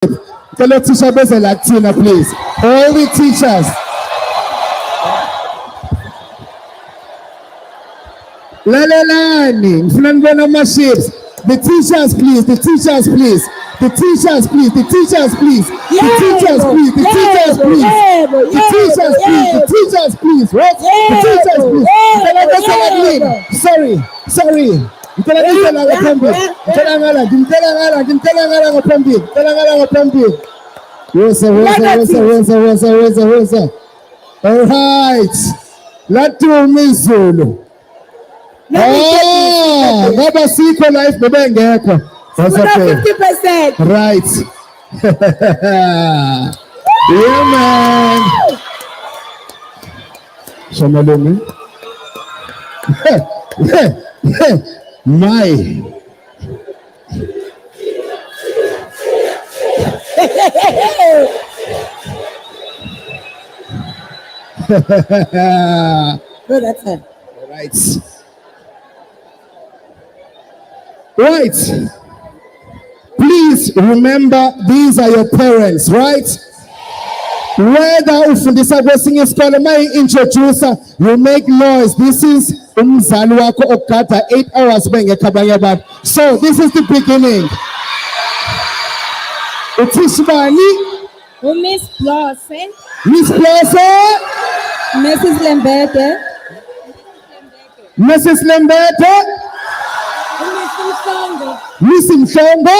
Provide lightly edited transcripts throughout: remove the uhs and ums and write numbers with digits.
Fellow teacher base Latina, please. All the teachers. Lalelani, Mflanbona the teachers, please. The teachers, please. The teachers, please. The teachers, please. The teachers, please. The teachers, please. The teachers, please. The teachers, please. What? The teachers, please. Sorry. All right. Latumi Zulu. Ngaba sikho life bebengekho. 50%. Right. Yeah, man. Shamalumi. My. No, that's it. Right. Right. Please remember, these are your parents, right? Whether ufundisa kwesinye isikole may introducer, you make noise. This is umzali wako okata 8 hours bengekho abanye abantu. So this is the beginning. Utishibani, Miss Blossom, Miss Blossom, Mrs. Lembete, Mrs. Lembete, Miss Mshongo,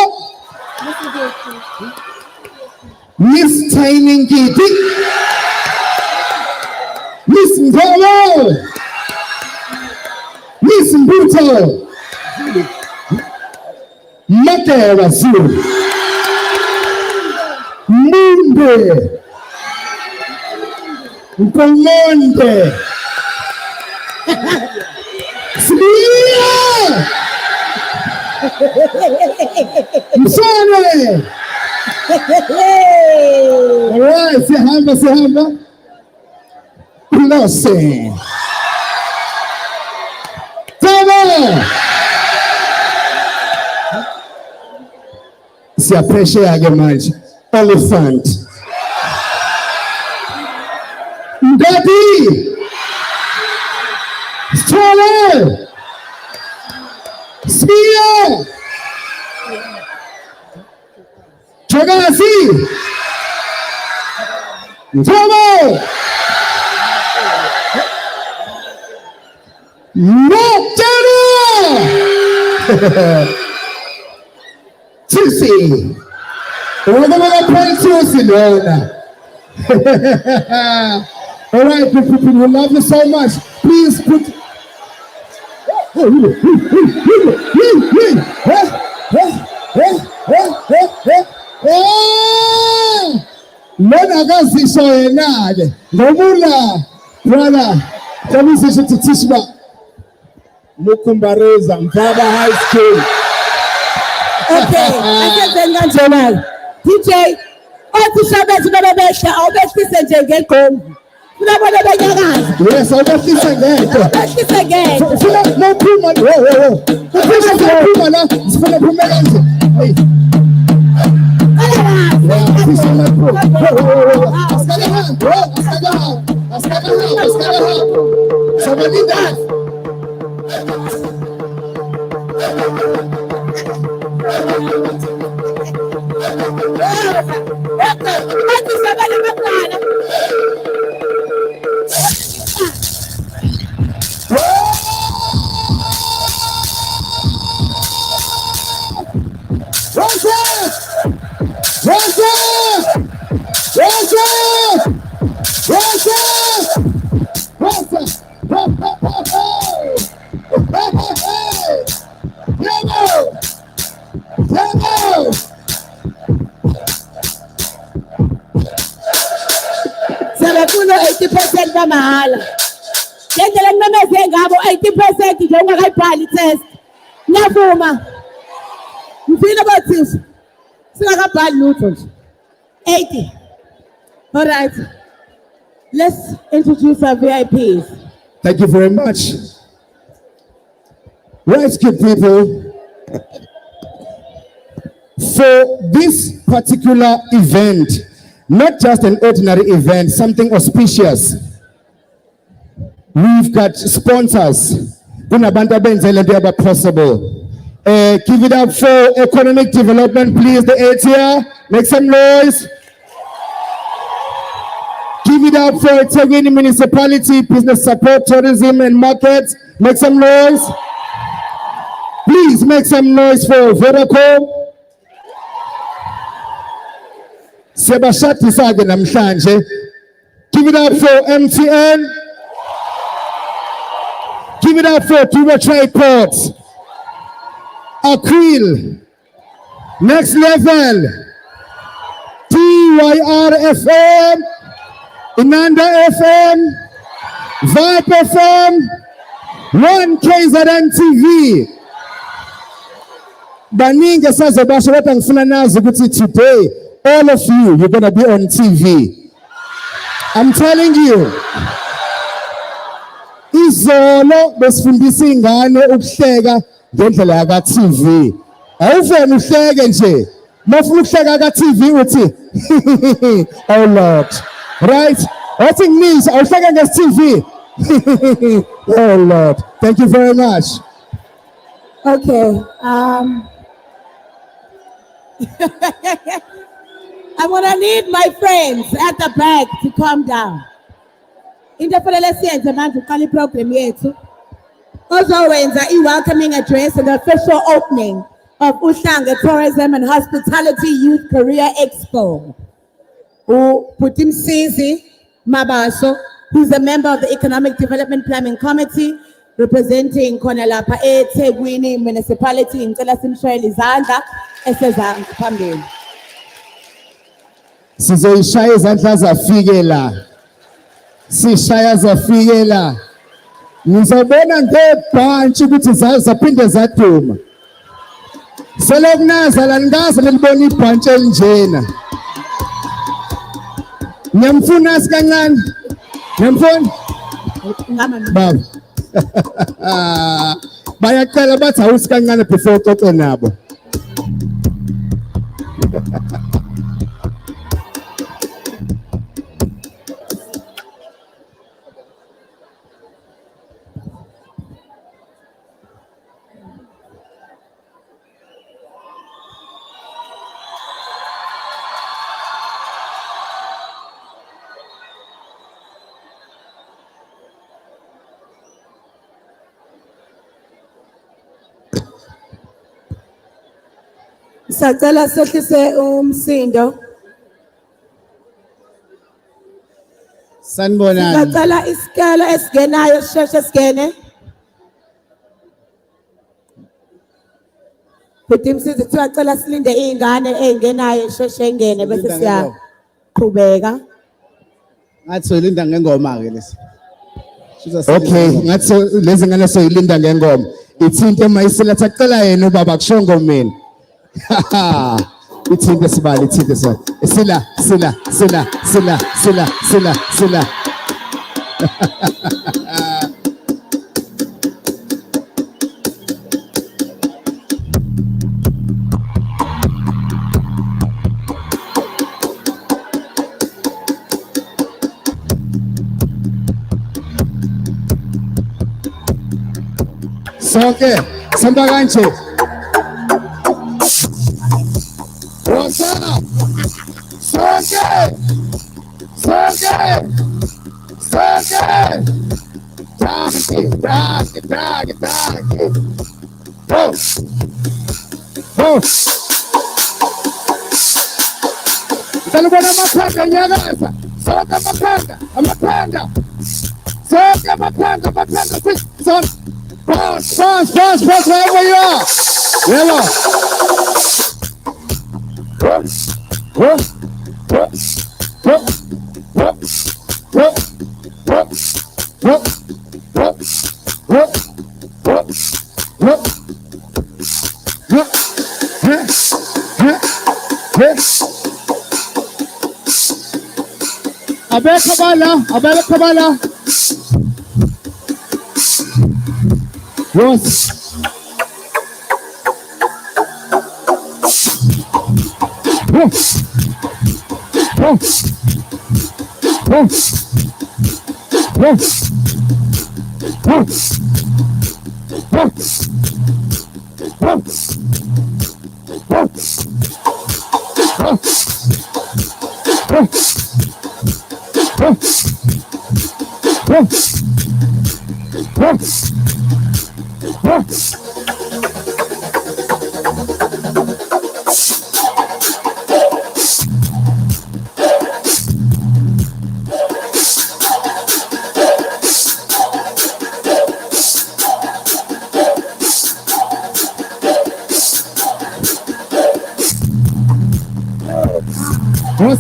Miss Tiny Kitty, Miss Mvolo, Miss Mbuto, Mate Rasul, Munde, Mpongonde, Smia, Msone. All right, say hamba. Blessing. Tama. Se appreciate a mais. Elephant. Daddy. Story. Spear. Chagasi. Tomo. Mokero. Tusi. We're going to play Tusi, Lord. All right, people, we love you so much. Please put. Lona gazisho enade. Ngomula. Brother. Tell me to teach me. Mukumbareza, Mfaba High School. Okay, I said Zengan DJ, OTHYCExpo babesha, obesise njengegombi. Unabona banyakaza. Yes, obesise ngeke. Obesise ngeke. Funa no phuma. Wo. Ufuna phuma la, sifuna phuma kanje. Hey. Somebody dance. Sebefuna 80% bamahala. Ngendlela ngimemeze ngabo 80% nje ungakayibhali test. Ngiyavuma. Mfina bathi singakabhali lutho nje. 80. All right. Let's introduce our VIPs. Thank you very much. Right, good people. for this particular event, not just an ordinary event, something auspicious. We've got sponsors. Kunabantu abenzele into yaba possible. Give it up for economic development, please. The eight here, make some noise. Give it up for Etegwini Municipality, Business Support, Tourism and Markets. Make some noise. Please make some noise for Vodacom. Sebashati sage namhlanje. Give it up for MTN. Give it up for Tuba Trade Ports. Aquil. Next Level. TYR FM. Inanda FM. Vibe FM. 1KZN TV. Baningi sazobasho wathi ngifuna nazi ukuthi today all of you're gonna be on TV. I'm telling you. Izolo besifundisa ingane ukuhleka ngendlela yaka TV. Awufeni uhleke nje. Mafuna ukuhleka ka TV uthi oh Lord. Right? What it means awuhleke nge TV. Oh Lord. Thank you very much. Okay. I'm gonna need my friends at the back to calm down. Into fanele siyenze manje uqala iprogram yethu. Ozowenza welcoming address and the official opening of Uhlanga Tourism and Hospitality Youth Career Expo. Putimsizi Mabaso, who's a member of the Economic Development Planning Committee, representing Konalapa Etegwini Municipality in Simshayeli Izandla esezanga phambili. Sizoyishaya izandla zafike la. Sishaya zafike la. Nizobona ngebhantshi ukuthi zaphinde zaduma. Selokunaza la ngaze nilibona ibhantshi elinjena. Ngiyamfuna sikancane. Ngiyamfuna? Baba. Bayaqala bathi awusikancane before uxoxe nabo. Sacela sehlise umsindo. Sanibonani. Sacela isikala esigenayo sisheshe sigene. Putimsizi sicela silinde izingane ezingenayo sheshe ingene bese siyaqhubeka. Ngathi soyilinda ngengoma ke lesi. Okay, ngathi lezi ngane soyilinda ngengoma. Ithinte mayisiletha cela yena ubaba kushongo mina. Ithinte sibali, ithinte sibali. Sila. Sonke, samba kanje. Rosa! Sonke! Drag it. Go! Salubona makhanda nyakaza. Sonke amakhanda. Sonke amakhanda. Pause, wherever you are. Yellow. Abel Kabala. Yes. What's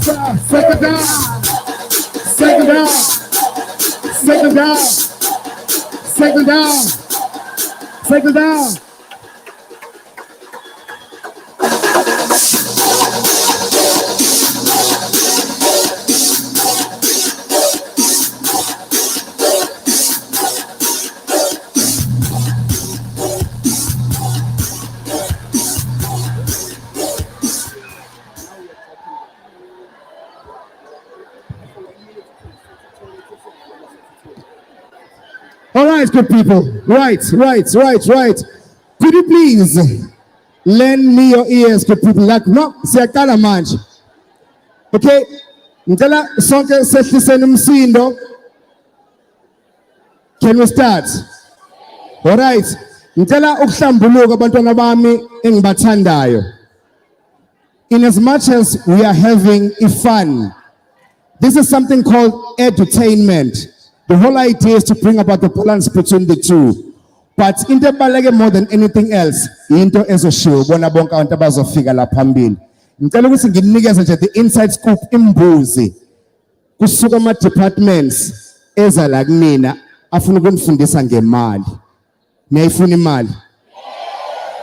up? Second down. Second down. Second down. Second down. Second down. All right, good people. Right. Could you please lend me your ears, good people? Like, no, siyaqala manje. Okay? Ngicela sonke sehliseni umsindo. Can we start? All right. Ngicela ukuhlambuluka abantwana bami engibathandayo. In as much as we are having a fun, this is something called edutainment. The whole idea is to bring about the balance between the two. But into baleke more than anything else, into ezoshiwo bona bonke abantu abazofika la phambili. Ngicela ukuthi nginikeze nje the inside scoop imbuzi kusuka ama departments eza la kunina afuna ukunifundisa ngemali. Niyayifuna imali?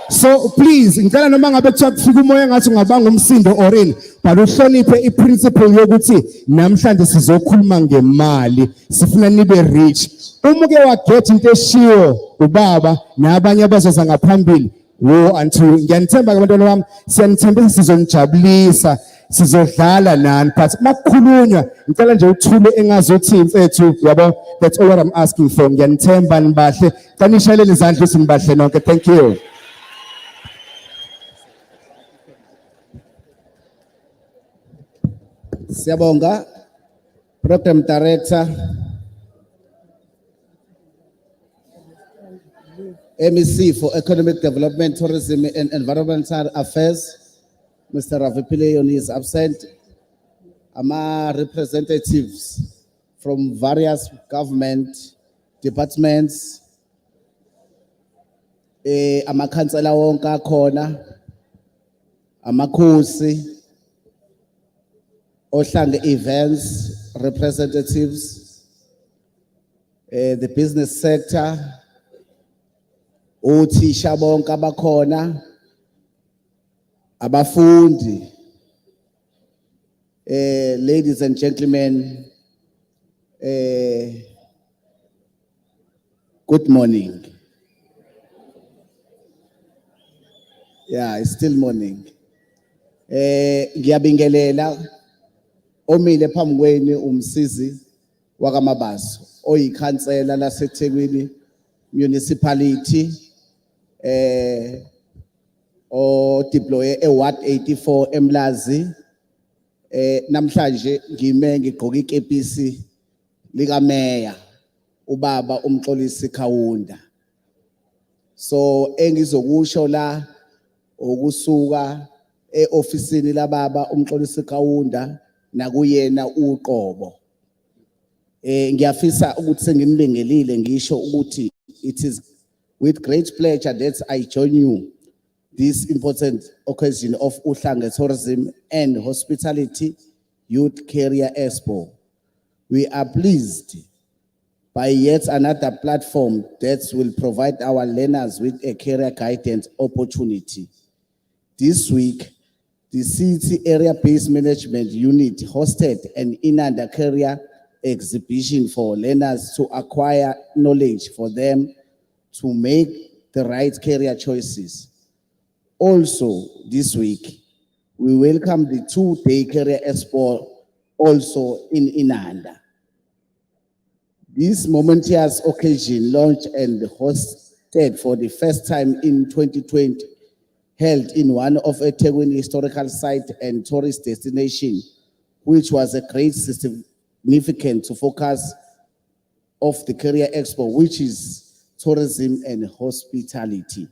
So please, ngicela noma ngabe kuthiwa kufika umoya ngathi ungabanga umsindo orini, but uhloniphe iprinciple yokuthi namhlanje sizokhuluma ngemali, sifuna nibe rich. Uma uke waget into eshiwo ubaba nabanye abazoza ngaphambili, wo until ngiyanithemba ke abantwana bami, siyanithembisa sizonijabulisa, sizodlala nani, but makukhulunywa ngicela nje uthule engazothi mfethu, yabo, that's all what I'm asking for. Ngiyanithemba nibahle, kanishayeleni izandla ukuthi nibahle nonke. Thank you. Siyabonga, Program Director, MEC for Economic Development, Tourism and Environmental Affairs, Mr. Ravi Pillay is absent. Ama representatives from various government departments, ama councillor wonke akhona, amakhosi, Oshang events representatives, the business sector, othisha bonke abakhona, abafundi, ladies and gentlemen, good morning. Yeah, it's still morning. Ngiyabingelela omile phambi kweni umsizi wakamabaso oyikhansela laseThekwini municipality o deploy eWard 84 eMlazi. Namhlanje ngime ngigqoka ikepisi lika mayor ubaba umxolisi Khawunda. So engizokusho la ukusuka eofisini lababa umxolisi Khawunda nakuyena uqobo. Ngiyafisa ukuthi senginibingelile ngisho ukuthi it is with great pleasure that I join you this important occasion of Uhlange Tourism and Hospitality Youth Career Expo. We are pleased by yet another platform that will provide our learners with a career guidance opportunity. This week, the City Area-Based Management Unit hosted an Inanda Career exhibition for learners to acquire knowledge for them to make the right career choices. Also, this week, We welcome the 2-day Career Expo also in Inanda. This momentous occasion, launched and hosted for the first time in 2020, held in one of eThekwini historical site and tourist destination, which was a great significant to focus of the Career Expo, which is tourism and hospitality.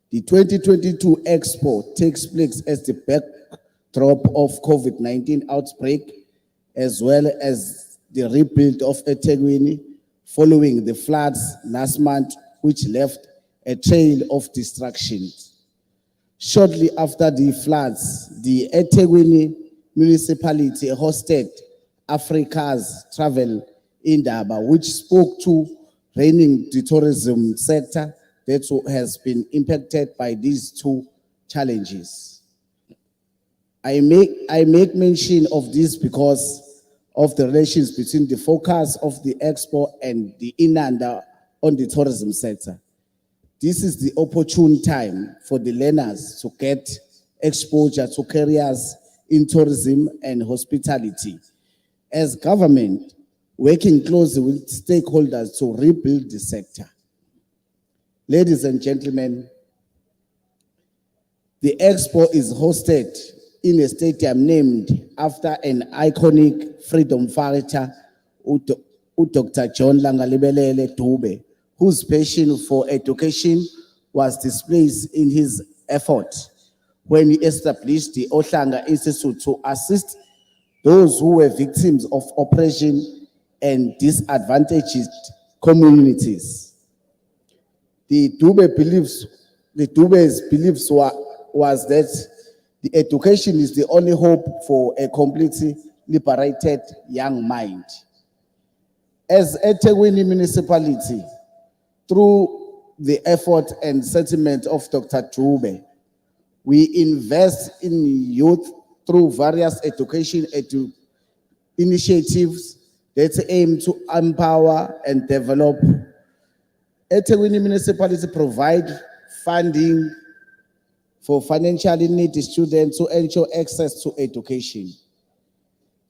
The 2022 Expo takes place as the backdrop of COVID-19 outbreak, as well as the rebuild of eThekwini following the floods last month, which left a trail of destruction. Shortly after the floods, the eThekwini municipality hosted Africa's Travel Indaba, which spoke to reining the tourism sector that has been impacted by these two challenges. I make mention of this because of the relations between the focus of the Expo and the Inanda on the tourism sector. This is the opportune time for the learners to get exposure to careers in tourism and hospitality, as government working closely with stakeholders to rebuild the sector. Ladies and gentlemen, the Expo is hosted in a stadium named after an iconic freedom fighter, Dr. John Langalibelele Dube, whose passion for education was displayed in his effort when he established the Ohlanga Institute to assist those who were victims of oppression and disadvantaged communities. The Dube's beliefs was that the education is the only hope for a completely liberated young mind. As eThekwini municipality, through the effort and sentiment of Dr. Dube, we invest in youth through various education initiatives that aim to empower and develop. eThekwini municipality provide funding for financially needy students to ensure access to education.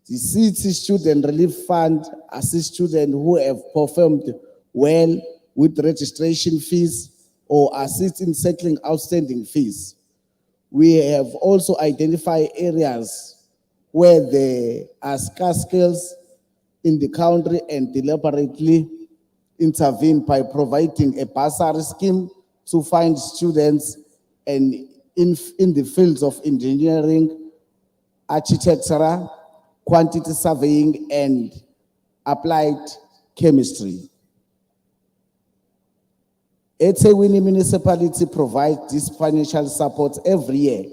The City Student Relief Fund assists students who have performed well with registration fees or assist in settling outstanding fees. We have also identified areas where there are scarce skills in the country and deliberately intervene by providing a bursary scheme to find students and in the fields of engineering, architecture, quantity surveying, and applied chemistry. eThekwini municipality provides this financial support every year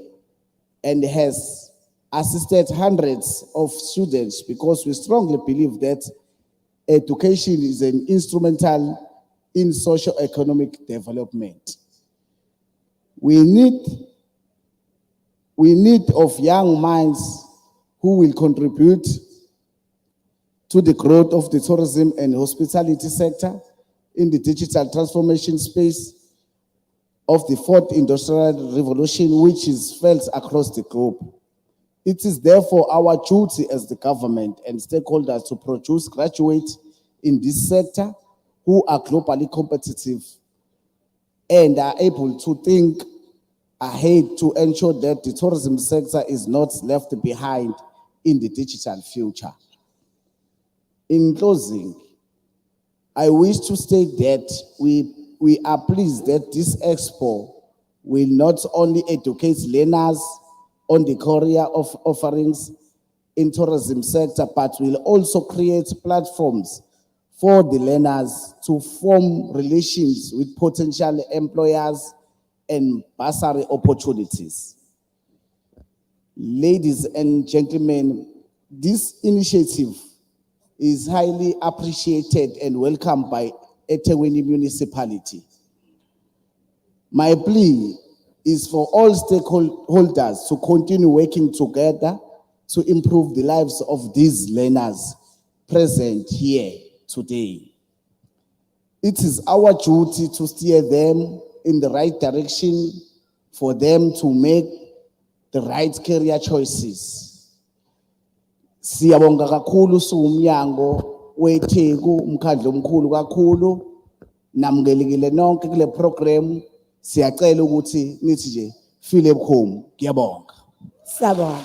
and has assisted hundreds of students because we strongly believe that education is an instrumental in socio-economic development. We need of young minds who will contribute to the growth of the tourism and hospitality sector in the digital transformation space of the fourth industrial revolution, which is felt across the globe. It is therefore our duty as the government and stakeholders to produce graduates in this sector who are globally competitive and are able to think ahead to ensure that the tourism sector is not left behind in the digital future. In closing, I wish to state that we are pleased that this expo will not only educate learners on the career of offerings in tourism sector, but will also create platforms for the learners to form relations with potential employers and bursary opportunities. Ladies and gentlemen, this initiative is highly appreciated and welcomed by eThekwini municipality. My plea is for all stakeholders to continue working together to improve the lives of these learners present here today. It is our duty to steer them in the right direction for them to make the right career choices. Siyabonga kakhulu siwumnyango weTheku umkhandlu omkhulu kakhulu namukelekile nonke kule program siyacela ukuthi nithi nje feel ebukhoma ngiyabonga. Sabon.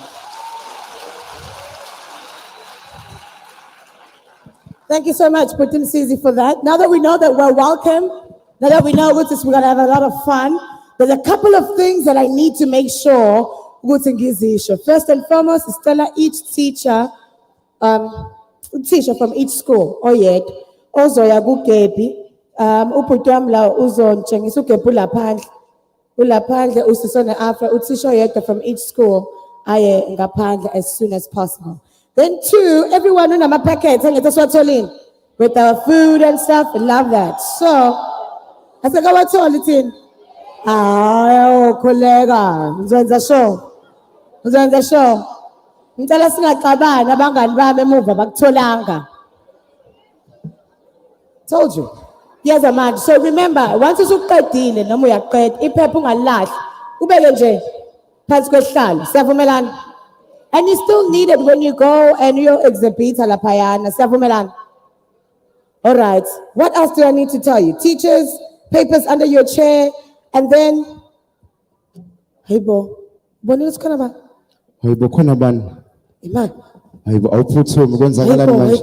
Thank you so much, Putin Sisi, for that. Now that we know that we're welcome, now that we know we're going to have a lot of fun, there's a couple of things that I need to make sure. First and foremost, is tell each teacher from each school, oyed, ozoya kugebi, uputwamla uzontshengisa ugebi ulaphandle usisona after uthisha oyedwa from each school aye ngaphandle as soon as possible. Then two, everyone on my packets with our food and stuff. I love that. So I said, what's all it in? Colleague, Nzenza show. Ngicela singaxabana abangani bami emuva bakutholanga. Told you. Yes, man. So remember, once usuqedile noma uyaqeda iphepha ungalahli ubeke nje phansi kwesihlalo. Siyavumelana? And you still need it when you go and you exhibit laphayana. Siyavumelana? All right. What else do I need to tell you? Teachers, papers under your chair, and then hey bo, bonus kanaba. Hey bo konaban. Iman. Hey bo awuphuthume kwenzakalani manje?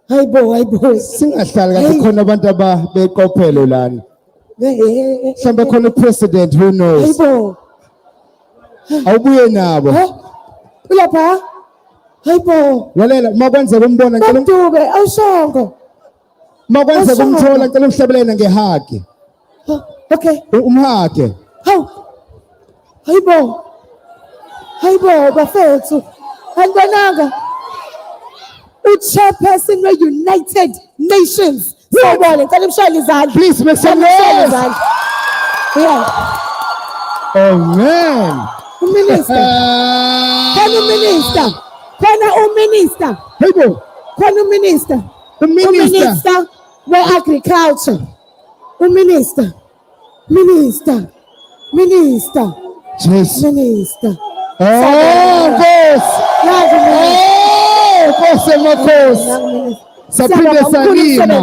Hey bo. Singahlala kanti khona abantu abeqophelo lana. Mhlawumbe khona president, who knows? Awubuye nabo. Ulapha? Hayibo. Lalela makwenze kumbona ngicela Dube awushongo. makwenze kumthola ngicela umhlabelene ngehagi. Okay. Umhage. Hawu. Hayibo bafethu. Andibonanga. Chairperson we United Nations. Please make some noise. Yeah. Oh man. Minister. Minister. Hey bo. Minister. The minister. We agriculture. Minister. Yes. Minister. Oh, boss. Boss. Sapinde salima.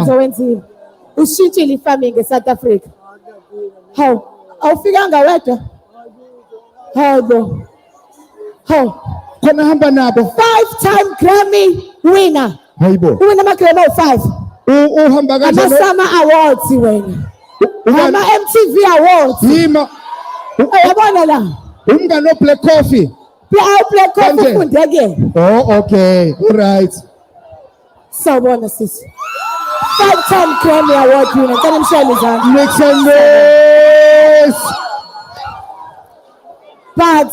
Ushintshile farming eSouth Africa. How? Awufikanga wedwa? Hayibo. How? Khona hamba nabo. 5-time Grammy winner. Hayibo. Uwina ama-Grammy 5. Uhamba kanjani? Ama-Summer Awards wena. Ama-MTV Awards. Yima. Uyabona la? Umngane no Black Coffee. Black Coffee fundeke. Oh, okay. All right. Sawubona sisi. 5-time Grammy Award winner. Ngicela imshayele izandla. Make some noise. But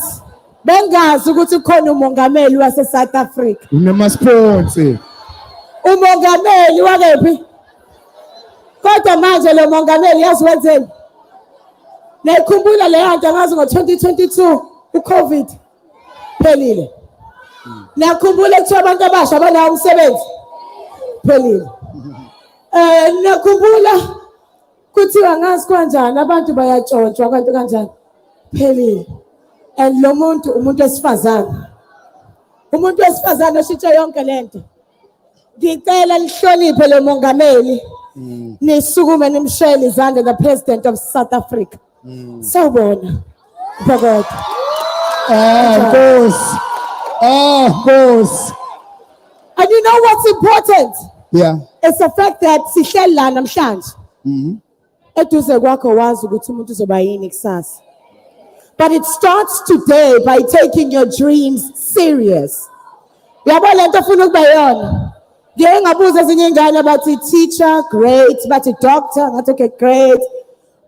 bengazi ukuthi khona umongameli wase-South Africa. Unamasponsi. Umongameli wakephi? Kodwa manje lo mongameli yazi wenzeni? Nayikhumbula leyo nto ngazi ngo-2022 uCovid phelile. Nakhumbula kuthiwa abantu abasha abanawo umsebenzi phelile. Nakhumbula kuthiwa ngazi kanjani abantu bayatshontshwa kanti kanjani phelile. And lo muntu umuntu wesifazane. Umuntu wesifazane oshintsha yonke lento. Ngicela lihloniphe lo mongameli. Nisukume nimshayele izandla the president of South Africa. Sawubona. Bhakode. Boss. And you know what's important? Yeah. It's the fact that sihleli la namhlanje. Eduze kwakho wazi ukuthi umuntu uzoba yini kusasa. But it starts today by taking your dreams serious. Yabo lento ufuna ukuba yona. Ngeke ngabuza ezinye ingane bathi teacher, great, bathi doctor, ngathi okay, great.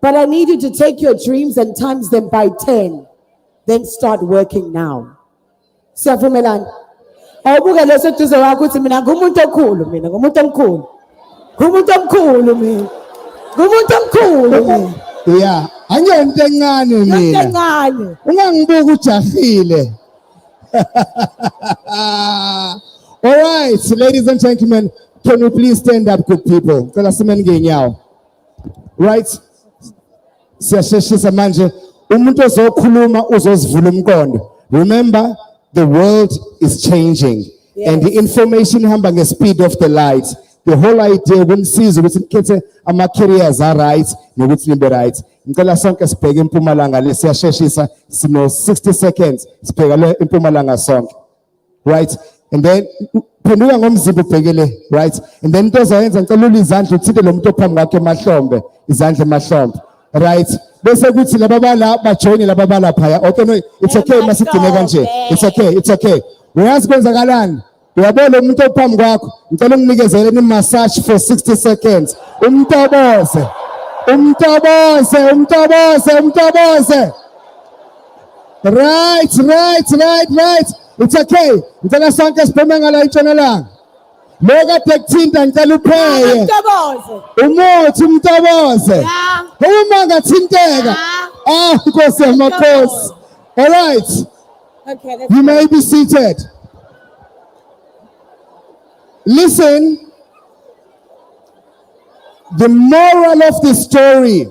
But I need you to take your dreams and times them by 10. Then start working now. Siyavumelana. Awubuke lo seduze wakho uthi mina ngumuntu omkhulu mina. Yeah. Angiyonto encane mina. Ungangibuka ujahile. All right, ladies and gentlemen, can you please stand up, good people? Right? Siyasheshisa manje umuntu ozokhuluma uzozivula umqondo. Remember, the world is changing and the information ihamba nge-speed of the light. The whole idea ukunisiza ukuthi nikhethe ama-careers right nokuthi nibe right. Ngicela sonke sibheke eMpumalanga lesiyasheshisa sino 60 seconds sibheka le eMpumalanga sonke. Right? And then phenduka ngomzimba ubhekele, right? And then into ozayenza ngicela izandla uthinte lo muntu ophambi kwakhe emahlombe, izandla emahlombe. Right? Bese kuthi laba bala bajoin laba bala phaya. Okay, no, it's okay masigcine kanje. It's okay, it's okay. Uyazi kwenzakalani? Uyabona umuntu ophambi kwakho, ngicela unginikezele ni massage for 60 seconds. Umtoboze. Umtoboze, umtoboze, umtoboze. Right, right, right, right. It's okay. Ngicela sonke sibheme ngala intshonalanga. Loka tekuthinta ngicela upheye. Umuthi umtoboze. Uma ngathinteka. Inkosi yamakhosi. All right. Okay, You may be seated. Listen. The moral of the story.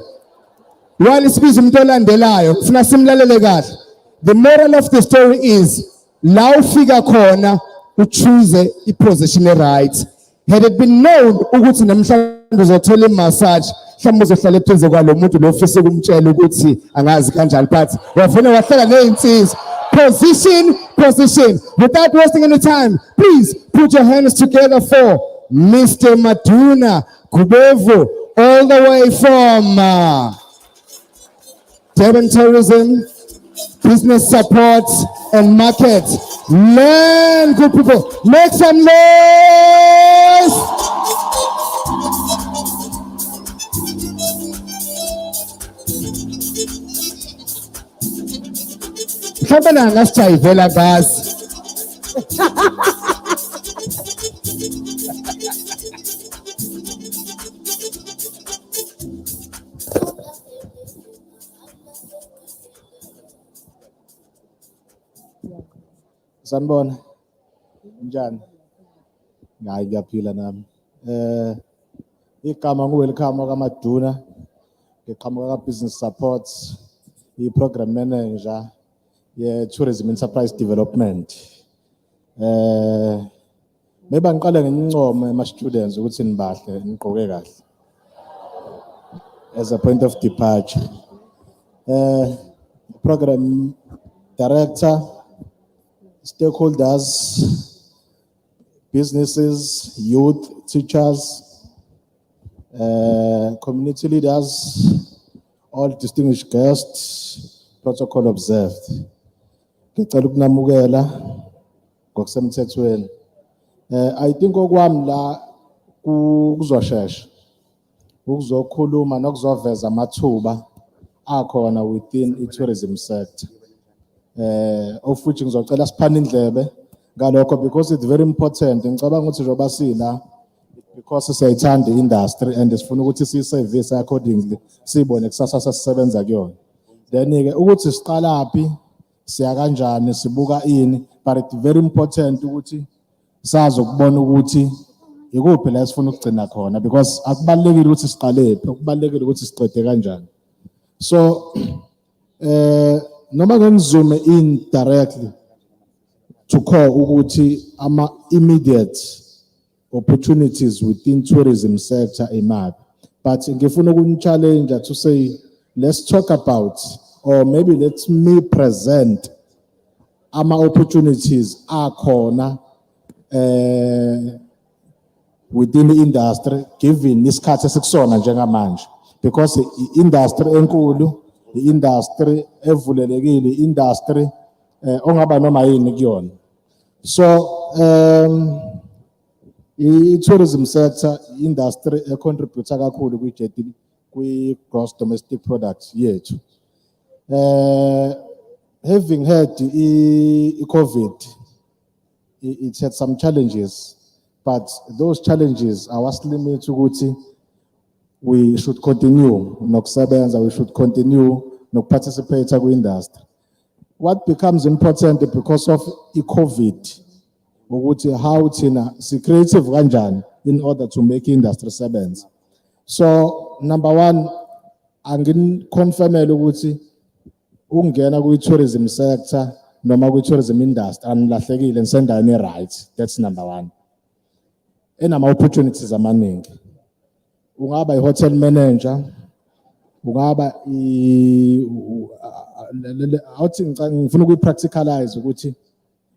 While isibiza umuntu olandelayo, ufuna simlalele kahle. The moral of the story is la ufika khona uchoose i-position right. Had it been known ukuthi namhlanje uzothola i-massage, mhlawumbe uzohlala ephuze kwalo muntu lo ufisa ukumtshela ukuthi angazi kanjani, but wafuna wahlala ney'nsizwa. Position, position. Without wasting any time, please put your hands together for Mr. Maduna Kubevu, all the way from Durban Tourism, Business Support and Market. Man, good people, make some noise! Mhlawumbe nangasijayivela gazi. Sanibona. Njani? Hayi ngiyaphila nami. Igama ngu-Welcome kaMaduna. Ngiqhamuka ka-Business Support, i-Program Manager ye-Tourism Enterprise Development. Maybe ngiqale ngincome ama-students ukuthi nibahle, nigqoke kahle. As a point of departure. Program Director, stakeholders, businesses, youth, teachers, community leaders, all distinguished guests, protocol observed. Ngicela ukunamukela ngokusemthethweni. I think okwami la kuzoshesha ukuzokhuluma nokuzoveza amathuba akhona within i-tourism sector. Of which ngizocela siphane indlebe ngalokho because it's very important. Ngicabanga ukuthi njoba sila because siyayithanda i-industry and sifuna ukuthi siyi-service accordingly, sibone kusasa sasisebenza kuyona. Then-ke ukuthi siqalaphi, siya kanjani, sibuka ini, but it's very important ukuthi sazi ukubona ukuthi ikuphi la sifuna ukugcina khona because akubalekile ukuthi siqalephi, akubalekile ukuthi siqede kanjani. So noma ngizoom in directly to call ukuthi ama immediate opportunities within tourism sector imap, but ngifuna ukunchallenge to say let's talk about, or maybe let me present ama opportunities akhona within the industry given isikhathi esikusona njengamanje, because i-industry enkulu, i-industry evulelekile, i-industry ongaba noma yini kuyona. So i-tourism sector, industry contributes kakhulu kwi-gross domestic product yethu. Having had COVID, it had some challenges, but those challenges are limit ukuthi we should continue nokusebenza, we should continue nokuparticipate kwi-industry. What becomes important because of COVID, ukuthi how thina si creative kanjani in order to make industry sebenza. So number one, anginiconfirmele ukuthi ungena kwi-tourism sector noma kwi-tourism industry anilahlekile nisendaweni right. That's number one. Opportunities amaningi. Ungaba i-hotel manager, ungaba ngifuna ukuyi-practicalize ukuthi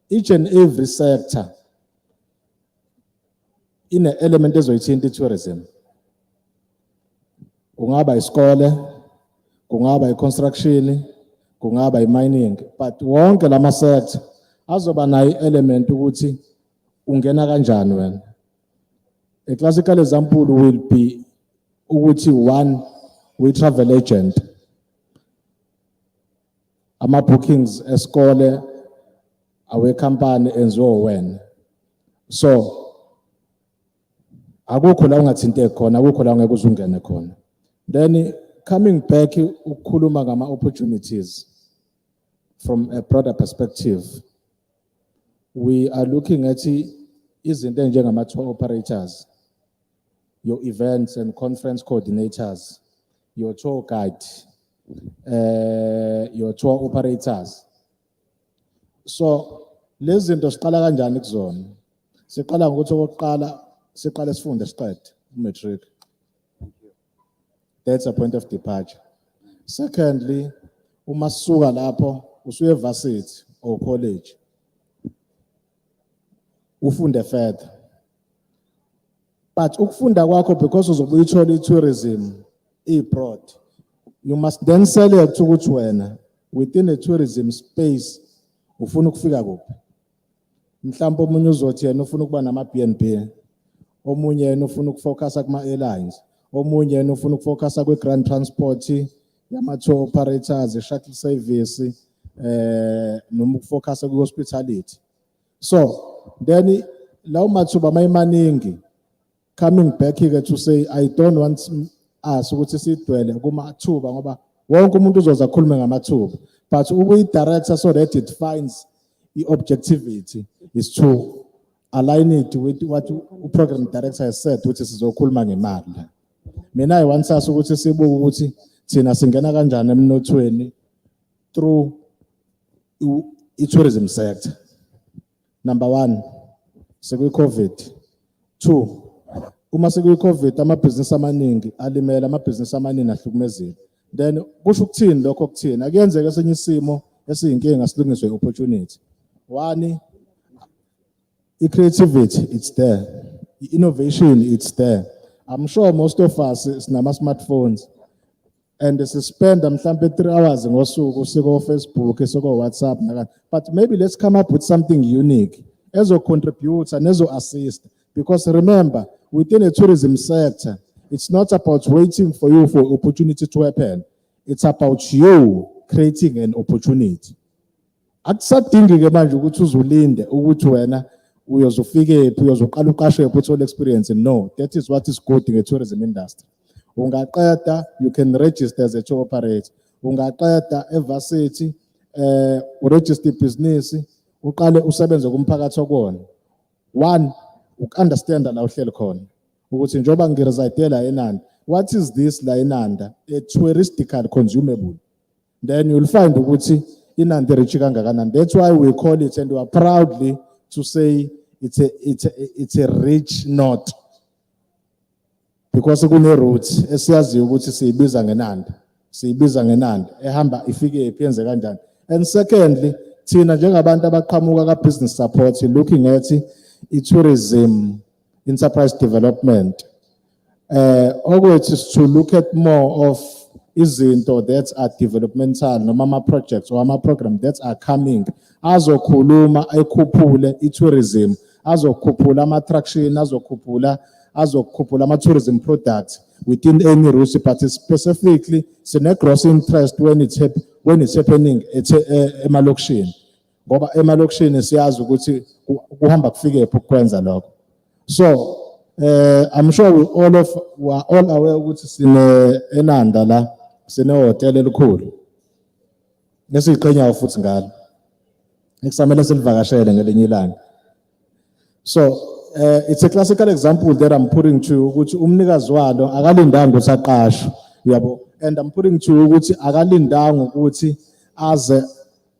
each and every sector ine-element ezoyithinta i-tourism. Kungaba isikole, kungaba i-construction, kungaba i-mining, but wonke lama sector azoba nayo i-element ukuthi ungena kanjani wena. A classical example will be ukuthi one, we travel agent. Ama bookings esikole awe company enziwa wena. So akukho la ungathinteki khona, akukho la ungeke uzungene khona. Then coming back ukukhuluma ngama opportunities from a broader perspective, we are looking at izinto enjengama tour operators, your events and conference coordinators, your tour guide, your tour operators. So lezi zinto siqala kanjani kuzona? Siqala ngokuthi okokuqala siqale sifunde siqede matric. That's a point of departure. Secondly, uma sisuka lapho usuye varsity or college, ufunde further. But ukufunda kwakho, because uzobe uyithola i-tourism broad, you must then select ukuthi wena within a tourism space ufuna ukufika kuphi. Mhlawumbe omunye uzothi yena ufuna ukuba nama B&B, omunye yena ufuna ukufocusa kuma airlines, omunye yena ufuna ukufocusa kwi grand transport, yama tour operators, shuttle service, noma ukufocusa kwi hospitality. So then lawo mathuba mayimaningi. Coming back here to say, I don't want us ukuthi sidwele kumathuba ngoba wonke umuntu uzoza khulume ngamathuba, but ukuyi-director so that it finds i-objectivity is to align it with what the program director has said, which is sizokhuluma ngemali. Mina I want us ukuthi sibuke ukuthi thina singena kanjani emnothweni through i-tourism sector. Number one, sekwi-COVID. Two, uma sekwi-COVID amabhizinisi amaningi alimele, amabhizinisi amaningi ahlukumezile. Then kusho ukuthini lokho kuthini? Akuyenzeka esinye isimo esiyinkinga silungiswe i-opportunity. One, i-creativity, it's there. I-innovation, it's there. I'm sure most of us sinama smartphones and spend mhlambe 3 hours ngosuku siko Facebook, siko WhatsApp, but maybe let's come up with something unique ezo contribute and ezo assist, because remember, within a tourism sector, it's not about waiting for you for opportunity to happen. It's about you creating an opportunity. Akusadingi ke manje ukuthi uzulinde ukuthi wena uyozofike phi uyozoqala uqashwe uthole experience. No, that is what is good in the tourism industry. Ungaqeda, you can register as a tour operator. Ungaqeda evarsity uregister business, uqale usebenze kumphakathi okona. One, ukunderstand la uhleli khona ukuthi njoba ngireside la eNanda, what is this la eNanda? A touristical consumable. Then you'll find ukuthi iNanda rich kangakanani. That's why we call it, and we are proudly to say it's a rich knot, because kune routes esiyazi ukuthi siyibiza ngeNanda ehamba ifike ephi yenze kanjani. And secondly, thina njengabantu abaqhamuka ka business support, looking at tourism enterprise development, always is to look at more of izinto that are developmental noma ama projects or ama program that are coming azokhuluma ekhuphule i-tourism, azokhuphula ama attraction, azokhuphula ama tourism products within any route, but specifically sine gross interest when it's happening emalokishini, ngoba emalokishini siyazi ukuthi kuhamba kufike ephi ukwenza lokho. So I'm sure we are all aware ukuthi sine eNanda la sine hotel elikhulu lesiqhenya futhi ngalo nekusamele silivakashele ngelinye ilanga. So it's a classical example that I'm putting to you ukuthi umnikazi walo akalindanga ukuthi aqashwe, Uyabo? And I'm putting to ukuthi akalindanga ukuthi aze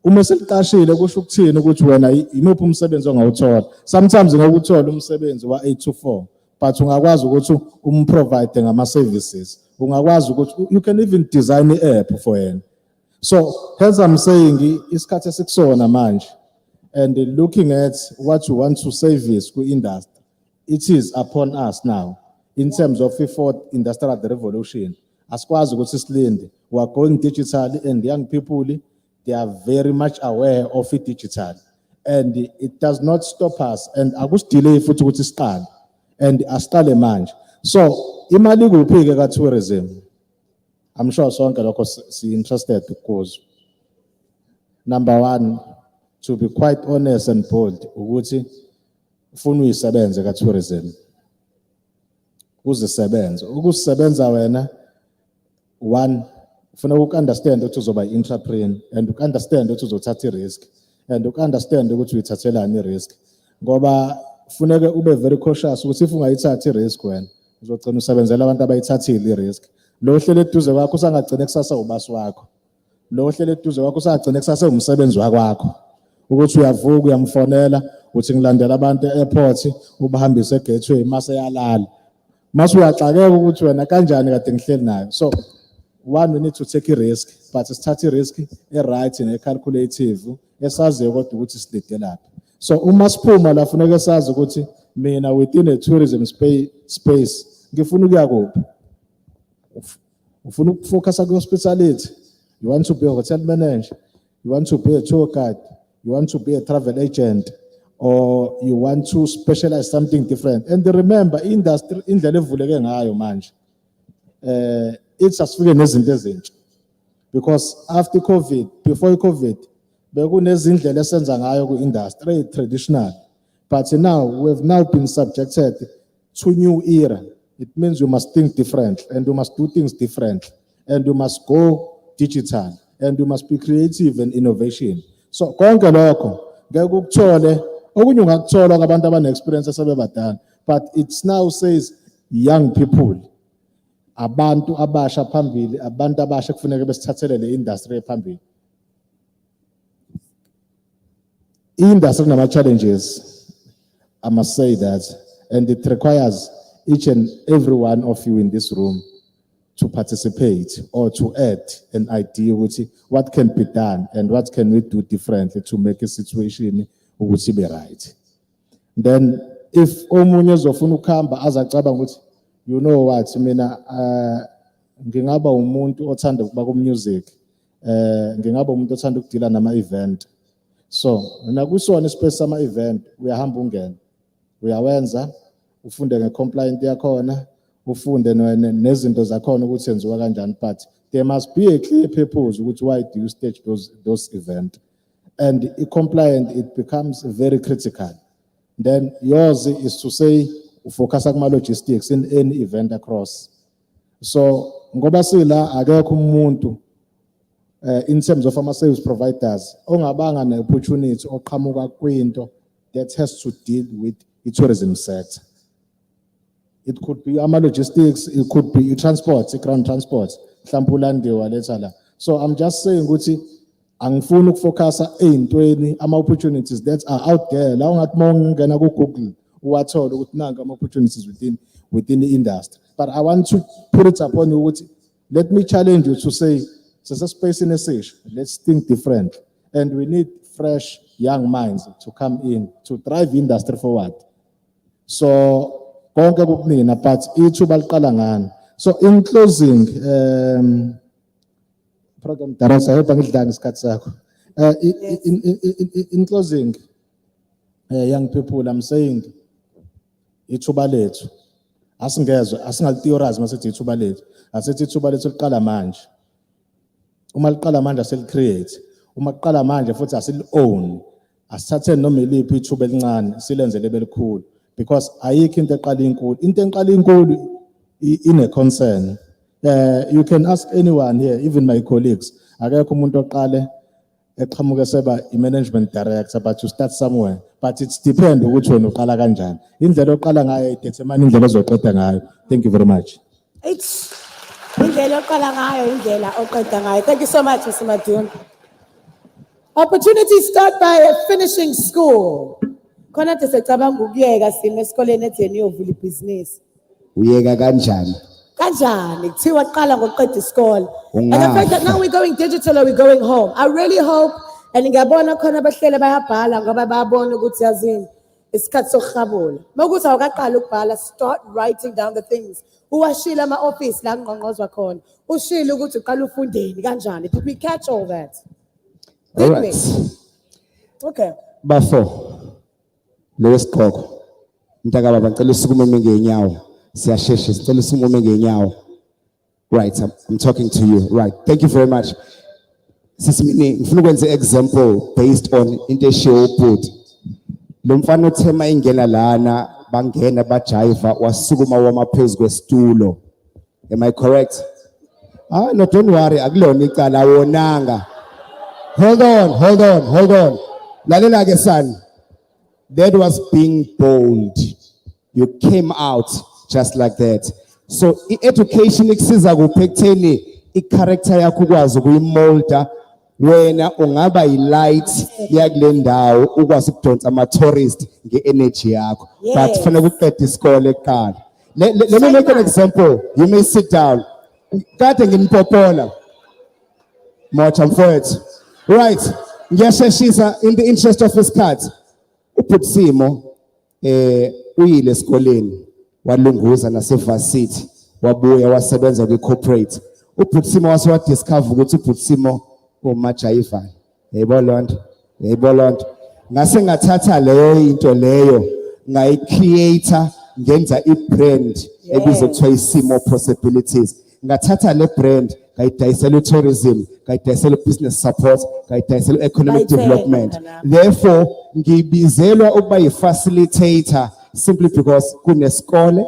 uma seliqashile kusho ukuthini ukuthi wena imuphi umsebenzi ongawuthola. Sometimes ngokuthola umsebenzi wa 8 to 4, but ungakwazi ukuthi umprovide ngama services. Ungakwazi ukuthi you can even design i-app for him. So as I'm saying, isikhathi esikusona manje, and looking at what you want to service ku-industry, it is upon us now in terms of the fourth industrial revolution. Asikwazi ukuthi silinde. We are going digital, and young people, they are very much aware of it digital, and it does not stop us. And akusidile futhi ukuthi siqale, and asiqale manje. So imali kuphi-ke ka-tourism? I'm sure sonke lokho si interested because number one, to be quite honest and bold, ukuthi ufuna uyisebenze ka-tourism. Uzisebenze. Ukusebenza wena, one, ufuna uku-understand ukuthi uzoba i-entrepreneur, and uku-understand ukuthi uzothatha i-risk, and uku-understand ukuthi uyithathelani i-risk. Ngoba funeke ube very cautious ukuthi if ungayithathi i-risk wena, uzogcina usebenzela abantu abayithathile i-risk. Lo hlelo eduze kwakho usangagcina kusasa ubasi wakho. Lo hlelo eduze kwakho usangagcina kusasa umsebenzi wakho. Ukuthi uyavuka uyamfonela uthi ngilandela abantu e-airport ubahambise e-gateway mase yalala. Mase uyaxakeka ukuthi wena kanjani kade ngihleli nayo. So one, we need to take a risk, but sithathe i-risk e-right ne-calculative esaziyo kodwa ukuthi sidedelaphi. So uma siphuma la funeka sazi ukuthi mina within a tourism space ngifuna ukuya kuphi. Ufuna ukufocusa ku-hospitality, you want to be a hotel manager, you want to be a tour guide, you want to be a travel agent, or you want to specialize something different. And remember, industry indlela evuleke ngayo manje, it's asifike nezinto ezintsha. Because after COVID, before COVID, bekunezindlela esenza ngayo ku-industry traditional. But now we've now been subjected to new era. It means you must think different, and you must do things different, and you must go digital, and you must be creative and innovation. So konke lokho ngeke ukuthole okunye ungakuthola kwabantu abane-experience asebebadala, but it now says young people, abantu abasha phambili, abantu abasha kufuneka besithathele le industry phambili. Industry nama-challenges, I must say that, and it requires each and every one of you in this room to participate or to add an idea ukuthi what can be done and what can we do differently to make a situation ukuthi be right. Then if omunye uzofuna ukuhamba azacabanga ukuthi you know what, mina ngingaba umuntu othanda ukuba ku-music, ngingaba umuntu othanda ukudila nama-event. So nakusona ispace sama-event uyahamba ungena, uyawenza, ufunde nge-compliant yakhona, ufunde nezinto zakhona ukuthi yenziwa kanjani, but there must be a clear purpose ukuthi why do you stage those events. And compliant, it becomes very critical. Then yours is to say focus on logistics in any event across. So ngoba sila akekho umuntu in terms of our service providers ongabanga ne-opportunity oqhamuka kwinto that has to deal with the tourism sector. It could be logistics, it could be transport, ground transport. So I'm just saying ukuthi angifuni ukufocusa ey'ntweni ama-opportunities that are out there. La ungathi mawungena ku-Google uwathola ukuthi nanka ama-opportunities within the industry. But I want to put it upon you ukuthi let me challenge you to say there's a space in a session. Let's think different, and we need fresh young minds to come in to drive industry forward. So konke kukunina, but ithuba liqala ngani. So in closing, program director, I hope ngidla ngesikhathi sakho. In closing, young people, I'm saying ithuba lethu asingezwe asingalitheorize masithi ithuba lethu, asithi ithuba lethu liqala manje. Uma liqala manje aseli-create, uma liqala manje futhi asili-own, asithathe noma iliphi ithuba elincane silenze libe likhulu, because ayikho into eqala inkulu. Into eqala inkulu ine-concern. You can ask anyone here, even my colleagues, akekho umuntu oqale eqhamuke seba i-management director, but you start somewhere, but it's depend ukuthi wena uqala kanjani. Indlela oqala ngayo idetermine indlela ozoqeda ngayo. Thank you very much. Indlela oqala ngayo, indlela oqeda ngayo. Thank you so much, Mr. Madun. Opportunities start by finishing school. Khona nje secabanga ukuyeka simo esikoleni etheni yovula ibhizinisi. Uyeka kanjani? Kanjani? Kuthiwa qala ngokuqeda isikole. And the Ungafa. fact that now we're going digital or we're going home. I really hope and ngiyabona khona abahlele bayabhala ngoba bayabona ukuthi yazini isikhathi sokuhabula. Mawukuthi awukaqala ukubhala, start writing down the things. Uwashila ama-office la ngqongqozwa khona. Ushilo ukuthi uqala ufundeni kanjani. Did we catch all that? All Did right. we? Okay. Bafo. Leyo siqhoko. Mntaka baba ngicela usukume ngenyawo. Siyasheshe sicela usukume ngenyawo. Right, I'm talking to you. Right. Thank you very much. Sisimini ngifuna ukwenza example based on into eshiwo ubhuti. Lo mfana uthema ingena lana bangena bajiva wasukuma wama phezu kwesitulo. Am I correct? No, don't worry, akulona icala wonanga. Hold on. Lalela ke son. That was being bold. You came out just like that. So education ikusiza kupekutheni i-character yakho ukwazi ukuyimolda wena ungaba yi-light yakule ndawo ukwazi ukudonsa ama-tourist nge-energy yakho. But kufanele uqede isikole kuqala. Let me make an example. You may sit down. Kade nginiphopola. Mocha mfowethu. Right. Ngiyasheshisa in the interest of isikhathi. Uphutsimo uyile esikoleni walunguza nasevarsity wabuya wasebenza kwi-corporate. Uphutsimo wase-discover ukuthi uphutsimo umajayiva. Yebo lonto. Ngase ngathatha leyo into leyo ngayi-creator ngenza i-brand ebizwa kuthiwa isimo possibilities. Ngathatha le brand ngayidayisela tourism, ngayidayisela business support, ngayidayisela economic development. Therefore ngibizelwa ukuba yi-facilitator simply because kunesikole,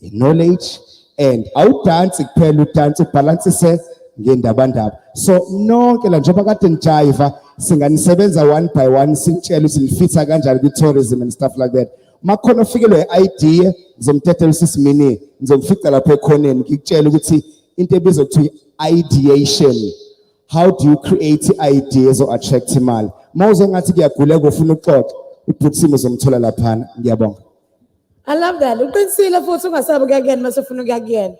knowledge, and awudansi kuphela udansi ubalansise ngendabandaba. So nonke la njengoba kade nijiva singanisebenza one by one sintshela ukuthi nifitha kanjani kwi-tourism and stuff like that. Makhona ufikelwe i-idea ngizomtethela uSisimini ngizomfica lapha ekhoneni ngikutshela ukuthi into ebizwa kuthiwa ideation. How do you create ideas or attract imali? Mawuze ngathi kuyaguleka ufuna ukuxoxa ubhutsimo uzomthola laphana. Ngiyabonga. I love that. Uqinisile futhi ungasabi ukuyakuyena mase ufuna ukuyakuyena.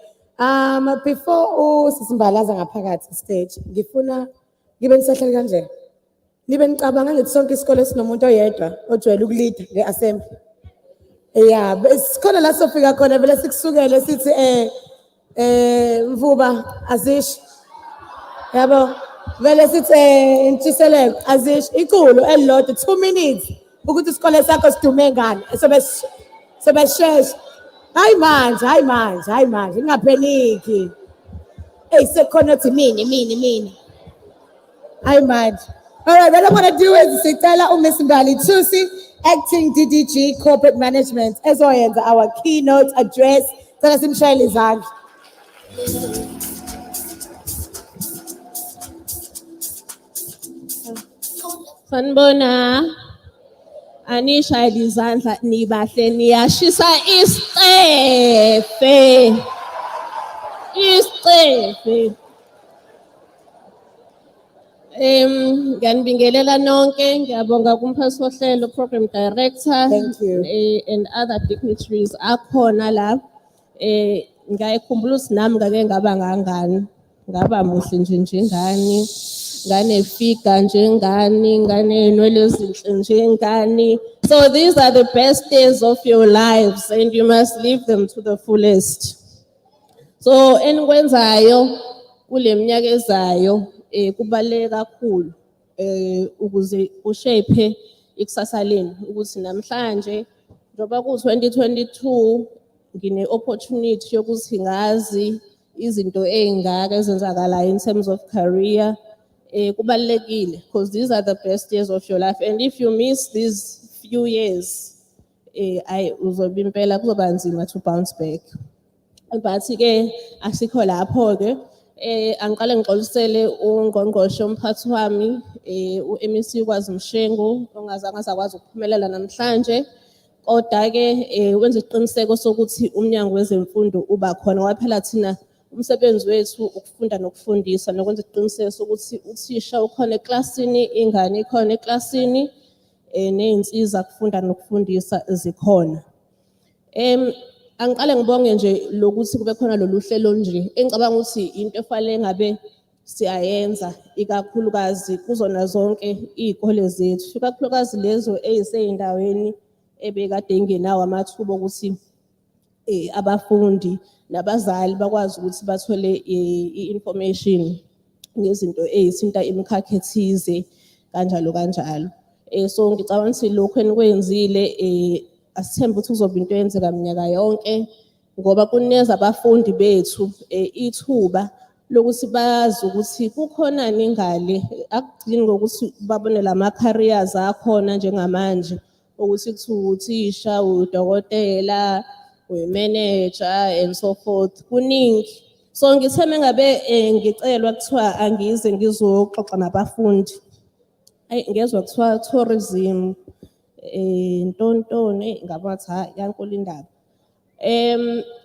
Before usisimbalaza ngaphakathi stage, ngifuna ngibe nisahleli kanje. Nibe nicabanga ngithi sonke isikole sinomuntu oyedwa ojwayele ukulida nge-assembly. Yeah, sikhona la sofika khona vele sikusukele sithi Mvuba azish. Yabo vele sithi intshiseleko azish iculo elilodwa 2 minutes ukuthi isikole sakho sidume ngani sebeshesha. Hayi manje ngingapheniki. Sekhona uthi mini. Hayi manje. All right, what I want to do is sicela uMiss Mbali Thusi, acting DDG corporate management as our keynote address. Tell us imshayele izandla. Sanibona. Anisha izandla nibahle niyashisa isicefe. Ngiyanibingelela nonke, ngiyabonga kumphathi wohlelo, program director. Thank you. And other dignitaries akhona la. Ngiyakhumbula ukuthi nami ngake ngaba ngangani. Ngaba muhle njengani. Nganefika njengani, nganenwele ezinhle njengani. So these are the best days of your lives and you must live them to the fullest. So enikwenzayo kule minyaka ezayo kubaleke kakhulu ukuze ushape ikusasa lenu ukuthi namhlanje njoba ku 2022 ngine opportunity yokuthi ngazi izinto ezingaka ezenzakalayo in terms of career. Kubalekile because these are the best years of your life and if you miss these few years uzobe impela kuzoba nzima to bounce back. But ke asikho lapho ke angiqale ngixolisele ungqongqoshe umphathi wami uMC kwazi Mshengu ongazange sakwazi ukuphumelela namhlanje kodwa ke wenza isiqiniseko sokuthi umnyango wezemfundo uba khona waphela thina umsebenzi wethu ukufunda nokufundisa nokwenza iqiniseko ukuthi uthisha ukhona eklasini, ingane ikhona eklasini, ney'nsiza kufunda nokufundisa zikhona. Angiqale ngibonge nje lokuthi kube khona lolu hlelo nje. Engicabanga ukuthi into efanele ngabe siyayenza ikakhulukazi kuzona zonke iy'kole zethu, ikakhulukazi lezo ey'sey'ndaweni ebekade ingenawo amathuba ukuthi abafundi nabazali bakwazi ukuthi bathole i-information ngezinto ezithinta imikhakha ethize kanjalo kanjalo. So ngicabanga ukuthi lokhu enikwenzile asithembe ukuthi kuzoba into eyenzeka minyaka yonke ngoba kunikeza abafundi bethu ithuba lokuthi bazi ukuthi kukhonani ngale, akugcini ngokuthi babone lama-careers akhona njengamanje ukuthi kuthiwa uthisha, udokotela, uyi-manager and so forth, kuningi. So ngitheme ngabe ngicelwa kuthiwa angize ngizoxoxa nabafundi. Ngezwa kuthiwa tourism, ntontoni ngabathi yankulu indaba.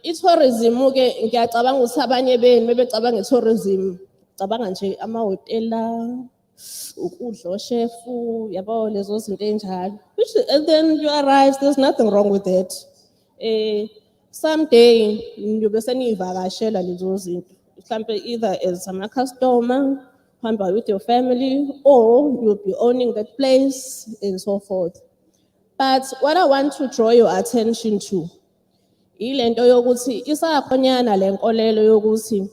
I-tourism-ke ngiyacabanga ukuthi abanye benu bebecabanga i-tourism, cabanga nje amahhotela, ukudla oshefu, yabo lezo zinto enjalo. Which and then you arrive, there's nothing wrong with that. Someday niyobe seniyivakashela lezo zinto. Mhlampe either as ama-customer, hamba with your family, or you'll be owning that place and so forth. But what I want to draw your attention to, ilento yokuthi isakhonyana lenkolelo yokuthi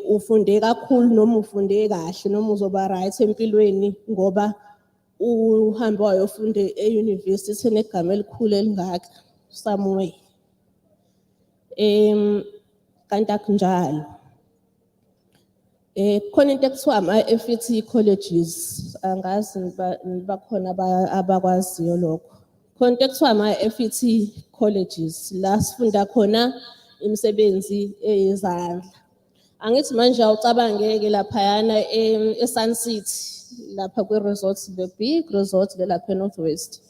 ufunde kakhulu noma ufunde kahle noma uzoba right empilweni ngoba uhambe wayofunde e-university negama elikhulu elingaka somewhere. Kanti akunjalo. Khona into ekuthiwa ama-FET colleges, angazi bakhona abakwaziyo lokho. Khona into ekuthiwa ama-FET colleges la sifunda khona imisebenzi eyezandla. Angithi manje awucabangeke laphayana e-Sun City lapha kwi-resorts, the big resort lapha eNorthwest.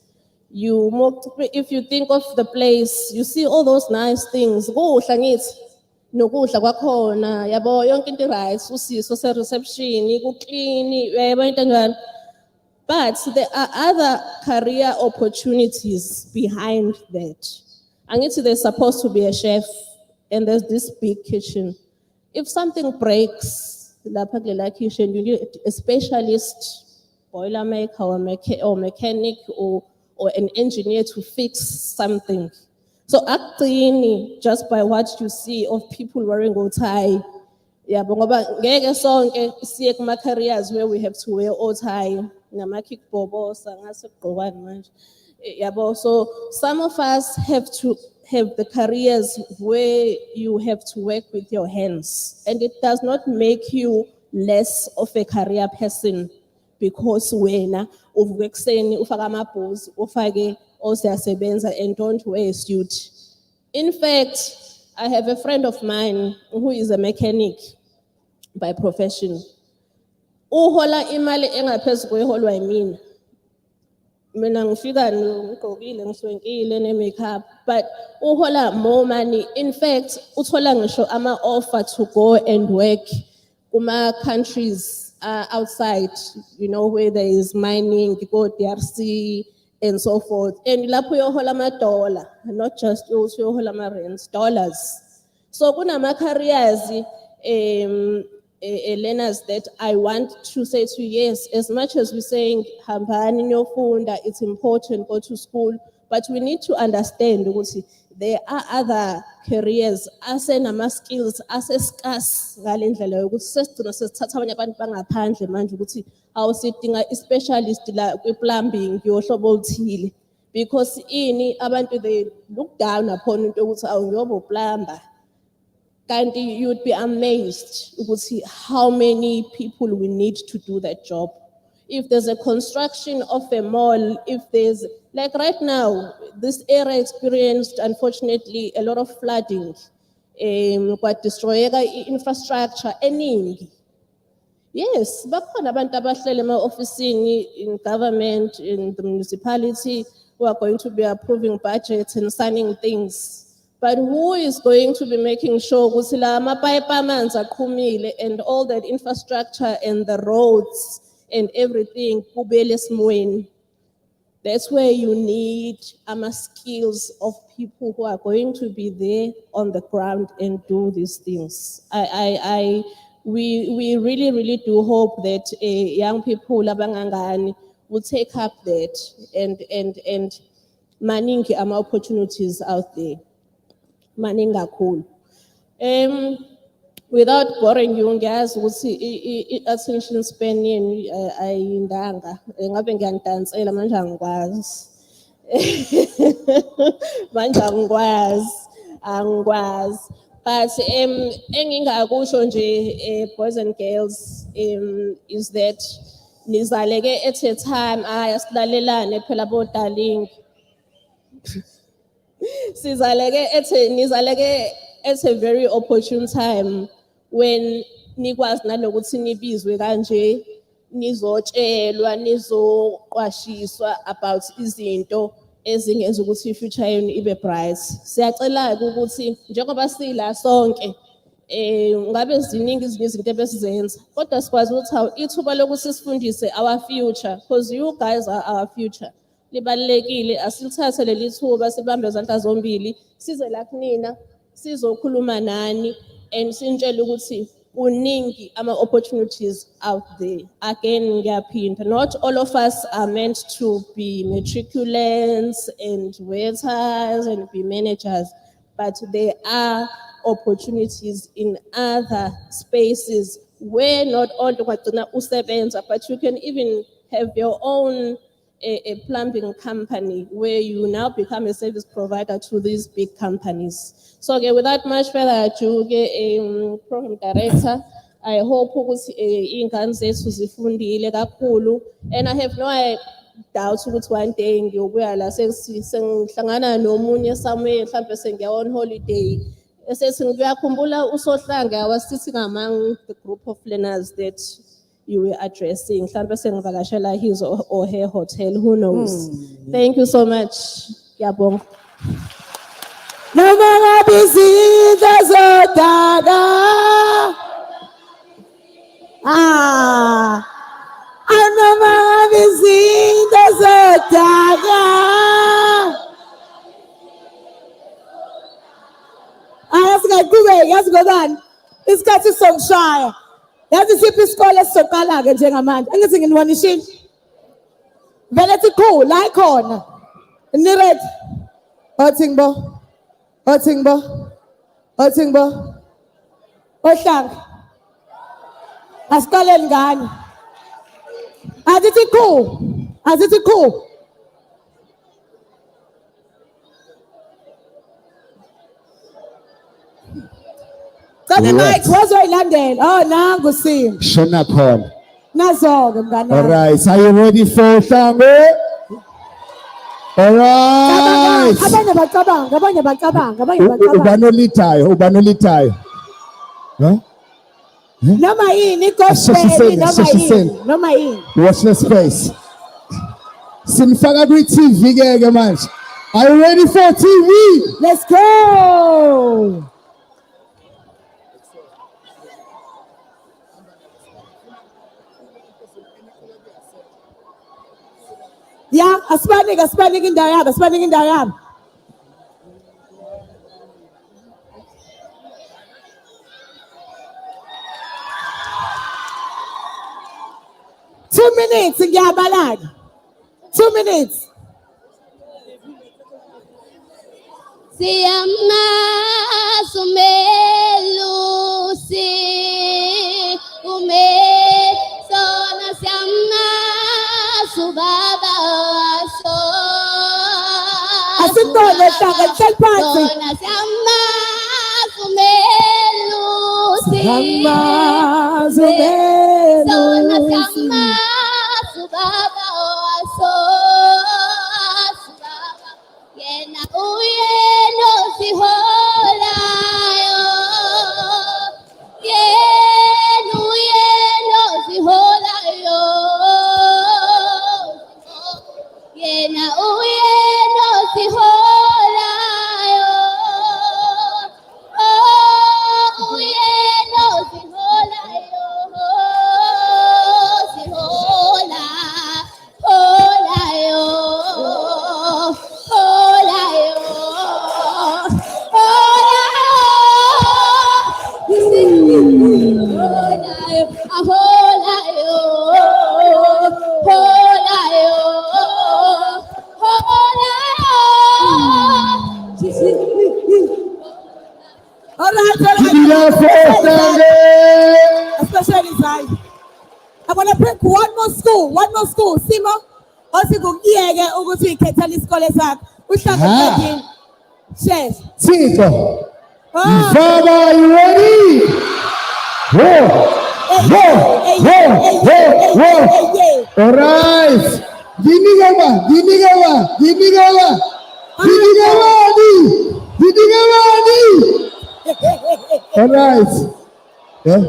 If you think of the place, you see all those nice things. Kuhla ngithi nokudla kwakhona, yabo yonke into right, usizo se-reception, ku-clean, yabo into njalo. But there are other career opportunities behind that. Angithi there's supposed to be a chef and there's this big kitchen. If something breaks, lapha kulela kitchen, you need a specialist, boiler maker or mechanic or an engineer to fix something. So acting just by what you see of people wearing tie, yeah, ngoba ngeke sonke siye kuma careers where we have to wear tie, nama kickbobos angase kugqokani manje. Yabo, so some of us have to have the careers where you have to work with your hands, and it does not make you less of a career person because wena uvuka ekseni ufaka amabhuzu ufake oseyasebenza and don't wear a suit. In fact, I have a friend of mine who is a mechanic by profession. Uhola imali engaphezulu kweholwa yimina. Mina ngifika ngigqokile ngiswenkile ne-makeup, but uhola more money. In fact, uthola ngisho ama-offer to go and work kuma countries outside, you know, where there is mining, go DRC and so forth. And lapho uyohola ama-dollar, not just uyohola ama-rands, dollars. So kunama careers learners that I want to say to you, yes, as much as we're saying hambani niyofunda, it's important, go to school, but we need to understand ukuthi there are other careers asenama skills asescarce ngale ndlela yokuthi sesigcina sesithatha abanye abantu bangaphandle manje ukuthi awusidinga i-specialist la kwi-plumbing yohlobo oluthile, because abantu they look down upon into ukuthi awuyoba uplumber. And you'd be amazed ukuthi how many people we need to do that job. If there's a construction of a mall, if there's, like right now, this area experienced, unfortunately, a lot of flooding, but destroying infrastructure, eningi. Yes, bakhona abantu abahlele ema-ofisini in government, in the municipality, who are going to be approving budgets and signing things. But who is going to be making sure ukuthi la amapipe amanzi aqhumile and all that infrastructure and the roads and everything kubele esimweni? That's where you need skills of people who are going to be there on the ground and do these things. We really, really do hope that young people labangangani will take up that and maningi opportunities out there. Maninga cool. Without boring you, guys, would see attention spanning ayindanga. Ngabe ngiyandansela manje angikwazi. Manje angikwazi. But engingakusho nje boys and girls is that nizaleke at a time asilalelane phela bo darling. Nizaleke at a very opportune time when nikwazi nalokuthi nibizwe kanje nizotshelwa nizoqwashiswa about izinto ezingenza ukuthi future yenu ibe bright. Siyacela ukuthi njengoba sila sonke ngabe ziningi izinto ebesizenza kodwa sikwazi ukuthi ithuba lokuthi sifundise our future because you guys are our future. Libalekile asilithathe leli thuba sibambe izandla zombili size la kunina sizokhuluma nani and sinitshela ukuthi kuningi opportunities out there. Again ngiyaphinda, not all of us are meant to be matriculants and waiters and be managers, but there are opportunities in other spaces where not only usebenza, but you can even have your own a plumbing company where you now become a service provider to these big companies. So without much further ado, program director, I hope ingane zethu zifundile kakhulu, and I have no doubt ukuthi one day ngiyobuya la sengihlangana nomunye somewhere mhlawumbe sengiya on holiday esethi ngiyakhumbula uSohlanga was sitting among the group of learners that you were addressing. Mhlawumbe sengivakashela his or her hotel, who knows. Thank you so much. Ngiyabonga. Noma ngabe izinto zodaka noma ngabe izinto zodaka singaqhubeki yazi ngobani isikhathi songishaya yazi siphi isikole esizoqala-ke njengamanje angithi nginibonishile vele ethi cool la ikhona niready othingbo ohlanga asiqaleni ngani azithi cool Kani Mike wazoyilandela. Oh nangu Sim. Shona khona. Nazo-ke mngane. All right, are you ready for Hlango? All right. Abanye bacabanga. Ubanolitayo. Huh? Noma yini gospel noma yini. Watch the space. Simfaka kwi-TV ke manje. Are you ready for TV? Let's go. Yeah, aspanik in Darab. 2 minutes, Yabalag. 2 minutes. Siyama sumelu si ume sona siyama subaba so Asintole taka tell party. sona siyama sumelu si sona siyama subaba so subaba yena uyeno siholayo yena uyeno siholayo yena uyeno siholayo more school. Simo, osikuyeke ukuthi uyikhethele isikole sakho. Uhlanga phakathini. Yes. Tito. Ah. Father, are you ready? Whoa. All right. Give me All right. Yeah.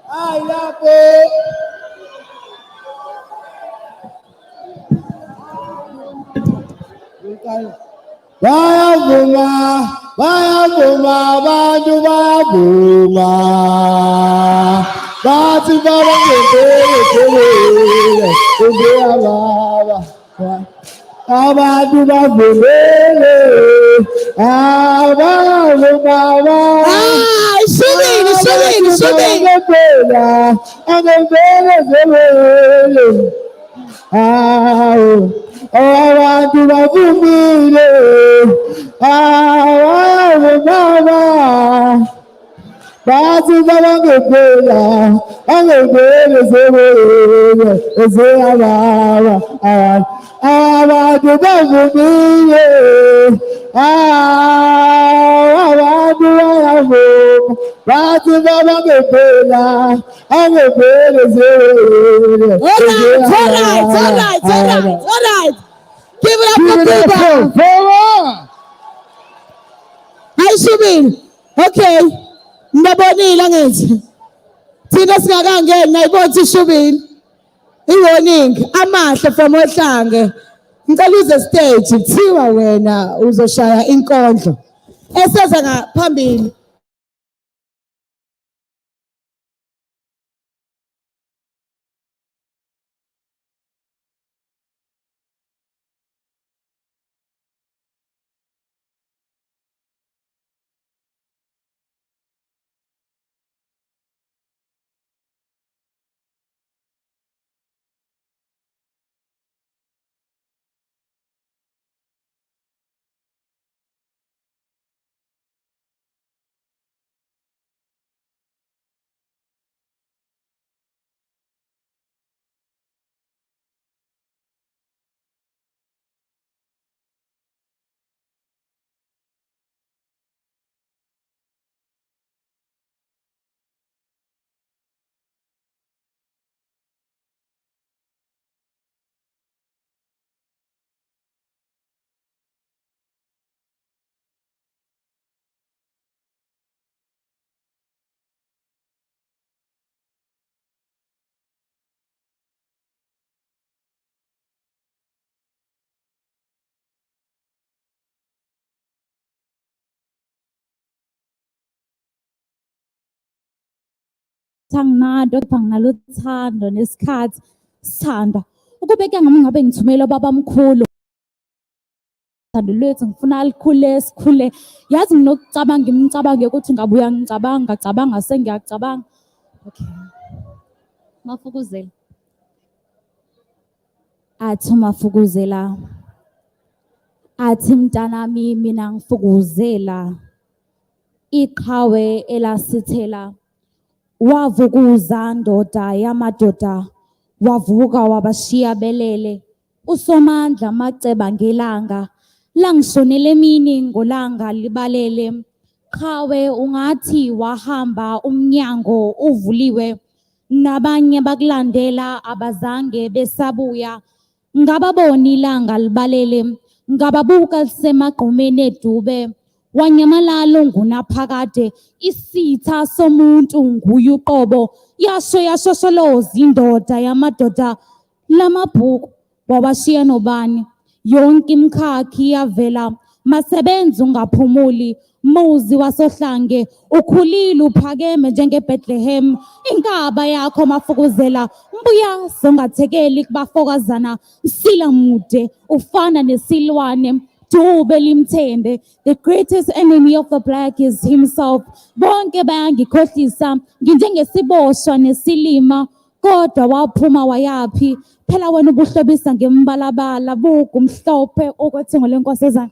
I love it. Bayavuma, bantu bayavuma. Bathi babangempelele, ubeyababa. Abantu bavumele, abavuma. Shubini. Abantu bavumile, abavuma. Bathi babangempela, angempela ezeyababa. Abantu bavumile, abantu bayavuma. Bathi babangempela, angempela All right. Give it up for Cuba. Hi, Shubin. Okay. Ndabonile ngithi. Thina singakangeni nayibona iShubini. I-warning amahle from Ohlange. Ngicela uze stage kuthiwa wena uzoshaya inkondlo. Eseza ngaphambili. Tangnado pangaluthando nesikhathi sithanda ukubeka ngami ngabe ngithumela baba mkhulu thando lethu ngifuna alikhule sikhule yazi nginokucabanga ngimcabange ukuthi ngabuya ngicabanga sengiyacabanga okay Mafukuzela athi Mafukuzela athi mntanami mina ngifukuzela iqhawe elasithela wavukuza ndoda yamadoda wavuka wabashiya belele usomandla maceba ngelanga langishonele emini ngolanga libalele qhawe ungathi wahamba umnyango uvuliwe nabanye bakulandela abazange besabuya ngababona ilanga libalele ngababuka lisemagqumeni edube wanyamalalo ngunaphakade isitha somuntu nguye uqobo yashosholoza indoda yamadoda lamabhuku wabashiya nobani yonke imkhakhi yavela masebenzi ungaphumuli muzi wasohlange ukhulile uphakeme njengeBethlehem inkaba yakho Mafukuzela mbuya songathekeli kubafokazana sila mude ufana nesilwane dube limthende the greatest enemy of the black is himself bonke bayangikhohlisa nginjengesiboshwa nesilima kodwa waphuma wayapi phela wena ubuhlobisa ngembalabala buku mhlophe okwethengo lenkosazana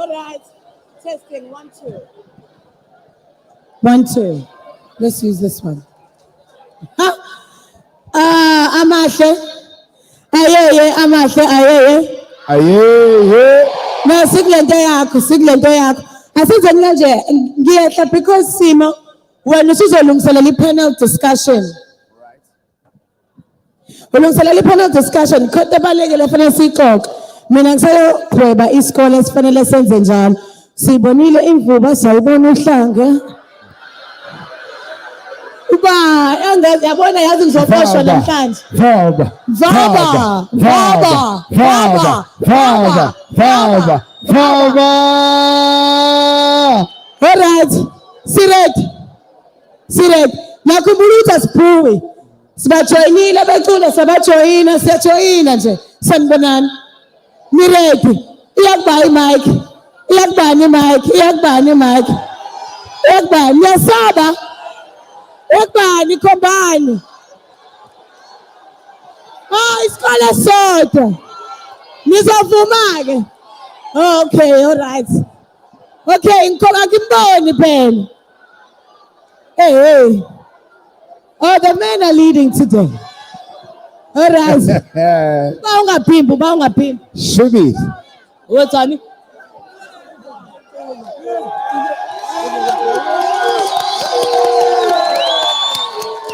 All right. Testing 1, 2. 1, 2. Let's use this one. Amahle. Ayeye, amahle, ayeye. Aye. No, sikulento yakho. Asize mina nje ngiyehla because Simo wena usuzolungiselela i-panel discussion. Ulungiselela i-panel discussion, kodwa balekele fanele sixoxe. Mina ngisayogweba isikole esifanele senze njalo. Sibonile imvuba, siyayibona uhlanga. Uba angazi yabona yazi ngizoboshwa namhlanje. Vaba. All right. Sirek. Nakhumbula ukuthi asiphuwi. Sibajoyinile becula siyajoyina nje. Sanibonani. Niredi. Iyakubani mic. Niyasaba. Ekubani khombani. Isikole sodwa. Nizovuma ke. Okay, all right. Okay, ngimboni phela. Hey. Oh, the men are leading today. All right. Bawungaphimbi. Shubi. What's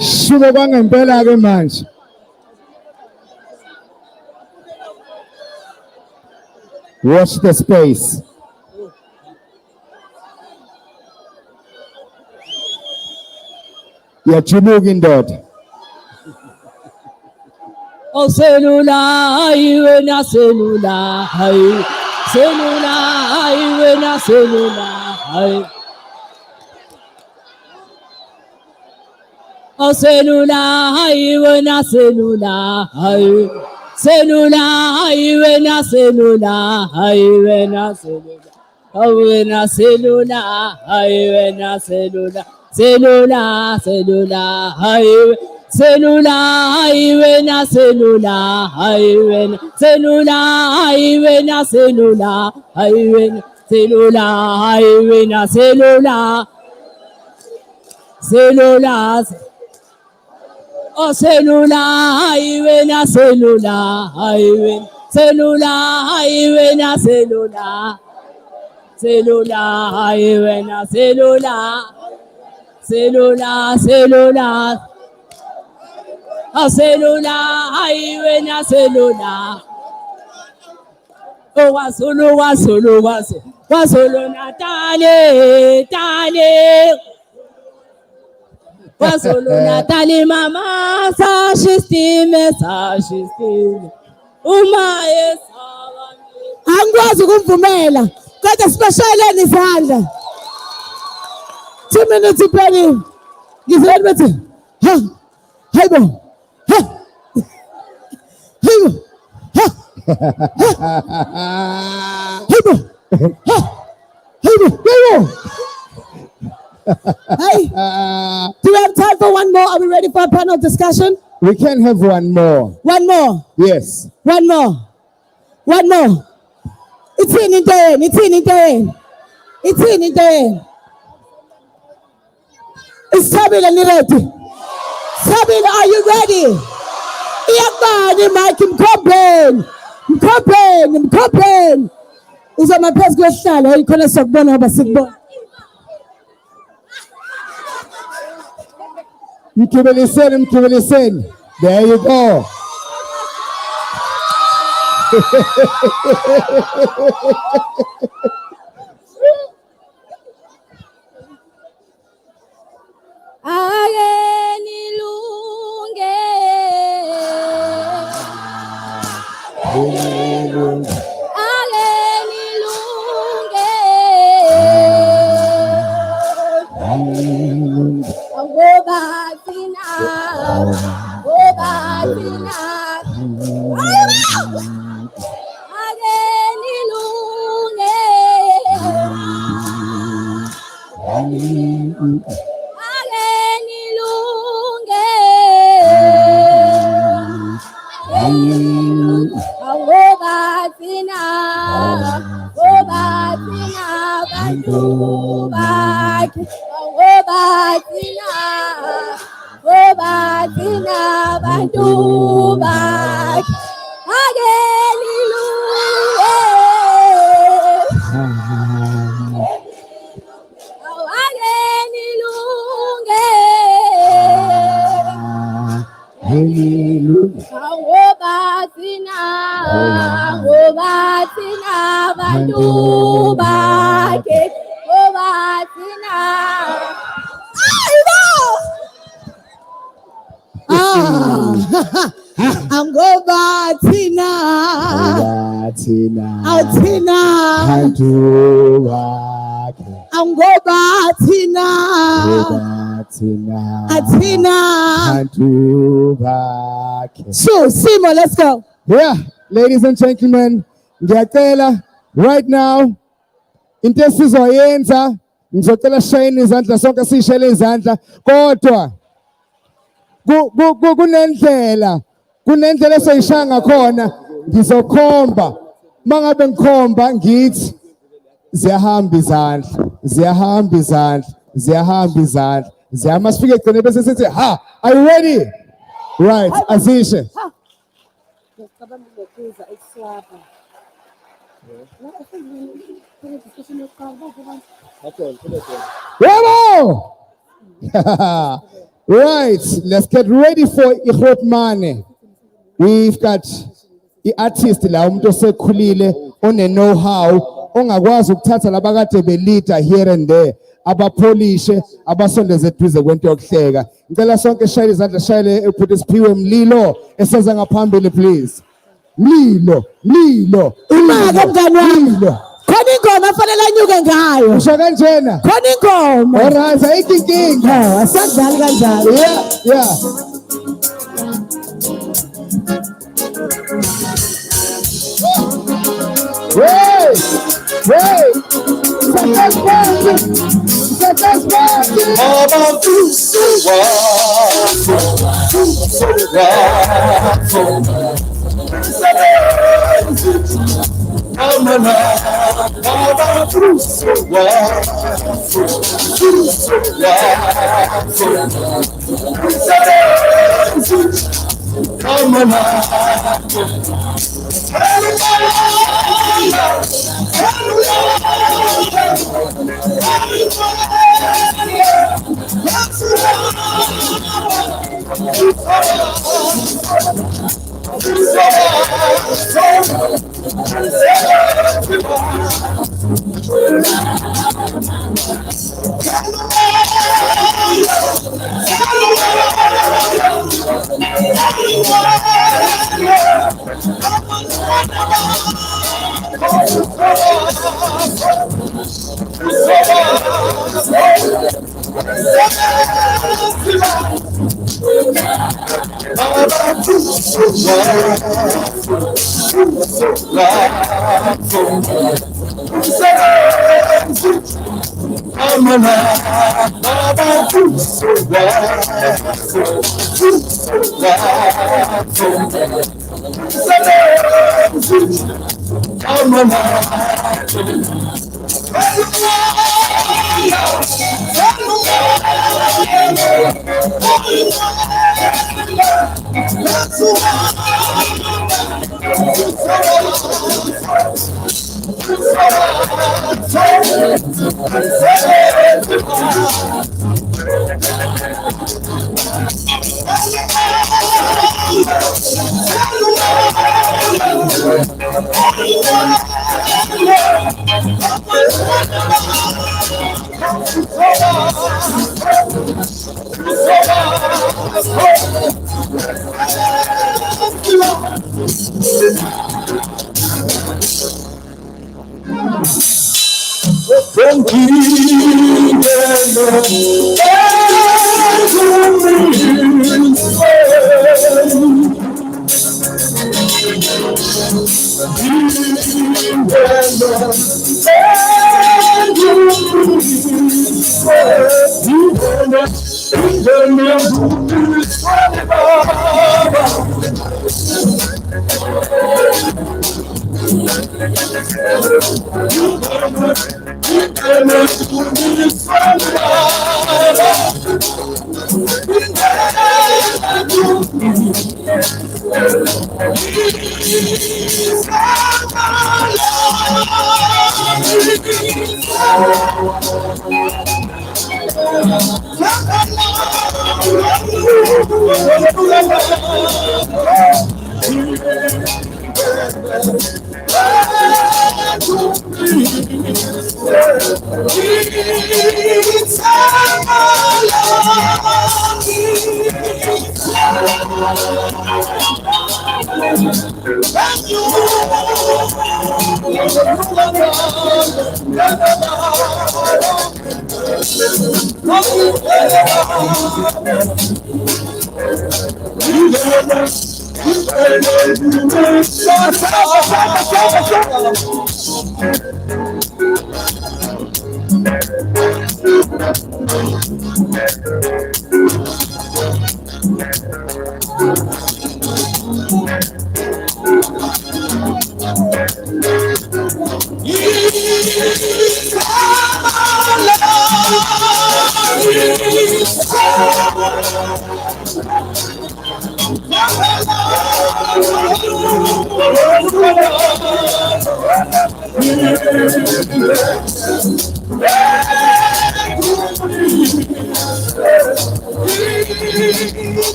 Shubi kwangempela ke manje. Watch the space. Yajuluka indoda. Oh, cellular, you na cellular, hey. Cellular, you na cellular, hey. Oh, cellular, you na cellular, hey. Cellular, you na cellular, hey, na cellular. Oh, na cellular, hey, na cellular. Cellular, hey. Cellular, highway na cellular, highway na cellular, highway na cellular, highway na cellular, highway na cellular, cellular. Oh, cellular, highway na cellular, highway cellular, highway na cellular, cellular, highway na cellular, cellular. Oh, cellular, highway na cellular. Oh, wasolo Natale. Wasolo Natale, mama, sashistime. Umaye sawami. Angikwazi ukumvumela. Kodwa sibasheleni izandla. 2 minutes ipheli. Ngizweni bethi, hayibo. Hey, do we have time for one more? Are we ready for a panel discussion? We can have one more. One more. Yes. One more. It's in it. It's Sabila Nireti. Sabila, are you ready? Iyakubani Mike mkhopheni. Uzoma phezu kwehlala ikhona sokubona ngoba sikubona. Mkhibeliseni. There you go. Obatina bantu bakhe akelilunge akelilunge Obatina bantu bakhe Obatina Angoba Tina. Tina. Tina. Angoba Tina. Tina. So, Simo, let's go. Yeah, ladies and gentlemen, ngiyacela right now into esizoyenza ngizocela shayini izandla sonke sishele izandla kodwa kunendlela esayishaya ngakhona ngizokhomba mangabe ngikhomba ngithi ziyahamba izandla masifike egcine bese sithi ha, are you ready? Right, azishe. Bravo! Right, let's get ready for Ihrotmane. We've got the artist la umuntu osekhulile one know-how ongakwazi ukuthatha labakade belida here and there abapolishe abasondeze eduze kwento yokuhleka. Ngicela sonke shayile izandla shayile uphuthi siphiwe Mlilo eseza ngaphambili please. Mlilo. Imake mngani wami. Khona ingoma afanele anyuke ngayo. Usho kanjena. Khona ingoma. Alright, ayikho inkinga. Asadlali kanjalo. Yeah. Hey!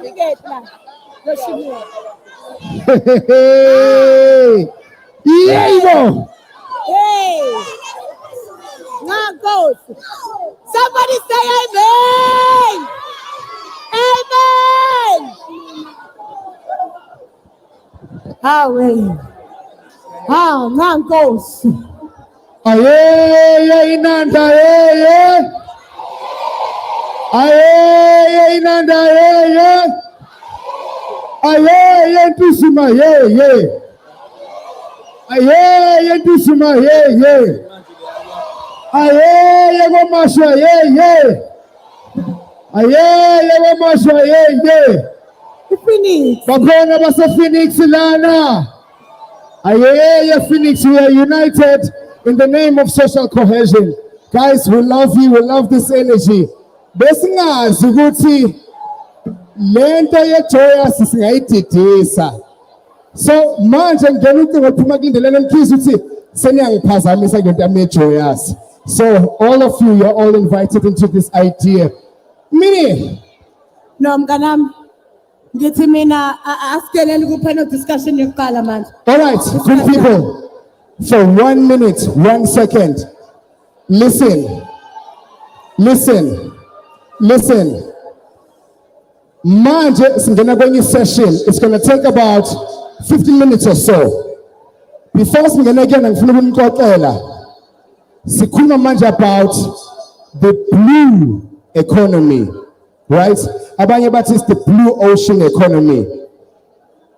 Ningethla. Loshiniwe. Yebo. Hey. Nkosi. Somebody say amen. Amen. Amen. Nkosi. Aye, inanda, aye. Aye, inanda, aye. Aye, ntusima, ye. Aye, ntusima, ye. Aye, ngomasha, ye. Aye, ngomasha, ye. Phoenix. Bakhona base Phoenix lana. Aye, Phoenix, we are united in the name of social cohesion. Guys, we love you, we love this energy. Besingazi ukuthi lento yejoyous singayididisa. So manje ngena ucingo liphuma kulindelene mkhizi ukuthi seniyangiphazamisa ngento yami yejoyous. So all of you, you're all invited into this idea. Mini. No, mnganami. Ngithi mina asikelele ku panel discussion yokuqala manje. All right, good people. For 1 minute, 1 second. Listen. Manje singena kwenye session. It's going to take about 15 minutes or so. Before singena again, ngifuna ukunixoxela. Sikhuluma manje about the blue economy, right? Abanye bathi it's the blue ocean economy.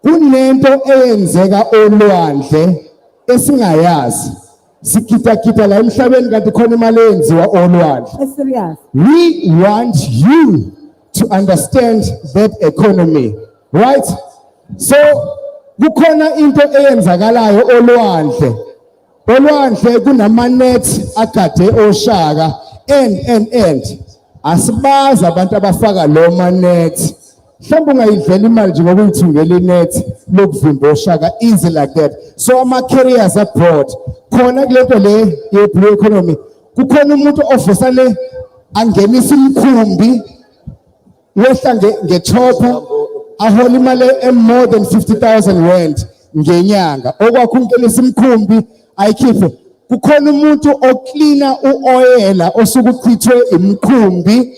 Kunento eyenzeka olwandle esingayazi. Sikita la emhlabeni kanti khona imali eyenziwa olwandle. Serious. We want you to understand that economy, right? So kukhona into eyenzakalayo olwandle. Olwandle kunamanet agade oshaka and asibazi abantu abafaka lo manet. Mhlawumbe ungayidlela imali nje ngoba uyithungela inet lokuvimba oshaka easy like that. So ama carriers abroad khona kulento le ye blue economy kukhona umuntu ofosa le angenisa imkhumbi wehla ngechopper ahola imali more than 50,000 rand ngenyanga okwakho ungenisa imkhumbi ayikhiphe. Kukhona umuntu ocleaner uoyela osuke uchithwe imkhumbi,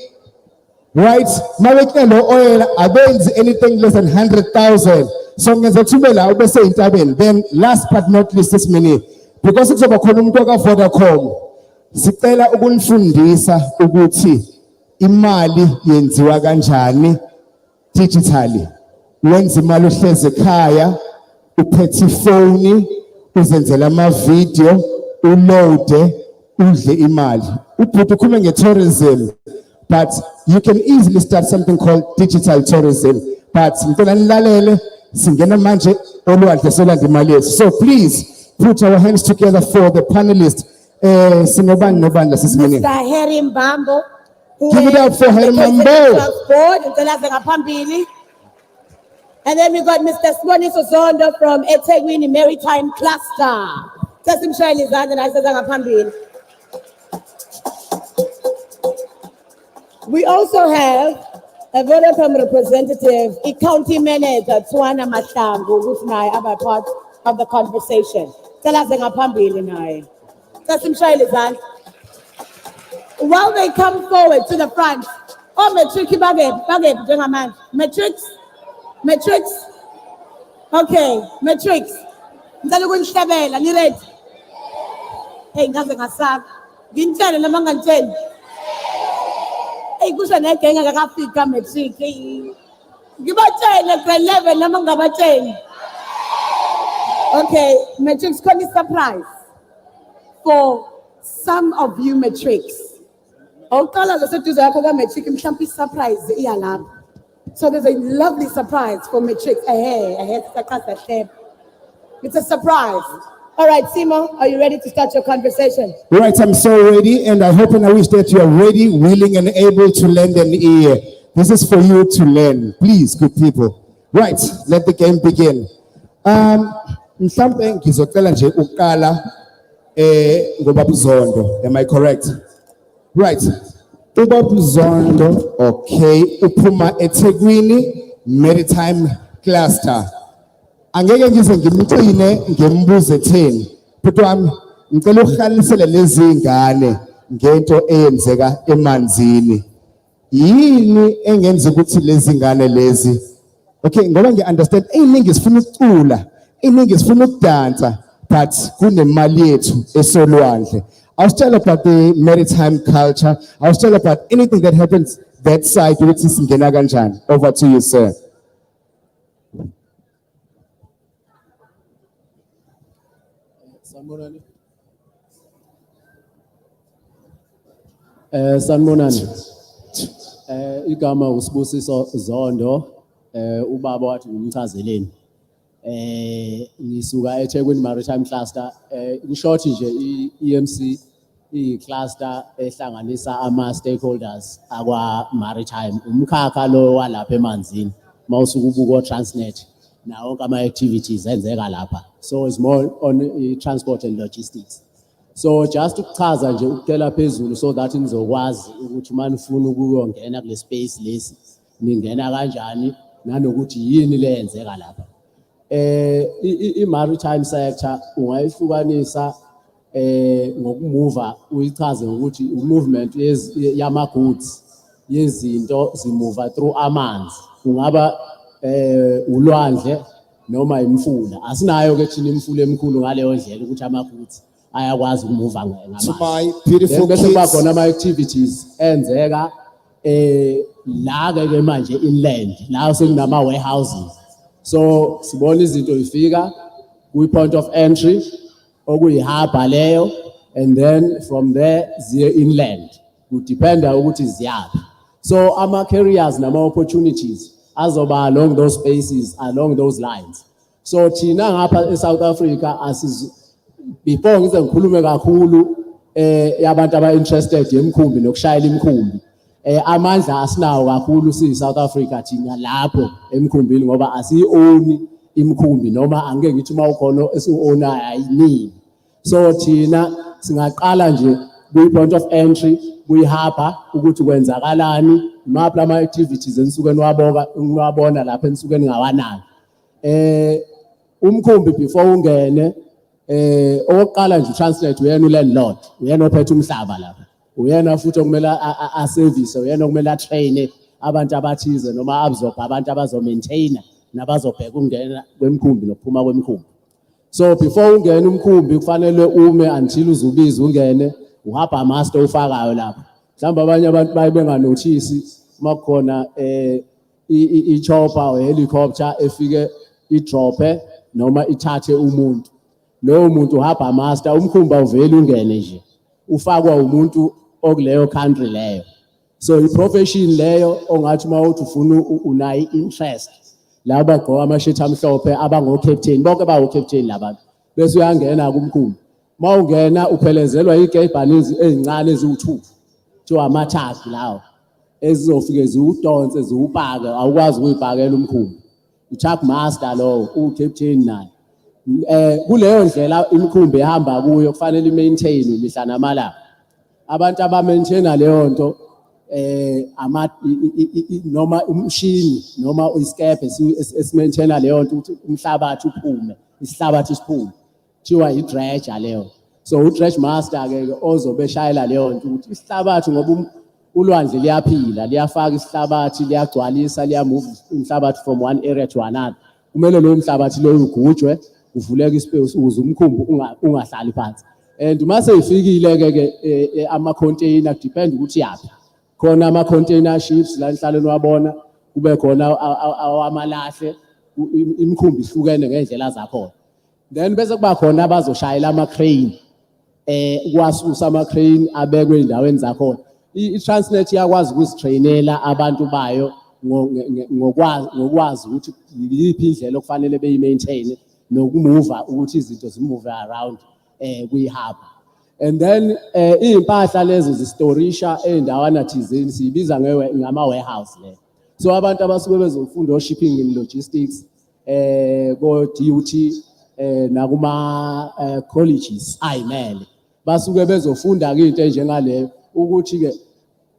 right? Mawekela lo oil abenzi anything less than 100,000. So ngenza kube la ubese intabeni. Then last but not least this minute, because kuzoba khona umuntu akaVodacom, sicela ukunifundisa ukuthi imali yenziwa kanjani digitally. Wenza imali uhleze ekhaya, uphethe ifoni, uzenzela ama-video, uloade, udle imali. Ubhuti ukhulume nge-tourism, but you can easily start something called digital tourism. But ngicela nilalele, singena manje olwandle solanda imali yethu. So please put our hands together for the panelists. Sinobani nobani la sesimene. Mr. Harry Mbambo. Give it up for Harry Mbambo. And then we got Mr. Siboniso Zondo from eThekwini Maritime Cluster. Sesimshayela izandla naye sesangaphambili. We also have a Vodacom representative, a county manager, Twana Mahlangu, who's now a part of the conversation. While they come forward to the front, oh, Matrix. Okay, Matrix. Ni ready? Hey, ngaze ngasaba. Ngintshele noma ngantsheli. Hey, kusho negenga akafika Matrix. Ngibatshele grade 11 noma ngabatsheli. Okay, Matrix, can you surprise for some of you Matrix? Awuqala zaseduze yakho kaMatrix mhlawumbe surprise iyalapha. So there's a lovely surprise for Matrix. It's a surprise. All right, Simo, are you ready to start your conversation? Right, I'm so ready, and I hope and I wish that you are ready, willing, and able to lend an ear. This is for you to learn. Please, good people. Right, let the game begin. Mhlambe ngizocela nje uqala ngobaba Zondo. Am I correct? Right. Ubaba Zondo, okay, uphuma eThekwini Maritime Cluster. Angeke ngize ngimcine ngimbuze etheni. But wami ngicela ukhalisele lezi ngane ngento eyenzeka emanzini. Yini engenza ukuthi lezi ngane lezi? Okay, ngoba ngi-understand iningi sifuna ukucula, iningi sifuna ukudansa, but kunemali yethu esolwandle. I was telling about the maritime culture. I was telling about anything that happens that side, which is Ngena Kanjani. Over to you, sir. Sanibonani. Igama uSibusiso Zondo, ubaba wathi ngumchazeleni. Ngisuka eThekwini Maritime Cluster. In short nje i-EMC i-cluster ehlanganisa ama-stakeholders akwa maritime. Umkhakha lo walapha emanzini. Mawusuka ubuko Transnet na wonke ama-activities enzeka lapha. So it's more on transport and logistics. So just ukuchaza nje ukutela phezulu so that nizokwazi ukuthi manifuna ukuyongena kule space lesi ningena kanjani nanokuthi yini leyenzeka lapha. I-maritime sector ungayihlukanisa ngokumuva uyichaze ukuthi movement yama goods yezinto zimuva through amanzi kungaba ulwandle noma imfula asinayo ke thina imfula emkhulu ngaleyo ndlela ukuthi ama goods ayakwazi ukumuva ngamanzi. To my beautiful bese kids. kuba khona ama activities enzeka la ke manje inland la sekunama warehouses. So sibona izinto ifika kwi point of entry okuyihaba leyo and then from there ziye inland kudependa ukuthi ziyaphi. So ama carriers nama opportunities azoba along those spaces along those lines. So thina ngapha eSouth Africa before ngize ngikhulume kakhulu yabantu aba interested emkhumbi nokushayela imkhumbi amandla asinawo kakhulu South Africa thina lapho emkhumbini ngoba asiyi-own imkhumbi noma angeke ngithi uma ukhona esi-ownayo ayiningi. So thina singaqala nje kwi-point of entry kuyihaba ukuthi kwenzakalani imaphi ama-activities enisuke niwabona lapho enisuke ningawanaki. Umkhumbi before ungene okokuqala nje Transnet uyena ulandlord uyena ophethe umhlaba lapha uyena futhi okumele a-service uyena okumele a-train abantu abathize noma absorb abantu abazo-maintainer nabazobheka ukungena kwemkhumbi nokuphuma kwemkhumbi. So before ungena umkhumbi kufanele ume until uzubiza ungene uhamba master ufakayo lapha. Mhlawumbe abanye abantu baye benganothisi uma kukhona i-chopper or helicopter efike idrophe noma ithathe umuntu. lowo muntu uhamba master umkhumbi awuveli ungene nje ufakwa umuntu okuleyo country leyo. So i-profession leyo ongathi mawuthi ufuna unayo interest laba gqoka amashirt amhlophe abango-captain bonke bawo-captain labantu bese uyangena kumkhumbi mawungena uphelezelwa igebhanizi ezincane eziwu-2 kuthiwa amathagi lawo ezizofike ziwudonse ziwupake awukwazi ukuyipakela umkhumbi i-truck master lowo u-captain naye. Kuleyo ndlela imikhumbi ehamba kuyo kufanele i-maintain mihla namalanga. Abantu aba-maintaina leyo nto noma umshini noma isikebhe esimaintaina leyo nto ukuthi umhlabathi uphume isihlabathi siphume kuthiwa i-dredger leyo. So u-dredge master-ke ozobeshayela leyo nto ukuthi isihlabathi ngoba ulwandle liyaphila liyafaka isihlabathi liyagcwalisa liyamove umhlabathi from one area to another. Kumele lowo mhlabathi loyo ugujwe uvuleke ispace ukuze umkhumbi ungahlali phansi. And mase ifikile-ke ama-container depend ukuthi yaphi khona ama-container ships la nihlale niwabona kube khona awamalahle imikhumbi ihlukene ngendlela zakhona. Then bese kuba khona abazoshayela ama-crane ukwasusa ama-crane abekwe ey'ndaweni zakhona. I-Transnet iyakwazi ukuzitrainela abantu bayo ngokwazi ukuthi yiphi indlela okufanele beyi-maintain nokumuva ukuthi izinto zimove around kwi-hub. And then iy'mpahla lezo zistorisha ey'ndawana thizeni siyibiza ngama-warehouse le. So abantu abasuke bezofunda o-shipping and logistics ko-DUT nakuma-colleges ay'mele basuke bezofunda-ke into enjengaleyo ukuthi-ke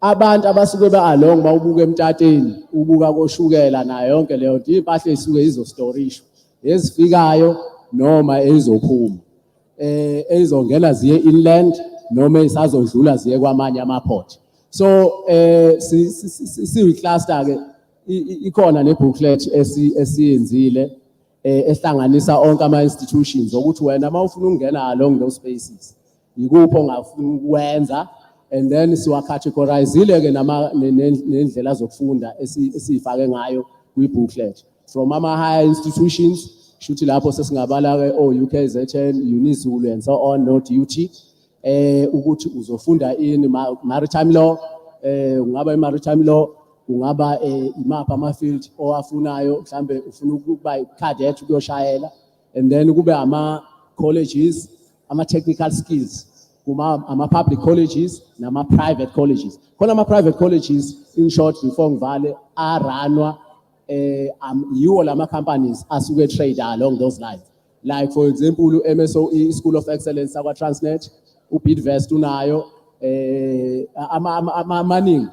abantu abasuke be-along bawubuka emtateni ubuka koshukela nayo yonke leyo nto iy'mpahla ey'suke izostorishwa ezifikayo noma ezizophuma ezongena ziye inland noma ezisazodlula ziye kwamanye ama-port. So siyi-cluster-ke ikhona ne-booklet esiyenzile ehlanganisa onke ama-institutions ukuthi wena uma ufuna ukungena along those spaces yikuphi ongafuna ukwenza. And then siwa-categorizile-ke nendlela zokufunda esiyifake ngayo kwi-booklet from ama-higher institutions shuthi lapho sesingabala-ke o-UKZN, UniZulu and so on no-DUT ukuthi uzofunda ini maritime law ungaba i-maritime law ungaba imaphi ama-field owafunayo mhlambe ufuna ukuba i-cadet ukuyoshayela. And then kube ama-colleges ama-technical skills ama-public colleges nama-private colleges. Khona ama-private colleges in short before ngivale aranwa yiwo lama companies asuke trade along those lines. Like for example MSOE School of Excellence akwa Transnet uBidvest unayo amaningi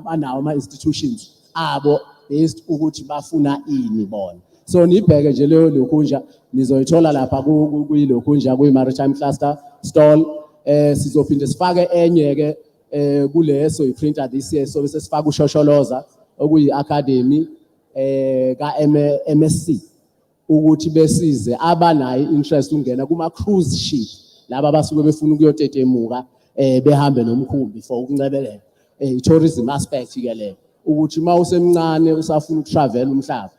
anawo ama-institutions abo based ukuthi bafuna ini bona. So nibheke nje leyo lokhunja nizoyithola lapha kuyilokhunja kwi-maritime cluster stall. Sizophinde sifake enye-ke kuleso i-printer this year so bese sifaka ushosholoza okuyi-academy ka-MSc ukuthi besize abanayo interest ungena kuma-cruise ship laba basuke befuna ukuyotetemuka behambe nomkhumbi for ukuncebelela i-tourism aspect-ke leyo ukuthi uma usemncane usafuna ukutravel umhlaba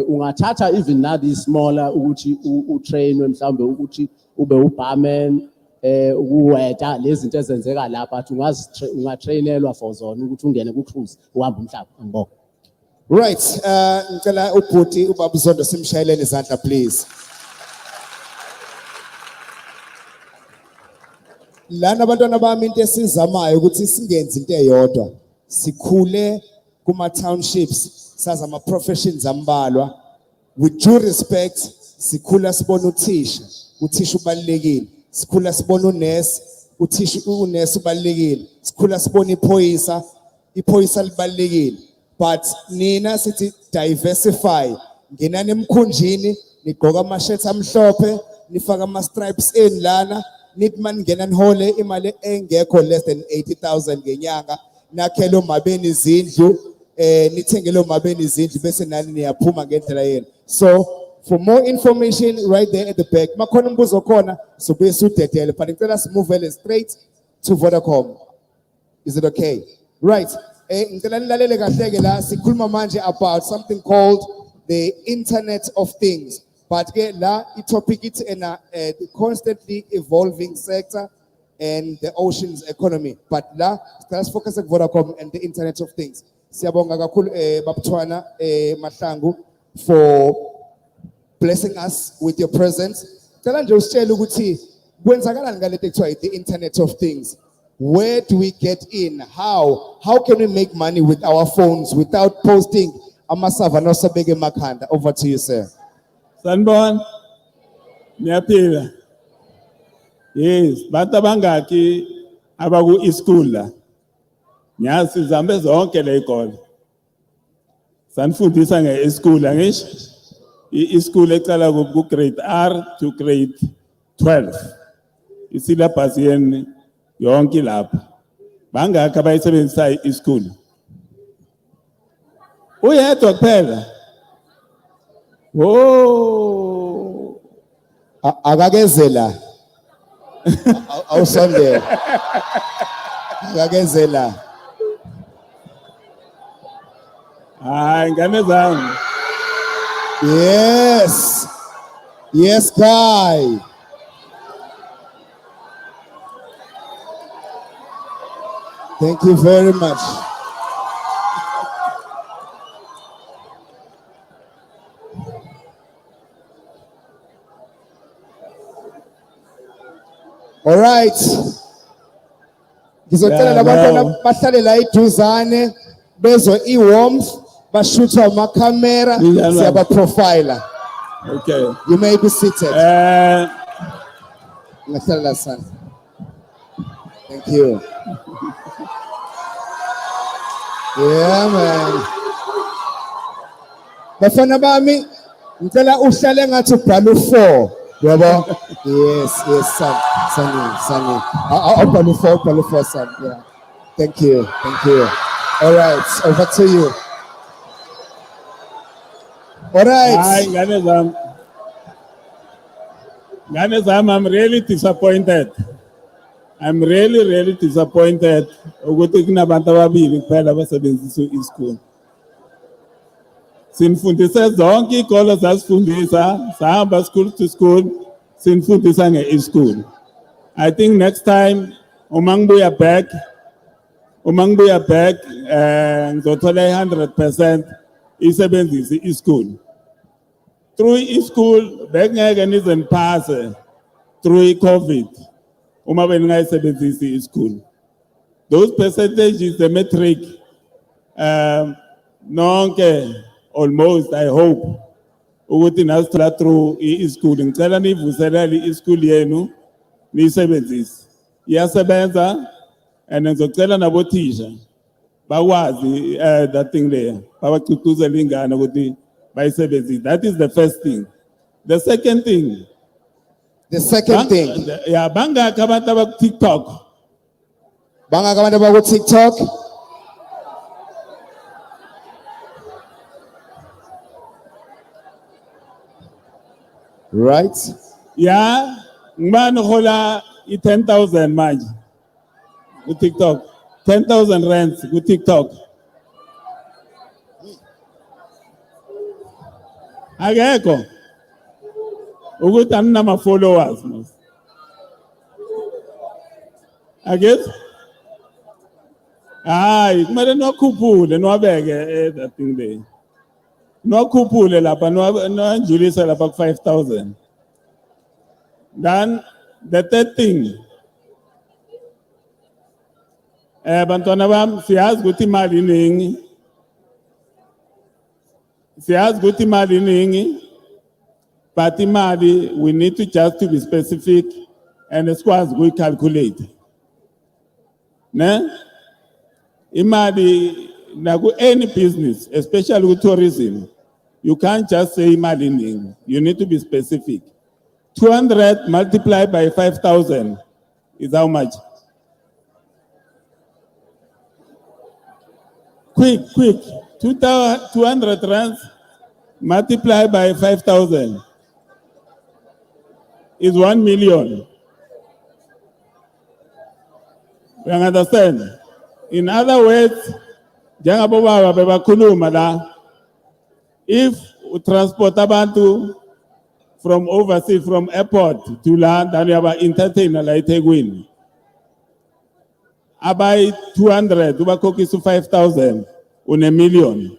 ungathatha even nadi smaller ukuthi utrainwe mhlawumbe ukuthi ube ubarman ukuweta lezi zinto ezenzeka lapha athi ungatrainelwa for zona ukuthi ungene ku-cruise uhamba umhlaba. Ngibonga. Right, ngicela ubhuti ubaba Zondo simshayelele izandla please. Lana abantwana bami into esizamayo ukuthi singenzi into eyodwa. Sikhule kuma townships saza ama professions ambalwa. With due respect, sikhula sibona uthisha ubalekile. Sikhula sibona unesi, unesi ubalekile. Sikhula sibona iphoyisa libalekile. But nina sithi diversify. Ngenani emkhunjini, nigqoka ama-shirts amhlophe, nifaka ama-stripes lana, nithi maningena nihole imali engekho less than 80,000 ngenyanga, nakhelo mabeni izindlu, nithengelo mabeni izindlu bese nani niyaphuma ngendlela yenu. So for more information right there at the back, makhona umbuzo khona sobuye sudedele but ngicela simuvele straight to Vodacom. Is it okay? Right. Ngicela nilalele kahle ke la sikhuluma manje about something called the Internet of Things. But la topic it's the constantly evolving sector and the oceans economy. But la let's focus on Vodacom and the Internet of Things. Siyabonga kakhulu Babthwana Mahlangu for blessing us with your presence. Cela nje usitshele ukuthi kwenzakalani ngale nto ekuthiwa the Internet of Things. Where do we get in? How can we make money with our phones without posting amasava nosabeke makhanda? Over to you, sir. Sanibona. Niyaphila. Yes, bantu abangaki abaku e-school la. Ngiyazi sizambe zonke le ikole. Sanifundisa nge-e-school angisho. I-school ecala ku grade R to grade 12. Isyllabus yeni yonke lapha. Bangaki abayisebenzisa i-school? Uyedwa kuphela. Oh, Akakezela. Awusondela. Akakezela. hayi ngane zami. Yes. Yes, guy. Thank you very much. All right. Ngizocela Yeah, labantwana wow. bahlale la iduzane bezwe i-warmth bashutha amakamera Yeah, wow. siyaba profiler. Okay. You may be seated. Ngahlala la son. Thank you. Yeah, man. Bafana bami, ngicela uhlale ngathi ubhala u4. Yabo? Yes, son. I'll follow son. Yeah. Thank you. All right, over to you. All right. Hayi ngane zami. Ngane zami, I'm really disappointed. I'm really disappointed ukuthi kunabantu ababili kuphela abasebenzisa i-school. Sinifundise zonke ikole zasifundisa, sahamba school to school, sinifundisa nge-e-school. I think next time uma ngibuya back ngizothola 100% isebenzisa i-school. Through e-school bekungeke nize niphase through i-COVID uma beningayisebenzisi i-school. Those percentages, the metric, nonke almost, I hope ukuthi nasithola through i-school. Ngicela nivuselele i-school yenu niyisebenzise. Iyasebenza and ngizocela nabothisha bakwazi that thing there. Babagcugcuzele ingane ukuthi bayisebenzise. That is the first thing. The second thing. Yeah, bangaki abantu abaku TikTok? Bangaki abantu abaku TikTok? Right? Yeah, ngibani hola i-10,000 manje ku TikTok. 10,000 rands ku TikTok. Akekho. Ukuthi anama followers mos. Akekho. Hayi, kumele nokhuphule nowabeke that thing there. Nokhuphule lapha nonjulisa lapha ku 5,000. Then the third thing, bantwana bam siyazi ukuthi imali iningi. Siyazi ukuthi imali iningi, but imali we need to just to be specific and sikwazi ukuyicalculate. Ne? Imali naku any business, especially with tourism, you can't just say imali iningi. You need to be specific. 200 multiplied by 5,000 is how much? Quick. 200 rands multiplied by 5,000 is 1 million. You understand? In other words, njengabobaba bebakhuluma la, if transport abantu from overseas, from airport to London, you have entertainer like Tegwin. I buy 200, you cookies to 5,000, on a million.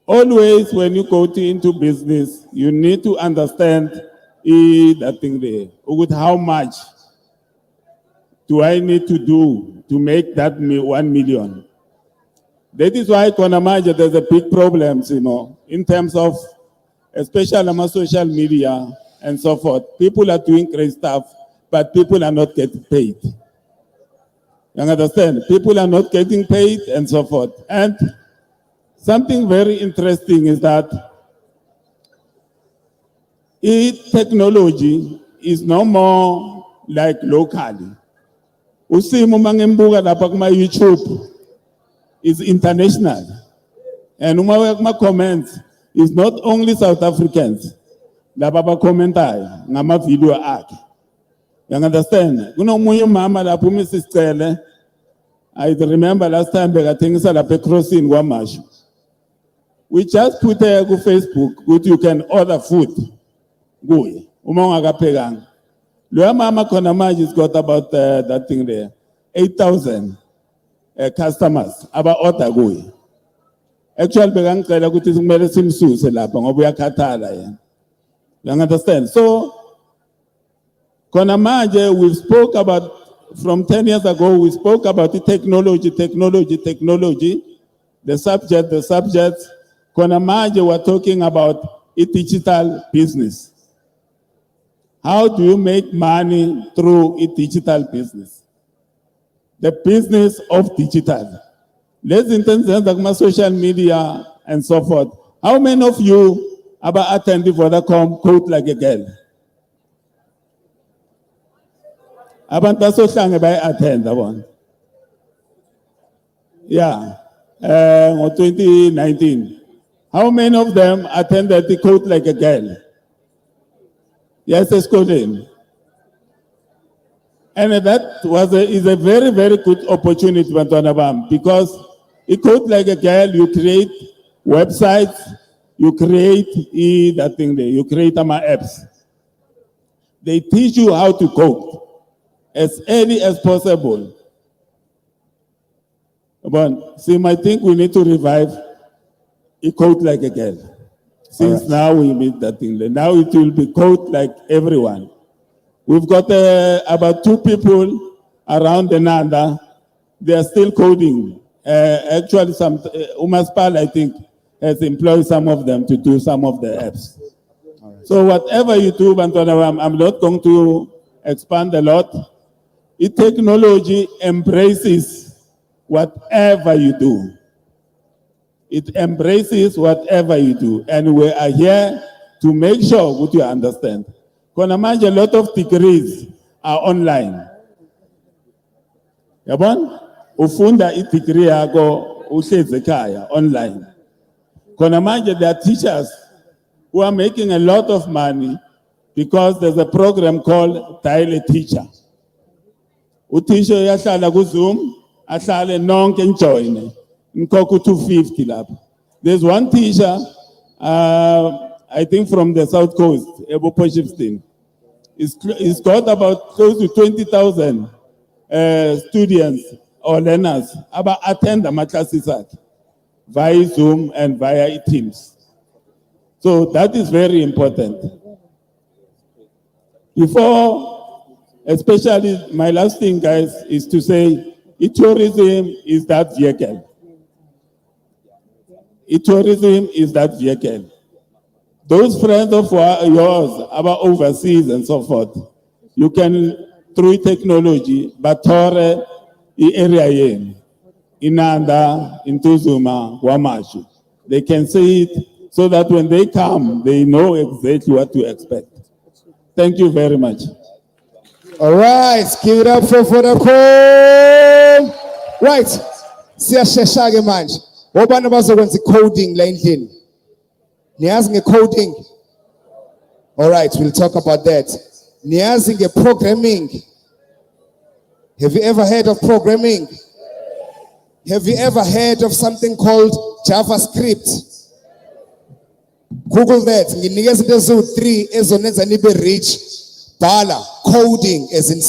Always when you go into business, you need to understand that thing there. With how much do I need to do to make that 1 million? That is why Konamaja, there's a big problems, in terms of, especially on social media and so forth. People are doing great stuff, but people are not getting paid. You understand? People are not getting paid and so forth. And something very interesting is that technology is no more like locally. Usimo mangembuka lapha kuma YouTube is international. And uma comments is not only South Africans. Laba commentayo ngama video akhe. You understand? Kunomunye umama lapho umisicele. I remember last time bekathengisa lapha eCrossing kwaMashu. We just put there on Facebook that you can order food. Go. Uma ungakaphekanga. Lo mama khona manje has got about that thing there. 8,000 customers aba order kuye. Actually bekangicela ukuthi kumele simsuse lapha ngoba uyakhathala yena. You understand? So khona manje we spoke about from 10 years ago we spoke about the technology. The subject. Khona manje we're talking about a digital business. How do you make money through a digital business? The business of digital. Let's intend my social media and so forth. How many of you about attending Vodacom Code Like a Girl? Abantu social by attend that one. Yeah. 2019. How many of them attended the Code Like a Girl? Yes, it's coding. And that is a very, very good opportunity, because it Code Like a Girl, you create websites, you create that thing there, you create apps. They teach you how to code as early as possible. But see, I think we need to revive a Code Like a Girl. Since now we meet that thing. Now it will be code like everyone. We've got about 2 people around the Nanda. They are still coding. Actually, some Umaspal, I think, has employed some of them to do some of the apps. So whatever you do, Bantwana, I'm not going to expand a lot. Technology embraces whatever you do. It embraces whatever you do. And we are here to make sure what you understand. Konamanje, a lot of degrees are online. Yabon? Ufunda degree yako uhlezi ekhaya online. Konamanje, there are teachers who are making a lot of money because there's a program called Dial a Teacher. Utisha yahlala ku Zoom, ahlale nonke enjoyne. Nkoku 250 lapha. There's one teacher, I think from the South Coast, Ebo Poshipstein. He's got about close to 20,000 students or learners about attend the classes via Zoom and via Teams. So that is very important. Before, especially my last thing, guys, is to say, tourism is that vehicle. Tourism is that vehicle. Those friends of yours about overseas and so forth, you can, through technology, batore area Inanda, Intuzuma, Wamashu. They can see it so that when they come, they know exactly what to expect. Thank you very much. All right, give it up for the call. Right, siyasheshake manje. Wobani bazokwenza coding la endlini? Niyazi nge-coding? All right, we'll talk about that. Niyazi nge-programming? Have you ever heard of programming? Have you ever heard of something called JavaScript? Google that. Nginikeza into eziwu-3 ezonenza nibe rich. Bhala coding as in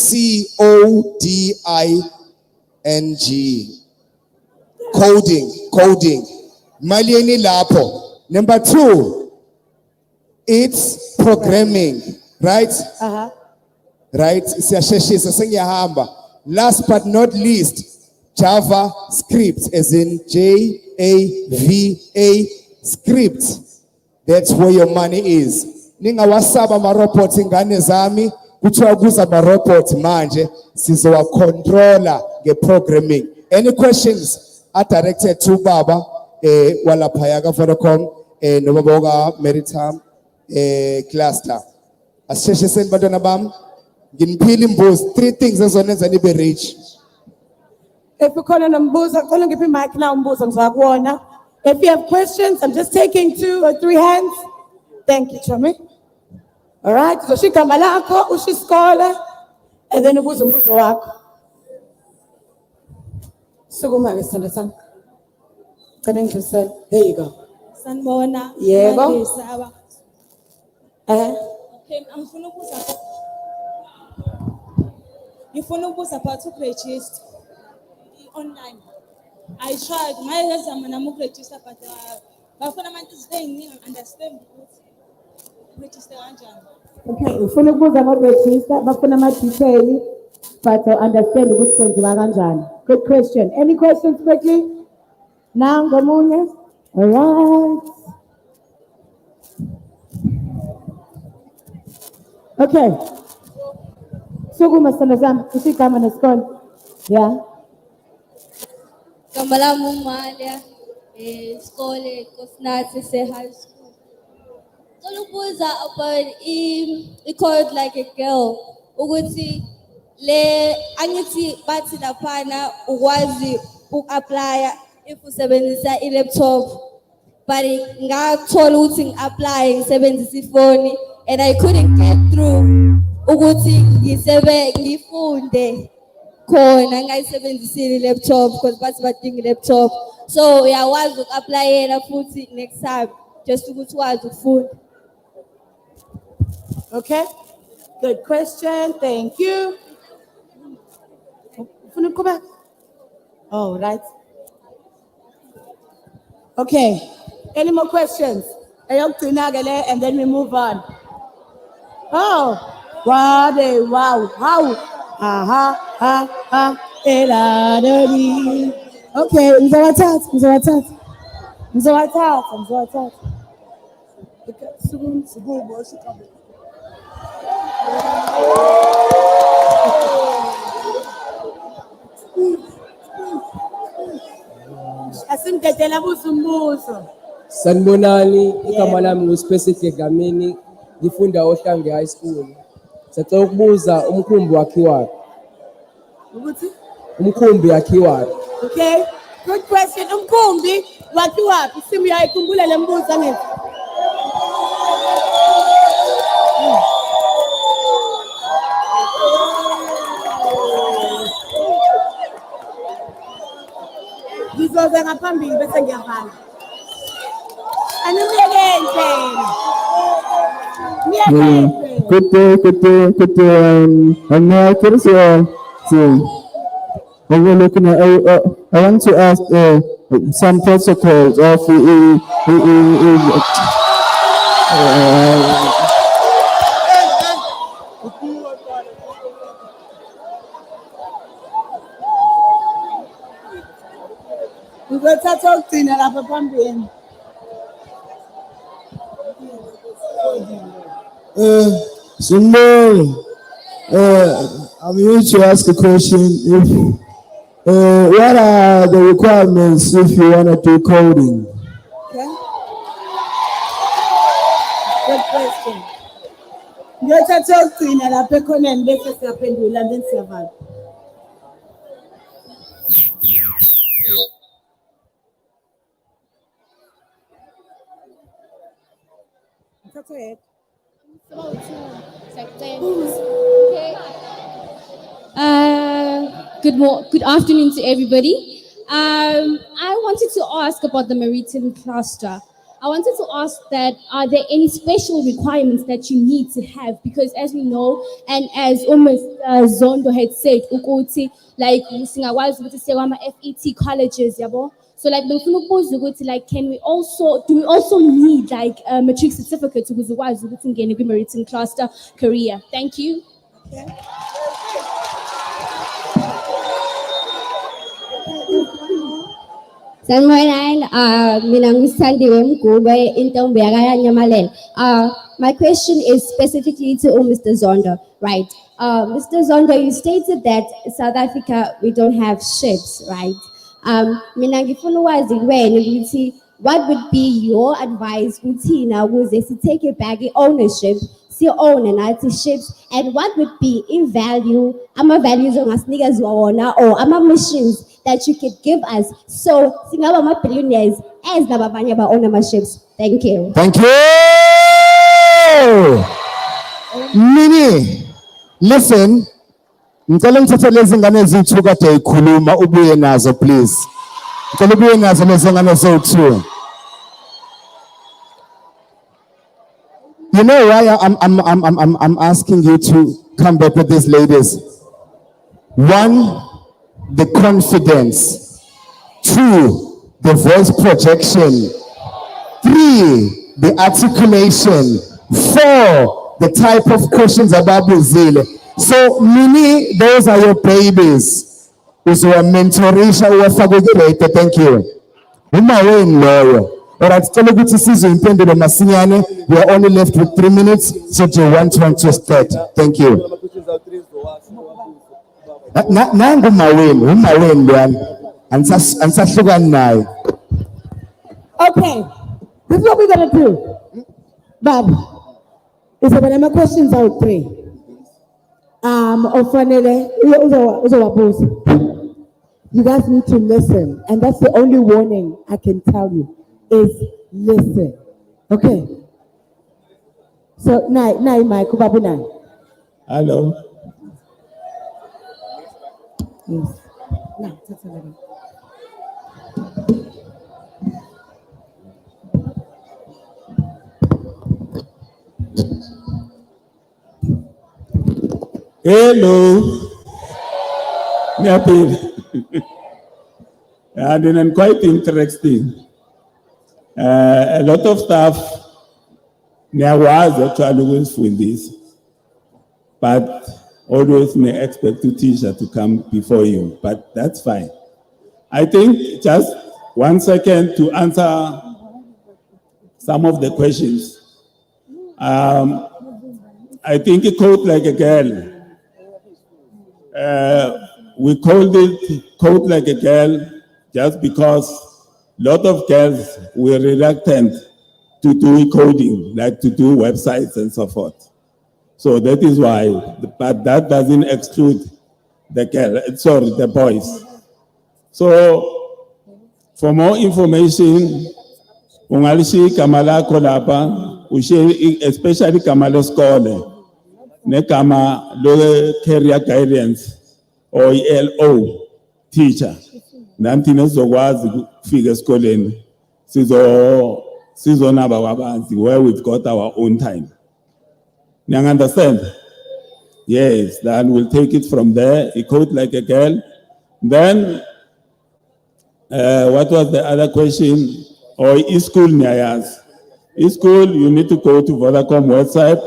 CODING. Coding. Mali yeni lapho. Number 2, it's programming, right? Right? Siyasheshisa sengiyahamba. Last but not least, JavaScript as in JAVA script. That's where your money is. Ningawasaba ama-robots ingane zami, kuthiwa kuza ama-robots manje, sizowa-controller nge-programming. Any questions are directed to Baba, walaphaya ka-Vodacom, nobaba waka-Maritime, cluster. Asisheshiseni bantwana bami, nginiphile imbuzi, 3 things ezonenza nibe rich. If you call on Mbuza, call on give me mic now, Mbuza, Mzagwana. If you have questions, I'm just taking 2 or 3 hands. Thank you, Chami. All right, so shika malako, ushiskola, and then ubuza mbuzo wako. Suguma Mr. Connect yourself. There you go. Sanibona. Yebo. Mandisa. Okay, ngifuna ukubuza about register online. I tried my exam and I'm register but bafuna abantu izinto understand ukuthi register kanjani. Okay, ufuna ukubuza ama-register, bafuna ama-detail, but understand ukuthi kwenziwa kanjani. Good question. Any questions, Becky? Now, ngomunye? All right. Okay. Sukuma sithando sami, usigama nesikole. Yeah. Igama lami uMalia, isikole Nkosinathi se-high school. Ngicela ukubuza about i-code like a girl, ukuthi le angithi bathi laphana ukwazi uku-applya if usebenzisa i-laptop, but ngathola ukuthi ngi-apply ngisebenzisa ifoni and I couldn't get through ukuthi ngifunde khona ngayisebenzisile i-laptop because bathi badinga i-laptop. So uyakwazi uku-applyela futhi next time just ukuthi wazi ukufunda. Okay. Good question. Thank you. Go back. Oh, right. Okay. Any more questions? And then we move on. Oh, wow, wow. Okay, mzawatatu. Asimtetela busumbuso. Sanibonani, igama lami nguSpecific Gamini, ngifunda Ohlange High School. Sicela ukubuza umkhumbi wakhiwaphi? Ukuthi? Umkhumbi wakhiwaphi? Okay, good question. Umkhumbi wakhiwaphi? Simi uyayikhumbula le mbuzo ngithi. Ngizoza ngaphambili bese ngiyavala. Good day. I'm now overlooking. I want to ask some protocols of Ngizothatha ukugcina lapha phambili. I'm here to ask a question. What are the requirements if you want to do coding? Okay. Good question. Ngiyothatha ukugcina lapha ekhoneni bese siyaphendula and then siyavala. Good afternoon to everybody. I wanted to ask about the maritime cluster. I wanted to ask that, are there any special requirements that you need to have? Because as we know, and as almost Zondo had said, ukuthi, like, singakwazi ukuthi siye kwama-FET colleges, yabo? So like, bengifuna ukubuza ukuthi, like, do we also need like a matric certificate ukuze ukwazi ukuthi ungene kwi-maritime cluster career? Thank you. Sanibonani, mina ngusithandiwe Mgube, intombi yakwaNyamalela. My question is specifically to Mr. Zondo, right? Mr. Zondo, you stated that South Africa, we don't have ships, right? Mina ngifuna ukwazi kuwena ukuthi what would be your advice kuthina ukuze sitake back ownership, own nathi ships, and what would be value, ama-values ongasinikeza wona or ama-missions that you could give us so singaba ama-billionaires as laba abanye aba-own ama-ships. Thank you. Thank you. Mini, listen. Ngicela ngithathe lezi ngane ezithu kade yikhuluma ubuye nazo please. Ngicela ubuye nazo lezi ngane zothu. You know why I'm asking you to come back with these ladies? One, the confidence. Two, the voice projection. Three, the articulation. Four, the type of questions about Brazil. So, Mini, those are your babies. Those were mentorisha, who are fagogerated. Thank you. Lawyer. All right, tell me what is intended on Masinyane. We are only left with 3 minutes, so do you want to start? Thank you. Nangu mawin, Luan. Ansa sugan nai. Okay, this is what we're gonna do. Bob, is there any questions out there? You guys need to listen, and that's the only warning I can tell you is listen. Okay. So now, Mike, Hello. yes. Now, that's a little. Hello. Happy. And quite interesting. A lot of stuff there was actually with this, but always may expect a teacher to come before you, but that's fine. I think just 1 second to answer some of the questions. I think it code like a girl. We called it code like a girl just because a lot of girls were reluctant to do coding, like to do websites and so forth. So that is why, but that doesn't exclude the boys. So for more information, ungalishi kamala kolapa, especially kamala scholar, ne kama lo career guidance or ELO teacher. Nanti nezokwazi kufika esikoleni sizonaba wabanzi where we've got our own time. You understand? Yes, then we'll take it from there. He code like a girl. Then what was the other question? Or e-school Nyayas. E-school, you need to go to Vodacom website,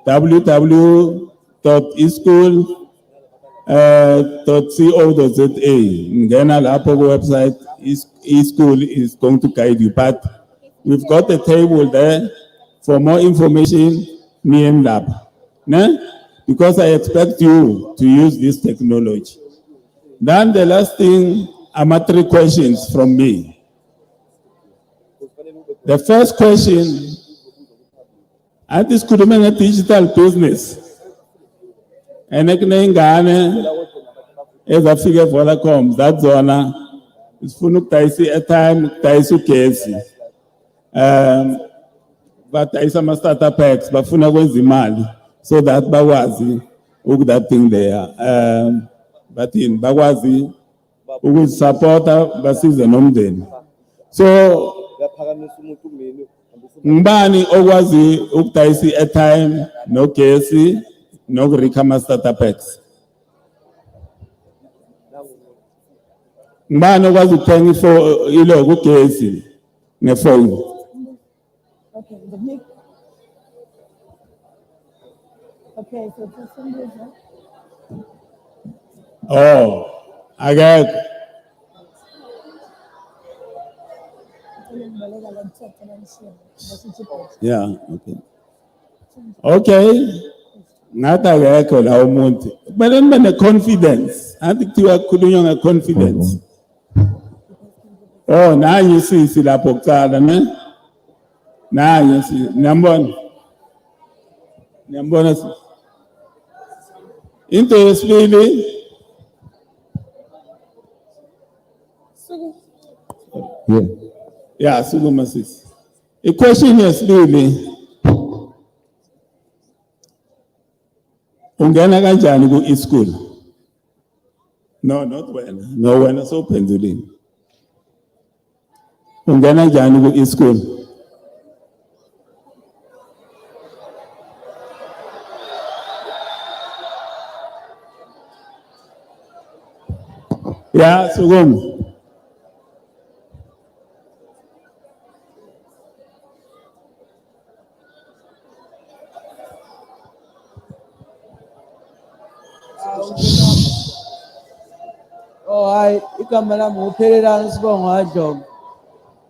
www.eschool.co.za. Then lapho website, e-school is going to guide you. But we've got a table there for more information, NEM Lab. Because I expect you to use this technology. Then the last thing, are 3 questions from me. The first question, at this could be a digital business. And I can as a figure for the coms, that's one. It's for a time, Taisu Casey. But I some startup packs, but Funa was the mali. So that Bawazi, who that thing there. But in Bawazi, who will support us, but is the nom then. So Ngibani okwazi ukudayisa i-airtime nogesi nokurikha ama-starter packs? Ngibani okwazi ukuthenga ilo kugesi ngefoni? Okay, the mic. Okay, so for some reason. Oh, akekho. Yeah, okay. Okay. Ngathi akekho la umuntu. Kumele nibe ne-confidence. Athi kuthiwa kukhulunywa nge-confidence. Oh, nanyi sisi lapho kuqala ne? Nanyi sisi, niyambona? Niyambona sisi? Into yesibili. Yeah. Yeah, sukuma sisi. I-question yesibili. Ungena kanjani ku-e-school? No, not wena. No, wena sowuphendulile. Ungena kanjani ku-e-school? Yeah, sukuma. Oh, hayi igama lami nguphelelani Sibongo Hadlomo.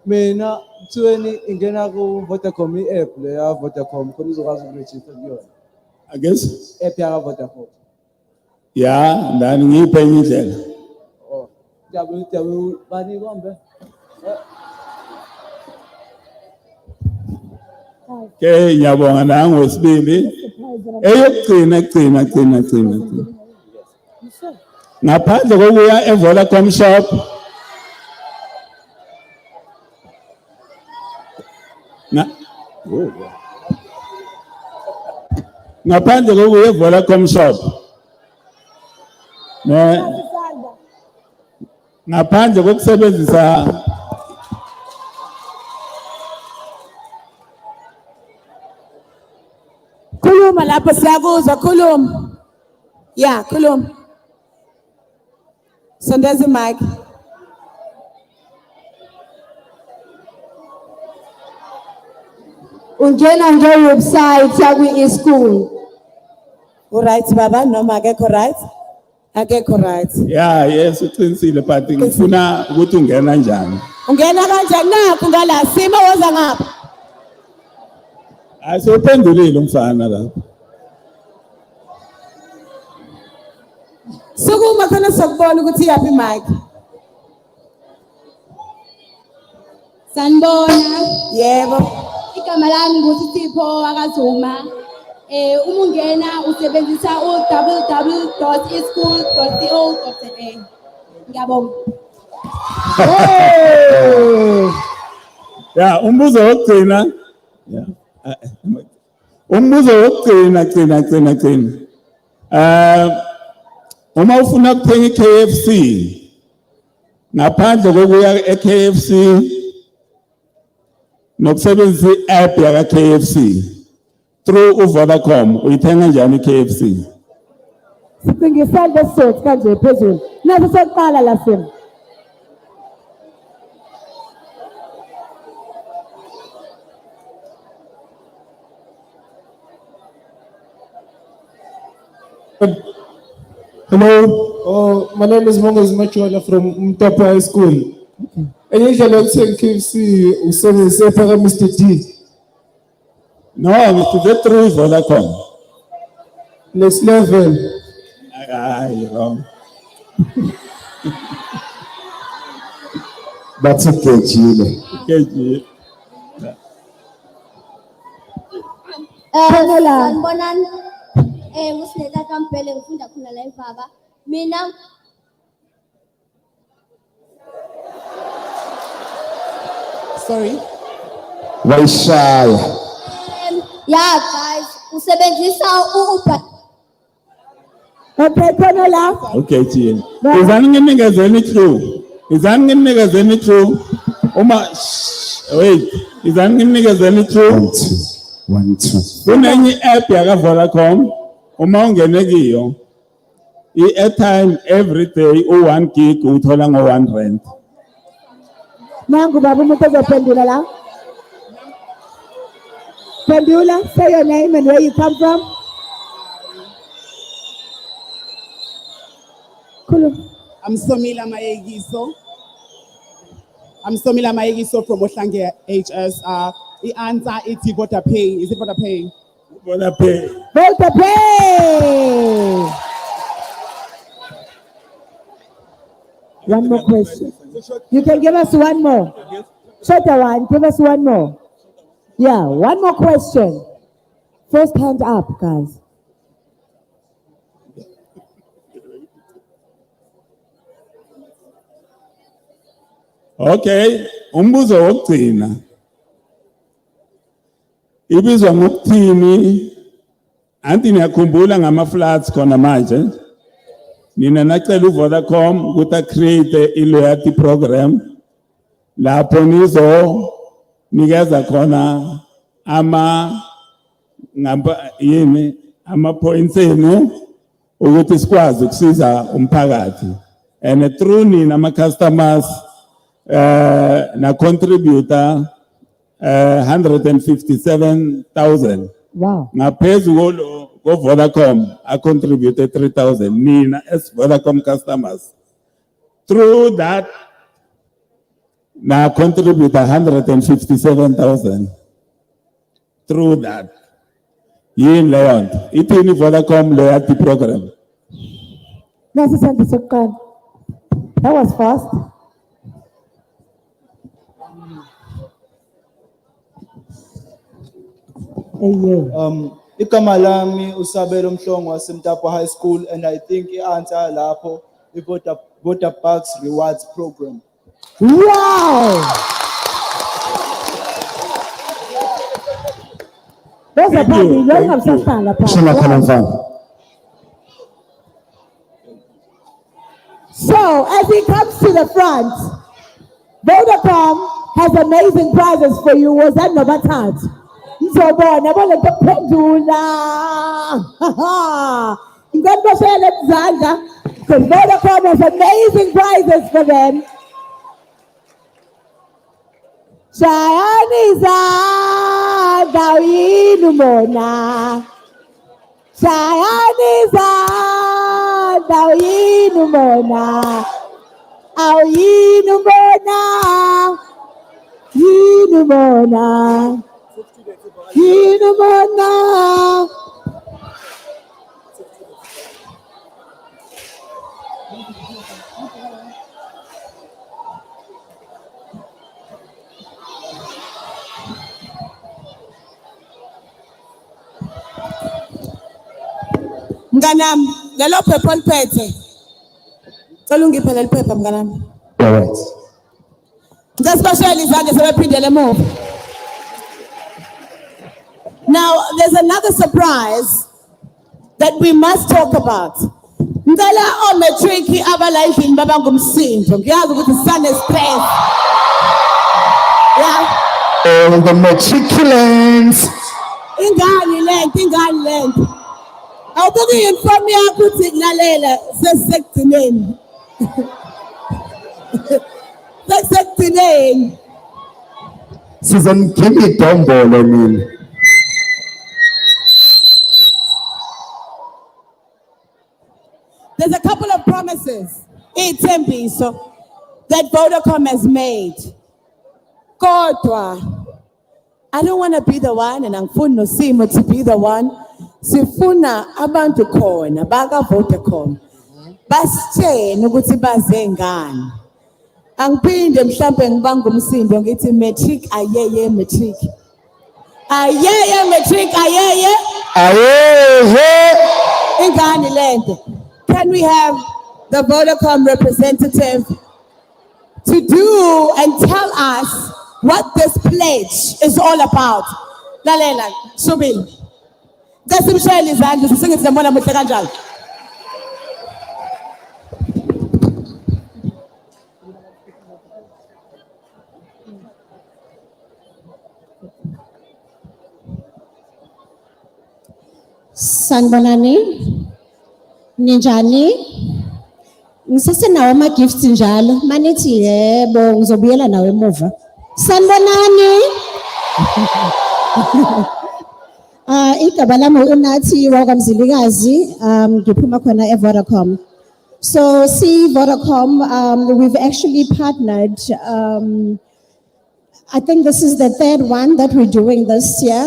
Mina kuthiweni ingena ku Vodacom i-app le ya Vodacom khona uzokwazi ukuregister kuyona. I guess. App ya Vodacom. Yeah, ndani ngiphe enye indlela. Oh, jabu bani kombe. Okay, ngiyabonga nangu wesibili. Eyokugcina. Ngaphandle kokuya eVodacom shop. Ngaphandle kokuya eVodacom shop. Ngaphandle kokusebenzisa Khuluma lapho siyakuzwa, khuluma. Yeah, khuluma. Sondeza mic. Ungena nge-website yakwi-e-school. Alright baba, noma akekho right? Akekho right. Yeah, yes, uqinisile but ngifuna ukuthi ungena njani. Ungena kanjani nakho ngala sima woza ngapha? Asophendulile umfana lapho. Sukuma khona sokubona ukuthi yaphi mic. Sanibona. Yebo. Igama lami nguSipho akaZuma. Uma ungena usebenzisa www.eschool.co.za. Ngiyabonga. Yeah, umbuzo wokugcina. Yeah. Umbuzo wokugcina gcina. Uma ufuna ukuthenga i-KFC ngaphandle kokuya e-KFC nokusebenzisa i-app yaka-KFC through uVodacom uyithenga njani i-KFC? Siphingisele lesothi kanje phezulu. Naso sokuqala la sima. Hello, my name is Mongos Machola from Mtapa High School. And usually I say KFC, we say for Mr. D. No, Mr. D through Vodacom. Next level. You're wrong. That's okay, Chile. Okay. Sanibonani. Ngusinetha kaMbhele ngifunda khona la eVaba. Mina Sorry. Waishaya. yeah guys, usebenzisa u-Uber. Okay, khona la. Okay, Chile. Izani nginikezeni clue. Uma Wait, izani ngimnikezeni true. 1 2. Kunenye app yaka Vodacom, uma ungene kiyo, i-airtime every day u-1 gig uthola ngo-1 rand. Nangu baba umuntu ozophendula la. Pendula, say your name and where you come from. I'm Somila Mayegiso. I'm Somila Mayegiso from Ohlange HS. The answer is voter pay. Is it voter pay? Voter pay. Voter pay. One more question. You can give us one more. Shorter one. Give us one more. Yeah, one more question. First hand up, guys. Okay, umbuzo wokugcina. Ibizwa ngokuthini? Anti niyakhumbula ngama-floods khona manje. Nina nacela uVodacom ukuthi create i-loyalty program. Lapho nizonikeza khona ama-points enu ukuthi sikwazi ukusiza umphakathi. And through nina ama-customers na contributor 157,000. Wow. Ngaphezu ko Vodacom I contributed 3,000. Nina as Vodacom customers. Through that na contribute 157,000. Through that. Yin leon. Itini Vodacom loyalty program. That was fast. Igama lami uSabelo Mhlongo waseMtapo High School, and I think i-answer lapho i-Voter Bucks Rewards Program. Wow! There's a party. You don't have to stand up. So, as he comes to the front, Vodacom has amazing prizes for you. Was that number 10? So, born, I want to pendula. You got to say that Zanga, because Vodacom has amazing prizes for them. Shayaniza Dawinu Mona. Shayaniza Dawinu Mona. Awinu Mona. Yinu Mona. Yinu Mona. Mnganam, lelo phepha oliphethe. Cela ungiphe leli phepha mnganam. Alright. Especially izandla sebephindele emuva. Now, there's another surprise that we must talk about. Ngicela o-matric abala endlini baba ngumsindo. Ngiyazi ukuthi sisane stress. Yeah. All the matriculants. Ingani lento. Awubuki inform yakho ukuthi lalela sesekugcineni. Sesekugcineni. Sizomgiba idombolo mina. There's a couple of promises that Vodacom has made. Kodwa, I don't want to be the one, and angifuni noSimo to be the one. Sifuna abantu khona baka Vodacom basitshene ukuthi baze ngani. Angiphinde mhlambe ngibanga umsindo ngithi matric ayeye matric. Ayeye matric ayeye. Ayeye. Ingani lento. Can we have the Vodacom representative to do and tell us what this pledge is all about? Lalela, Subin. Kasimshayela izandla sisingithi sembona muhle kanjalo. Sanibonani. Ninjani? Ngisasenawo ama-gifts njalo. Manithi yebo ngizobuyela nawe emuva. Sanibonani. Igaba lami uNathi wakwamzilikazi, ngiphuma khona eVodacom. So see Vodacom, we've actually partnered. I think this is the third one that we're doing this year.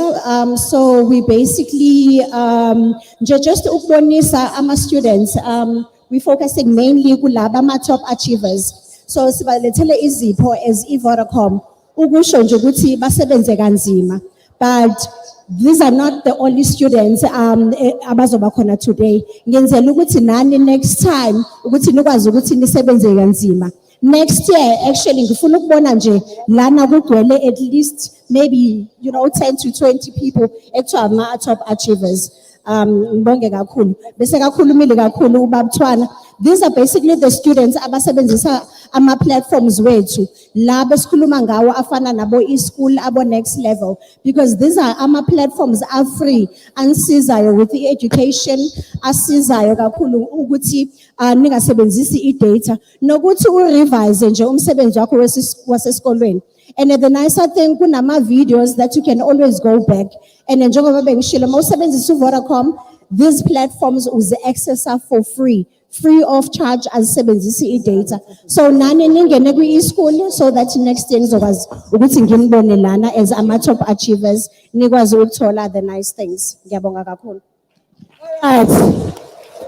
So we basically just ukubonisa ama students. We're focusing mainly kulaba ama top achievers. So sibalethele izipho as Vodacom ukusho nje ukuthi basebenze kanzima. But these are not the only students abazoba khona today. Ngenzela ukuthi nani next time ukuthi nikwazi ukuthi nisebenze kanzima. Next year, actually, ngifuna ukubona nje lana kugcwele at least maybe 10 to 20 people ekuthiwa ama top achievers. Ngibonge kakhulu. Bese kakhulumile kakhulu ubabthwana. These are basically the students abasebenzisa ama platforms wethu la besikhuluma ngawo afana nabo e-school abo next level, because these are ama platforms are free ansizayo with the education, asizayo kakhulu ukuthi ningasebenzisi i-data nokuthi urevise nje umsebenzi wakho wasesikolweni. And the nicer thing, kunama videos that you can always go back. And njengoba bengishilo mawusebenzisa uVodacom, these platforms uzi-accessa for free of charge azisebenzisi i-data. So nani ningene kwi-e-school so that next year ngizokwazi ukuthi nginibone lana as ama-top achievers, nikwazi ukuthola the nice things. Ngiyabonga kakhulu. Right.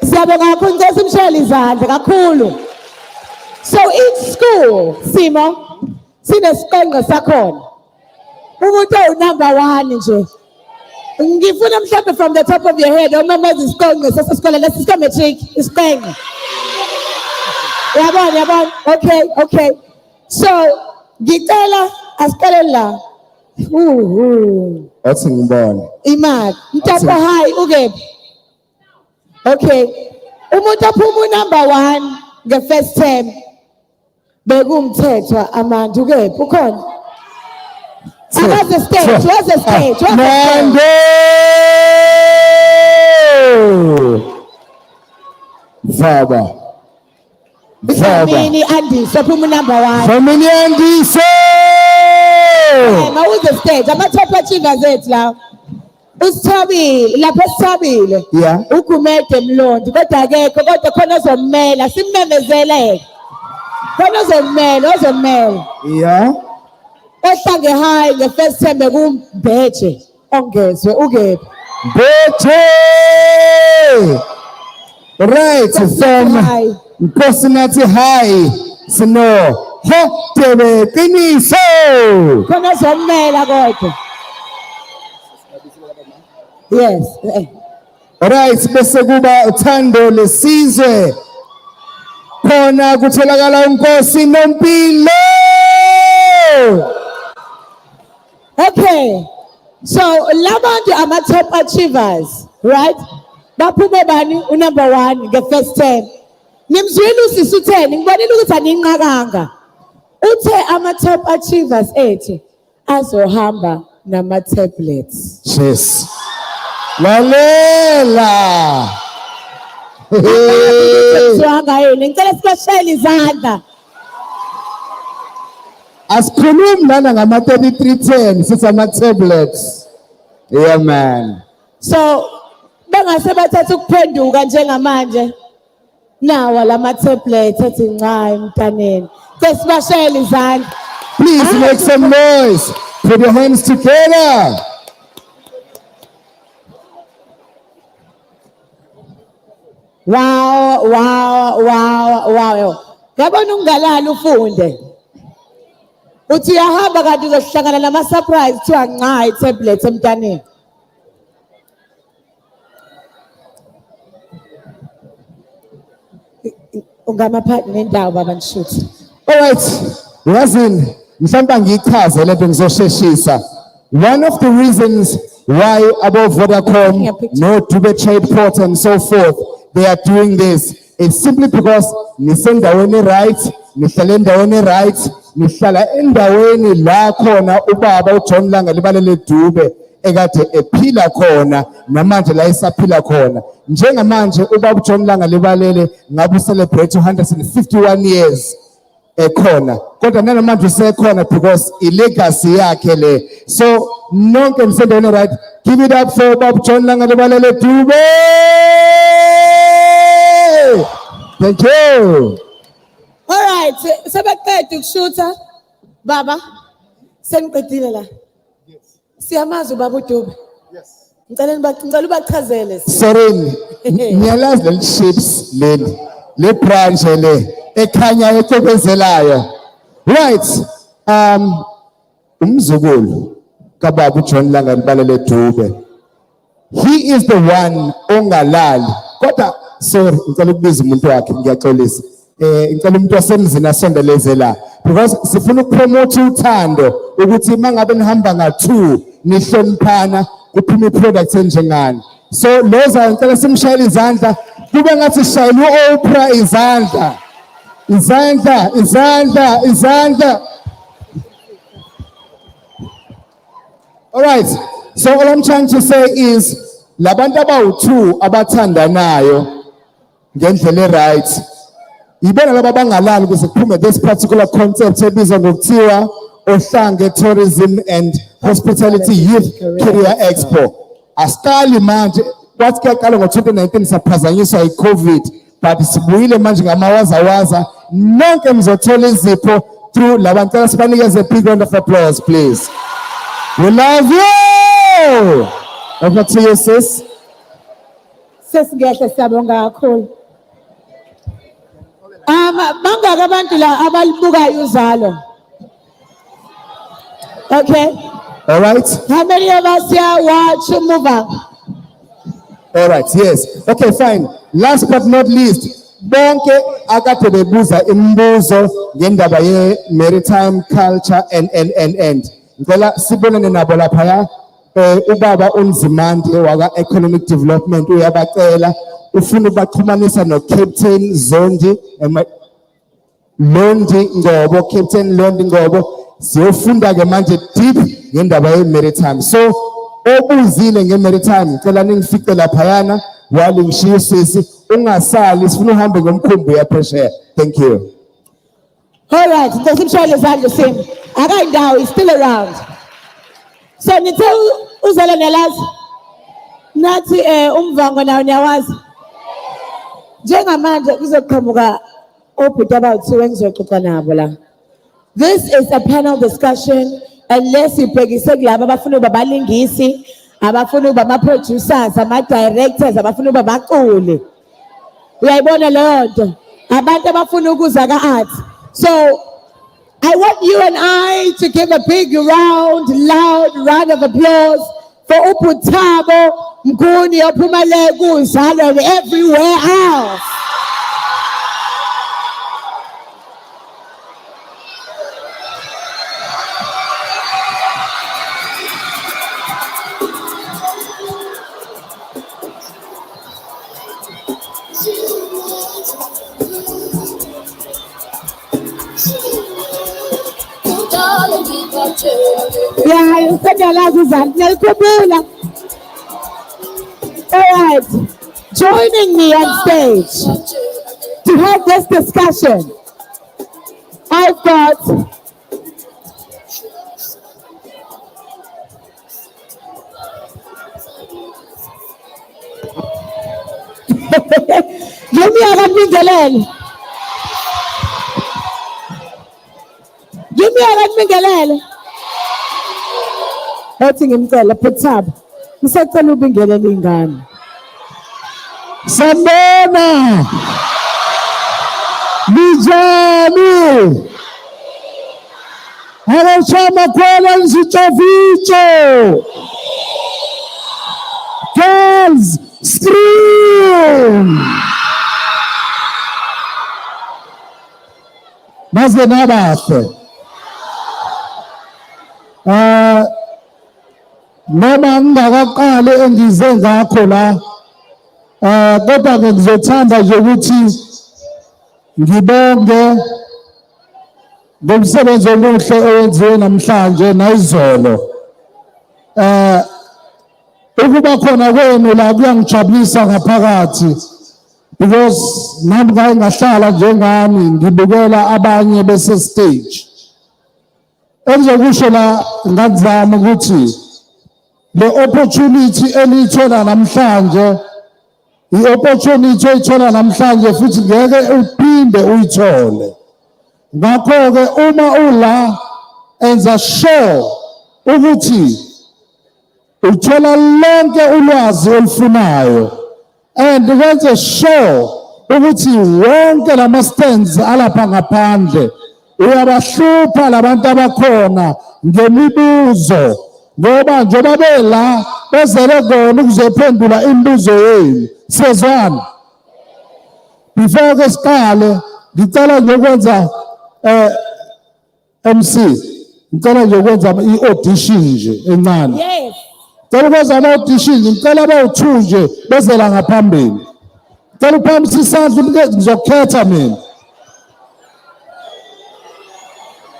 Siyabonga kakhulu Nkosi Mshele izandla kakhulu. So each school, Simo, sinesiqonqo sakhona. Umuntu number 1 nje. Ngifuna mhlawumbe from the top of your head, umemeza isiqonqo sesisikole lesisikole matric isiqonqo. Yabona. Okay. So, ngicela asiqale la. Athi ngibone. Imali. Mtapha high ukephi? Okay. Umuntu ophuma number 1 nge-first term. Bekumthethwa amandla ukephi ukhona? Where's the stage? Mando! Faba. Famini Andiso, phuma number 1. Famini Andiso! Who's the stage? I'm a top achievers ethu la. Usithabile, lapha sithabile. Yeah. Ukumede Mlondi, kodwa akekho, kodwa khona ozommela, simemezele. Khona ozomela. Yeah. Ohlange high nge-first term bekumbheje ongezwe ukephi? Beche! Right, from Nkosinathi High, Sino, Hotebe, Kiniso! Khona ozommela kodwa. Yes. Right, bese kuba uthando lesizwe. Khona kutholakala uNkosi Nompilo! Okay, so labantu ama top achievers, right? Baphume bani number 1 nge-first term. Nimzwile usisi utheni, ngibonile ukuthi aninqakanga. Uthe ama top achievers ethi azohamba nama tablets. Yes. Lalela. Ngicela sibashayele izandla. Asikhulumi lana ngama 3310 sithi ama tablets. Yeah man. So bengase bathatha ukuphenduka njengamanje. Nawa lama tablets ethi nca emntaneni. Sesibashayele izandla. Please make some noise. Put your hands together. Wow. Yabona ungalala ufunde. Uthi uyahamba kanti uzohlangana nama surprise kuthiwa nca i-tablet emntaneni. Ungamaphathi nendawo baba nishuthi. All right. Yazini, mhlawumbe ngichaze lento ngizosheshisa. One of the reasons why above Vodacom, no Dube Trade Port and so forth, they are doing this is simply because nisendaweni right, nihlala endaweni right, nihlala endaweni la khona ubaba uJohn Langa libalele Dube ekade ephila khona namanje la esaphila khona. Njengamanje ubaba John Langa Libalele ngabe celebrate 151 years ekhona. Kodwa namanje usekhona because ilegacy yakhe le. So nonke nisendaweni right. Give it up for Bob John Langa Libalele Dube. Thank you. All right, sebaqeda ukushuta baba seniqedile la. Siyamazi ubaba uDube. Yes. Ngicela ubachazele. Sorry, ngiyalazi leli shapes leli le branch le ekhanya ecobezelayo. Right, umzukulu kababa uJohn Langa Libalele Dube. He is the one ongalali. Kodwa sorry, ngicela ukubiza umuntu wakhe ngiyaxolisa. Ngicela umuntu wasemzini asondeleze la because sifuna ukupromote uthando ukuthi mangabe nihamba nga2 nihloniphana kuphuma iproduct enjengani. So loza ngicela simshayele izandla kube ngathi shayela uOprah izandla. Izandla. All right. So all I'm trying to say is labantu abawu2 abathandanayo ngendlela right. Ibona laba bangalali ukuze kuphume this particular concept ebizwa ngokuthiwa Ohlange Tourism and Hospitality Youth Career Expo. Asiqali manje kwathi kuyaqala ngo2019 saphazanyiswa iCovid but sibuyile manje ngamawazawaza nonke mzothola izipho through labantu asibanikeze a big round of applause please. We love you. Over to you sis. Sesingehla siyabonga kakhulu. Bangaka abantu la abalibukayo uzalo. Okay. All right. How many of us here watch Move Up? All right, yes. Okay, fine. Last but not least, bonke akade bebuza imibuzo ngendaba ye maritime culture and. Ngicela sibonane nabo lapha ubaba uNzimande waka economic development uyabacela ufuna ukubaxhumanisa no Captain Zondi Londi Ngobo, Captain Londi Ngobo. Siyofunda ke manje deep ngendaba ye maritime. So obuzile nge maritime ngicela ningifice lapha yana wali ngishiye sisi ungasali sifuna uhambe ngomkhumbi ya pressure. Thank you. All right, ngizoshayela izandla simi. Akayindawo is still around. So nithe uzala nelazi nathi umvango nawo niyawazi. Njengamanje kuzoqhamuka obhuti abawu2 engizoxoxa nabo la. This is a panel discussion unless ibhekise kulabo abafuna ukuba balingisi, abafuna ukuba ama-producers, ama-directors, abafuna ukuba baculi. Uyayibona leyo nto? Abantu abafuna ukuza ka-art. So I want you and I to give a big round, loud round of applause for uPhuthabo Mkhuni ophumele kuzalo and everywhere else. Yeah, you said your last is all right, joining me on stage to have this discussion, I've got give me a Miguel. Give me a Miguel. Ethi ngimcela Phuthabo ngisacela ubingelele ingane. Sambona Bijani Arachama kwela nzitovicho Girls scream Maze nabahle noma ngingakaqali engize ngakho la kodwa ke ngizothanda nje ukuthi ngibonge ngomsebenzi omuhle owenziwe namhlanje nayizolo ukuba khona kwenu la kuyangijabulisa ngaphakathi because nami ngake ngahlala njengani ngibukela abanye bese stage. Engizokusho la ngazama ukuthi le opportunity elithola namhlanje i-opportunity oyithola namhlanje futhi ngeke uphinde uyithole. Ngakho-ke uma ula enza sure ukuthi uthola lonke ulwazi olufunayo and wenze sure ukuthi wonke lama-stands alapha ngaphandle uyabahlupha labantu abakhona ngemibuzo ngoba njengoba bela bezele kona ukuzophendula imibuzo yenu. Siyezwana? Before-ke siqale ngicela nje ukwenza MC, ngicela nje ukwenza i-audition nje encane. Yes. Ngicela ukwenza ama-audition, ngicela abawu-2 nje bezela ngaphambili. Ngicela uphakamise isandla ngizokhetha mina.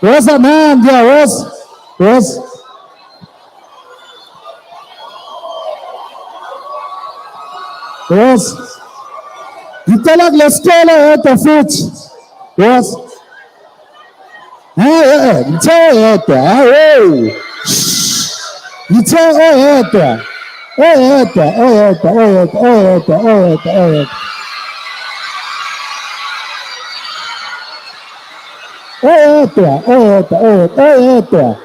Woza nandi ya woza. Woza. Woza. Ngicela kule sikole yedwa futhi. Woza. Ngithe oyedwa, hayi. Ngithe oyedwa. Oyedwa, oyedwa, oyedwa, oyedwa, oyedwa, oyedwa. Oyedwa, oyedwa, oyedwa,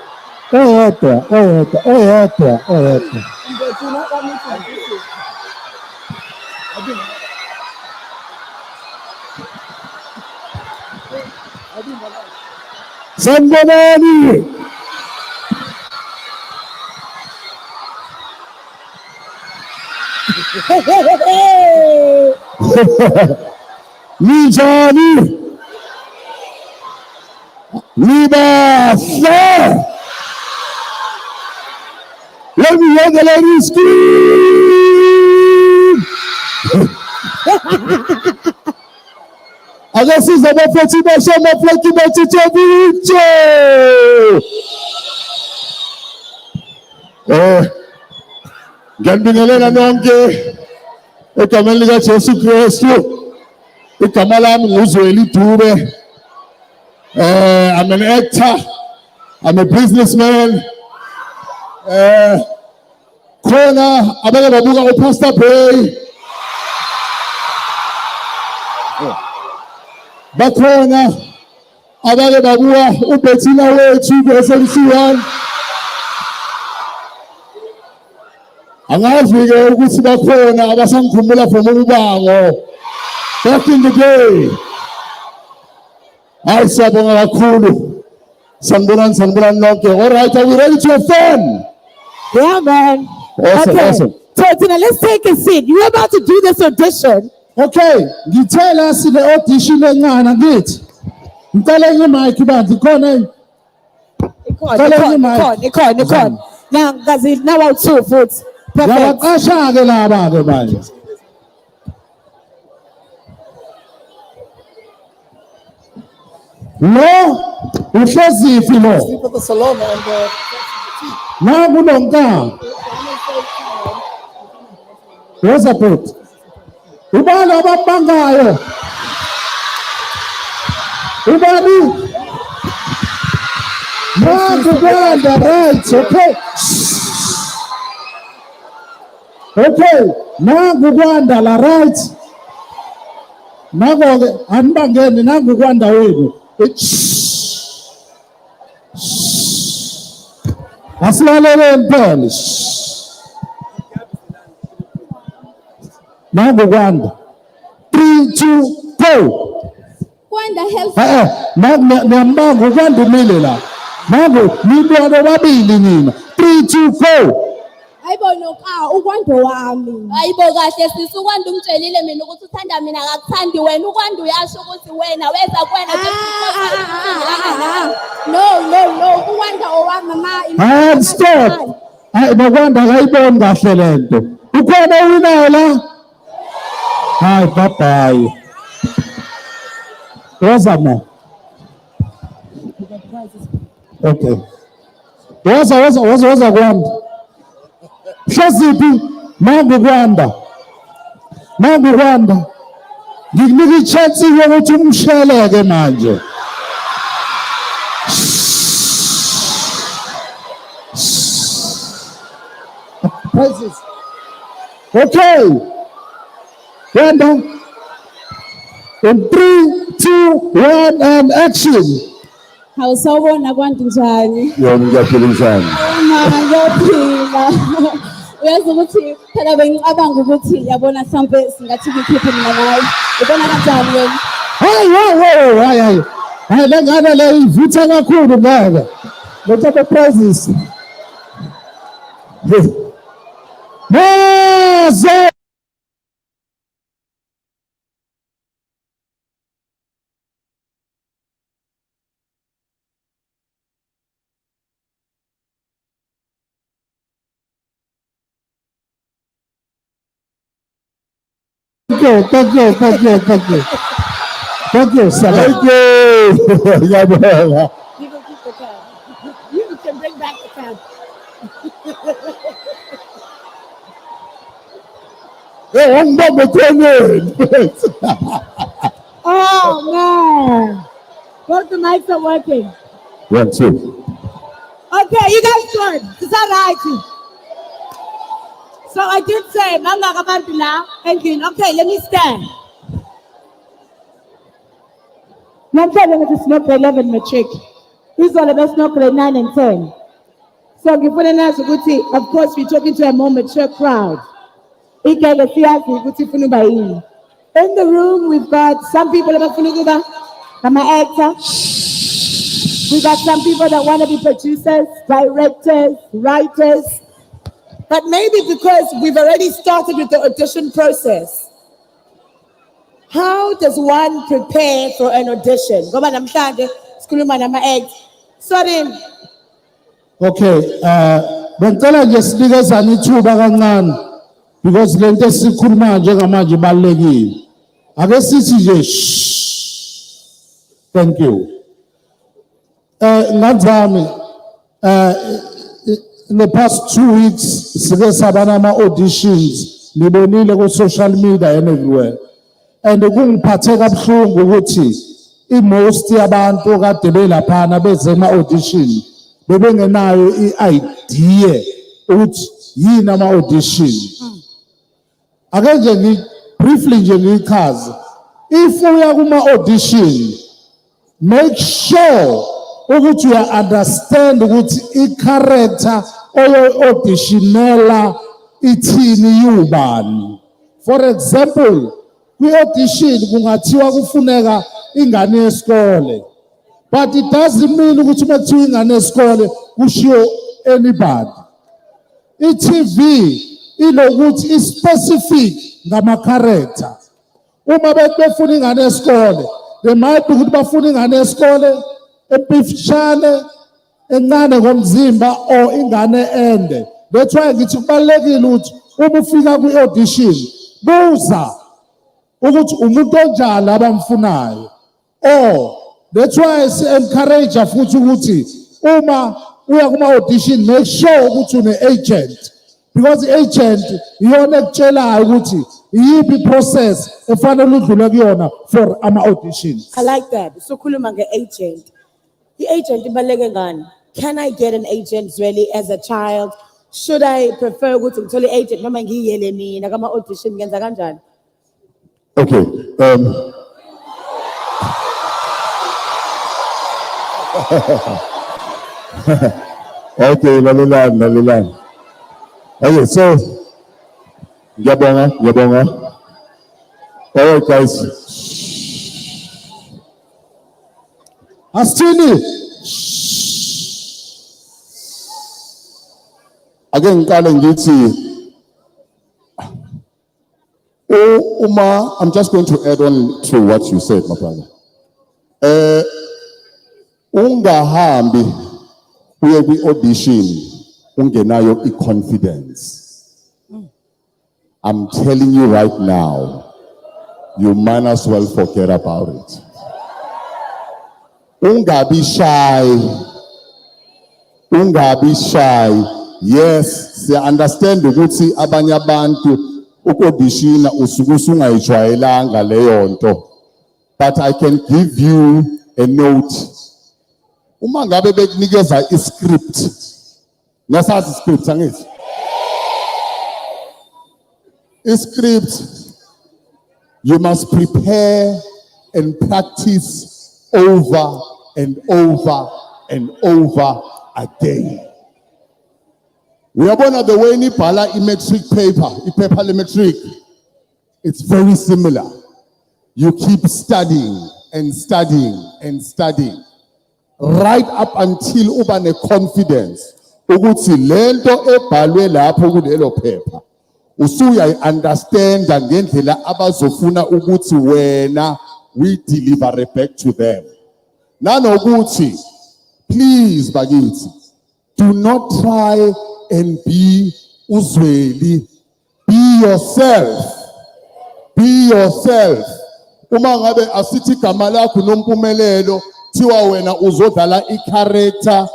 oyedwa, oyedwa, oyedwa, oyedwa. Sanibonani. Ninjani? Libahle. Let me hear the ladies scream. Ake size abafethi basho amafleki bathithobicho. Ngiyabingelela nonke egameni lika Jesu Kristu. Igama lami nguZweli Dube. I'm an actor. I'm a businessman. Khona abake babuka uPastor Bay. Bakhona abake babuka uBettina wethu ku-SMC1. Angazi-ke ukuthi bakhona abasangikhumbula from ubango back in the day. Hayi siyabonga kakhulu. Sanibonani nonke. All right, are we ready to have fun? Yeah, man. Awesome, Okay. awesome. So Tina, let's take a seat. You're about to do this audition. Okay, ngithela sile audition encane ngithi. Ngicela nge-mic bandla khona. Ikhona. Now, guys, now out two foot. Perfect. Ngiyabaqasha-ke laba-ke manje. Lo uhleziphi lo? Nangu nonkanga. Woza bhuti. Ubani ababangayo? Ubani? Nangu kwanda, right, okay. Okay, nangu kwanda la right. Nangu-ke anibangeni nangu kwanda wenu. Asilaleleni phela. Nangu kwanda. 3, 2, go. Kwanda health. Niyambanga ukwanda umile la. Nangu nibona babili nina. 3, 2, go. Ayibona ukwanda wami. Ayibo kahle sisi ukwanda umtshelile mina ukuthi uthanda mina akakuthandi wena ukwanda uyasho ukuthi wena weza kuwena no ukwanda owami mama. Stop. Hayi nokwanda akayiboni kahle lento. Ukhona uwinayo la? Hayi bye. Woza. Okay. Woza kwanda. Hlaziphi mangukwanda. Mangukwanda. Ngikunika ichance yokuthi umsheleke manje. Praises. Okay. Wanda. In 3, 2, 1, and action. Awusawubona kwanti njani? Yona ngiyaphila njani? Ngiyaphila. Uyazi ukuthi phela bengicabanga ukuthi yabona mhlawumbe singathi ngikhiphe mina nawe. Ubona kanjani wena? Hayi. Hayi lengane le ivutha kakhulu ngeke. Lethe prizes. Maze. Thank you, sir. Thank you. Gabriela. You can keep the card. You can bring back the card. Hey, I'm not the Oh man. Both the mics are working. 1, 2. Okay, you guys scored. Is that right? So I did say, Mama Kabantula, engine. Okay, let me stand. I'm telling you to smoke 11 matric. These are the best smoke 9 and 10. So of course we're talking to a more mature crowd. In the room we've got some people that I'm an actor. We got some people that want to be producers, directors, writers. But maybe because we've already started with the audition process. How does one prepare for an audition? Sorry. Okay, bengicela nje sinikezane ithuba kancane because lento esikhuluma njengamanje ibalekile. Ake sithi nje thank you. Ngazami in the past 2 weeks sike sabana ama auditions libonile ku social media and everywhere. And kungiphathe kabuhlungu ukuthi most yabantu kade belaphana beze ema audition bebengenayo i-idea ukuthi yini ama audition. Ake nje briefly nje ngichaze. If uya kuma audition, make sure ukuthi you understand ukuthi i-character oyo auditionela ithini yubani. For example, kwi-audition kungathiwa kufuneka ingane yesikole, but it doesn't mean ukuthi makuthiwa ingane yesikole kushiwo anybody. I-TV ilokuthi i-specific ngama-character. Uma befuna ingane yesikole, they might be ukuthi bafuna ingane yesikole empifishane, encane ngomzimba, or ingane ende. That's why ngithi kubalulekile ukuthi uma ufika kwi-audition buza ukuthi umuntu onjani abamfunayo. Or that's why si-encourage futhi ukuthi uma uya kuma-audition make sure ukuthi une-agent, because i-agent iyona ekutshelayo ukuthi iyiphi i-process efanele udlule kuyona for ama-auditions. I like that. So khuluma nge-agent. I-agent ibaluleke ngani? Can I get an agent really as a child? Should I prefer ukuthi ngithole i-agent noma ngiyiyele mina kama-audition ngenza kanjani? Okay. Okay, lalelani. Okay, so ngiyabonga. All right, guys. Asithini. Ake ngiqale ngithi Uma, I'm just going to add on to what you said, my brother. Ungahambi uye kwi-audition ungenayo i-confidence. I'm telling you right now, you might as well forget about it. Ungabi shy. Yes, siya understand ukuthi abanye abantu ukodishina usuke usungayijwayelanga leyo nto. But I can give you a note. Uma ngabe bekunikeza iscript. Nasazi iscript angithi? Iscript, you must prepare and practice over and over and over again. We are born at the way Nipala metric paper metric. It's very similar. You keep studying and studying and studying right up until ubane confidence ukuthi lento ebhalwe lapho kulelo phepha usuya understand ngendlela abazofuna ukuthi wena we deliver back to them. Nanokuthi please bakithi, do not try and be uzweli. Be yourself. Be yourself. Uma ngabe asithi igama lakho nompumelelo thiwa wena uzodlala i-character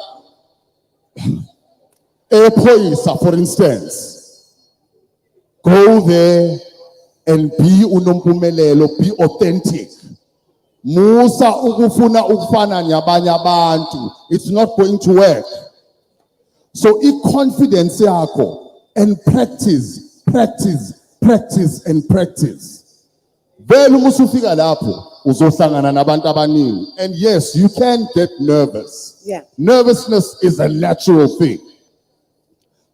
ephoyisa, for instance, go there and be unompumelelo, be authentic. Musa ukufuna ukufana nabanye abantu, it's not going to work. So i-confidence yakho and practice and practice. Vele musufika lapho uzohlangana nabantu abaningi, and yes, you can get nervous. Yeah. Nervousness is a natural thing.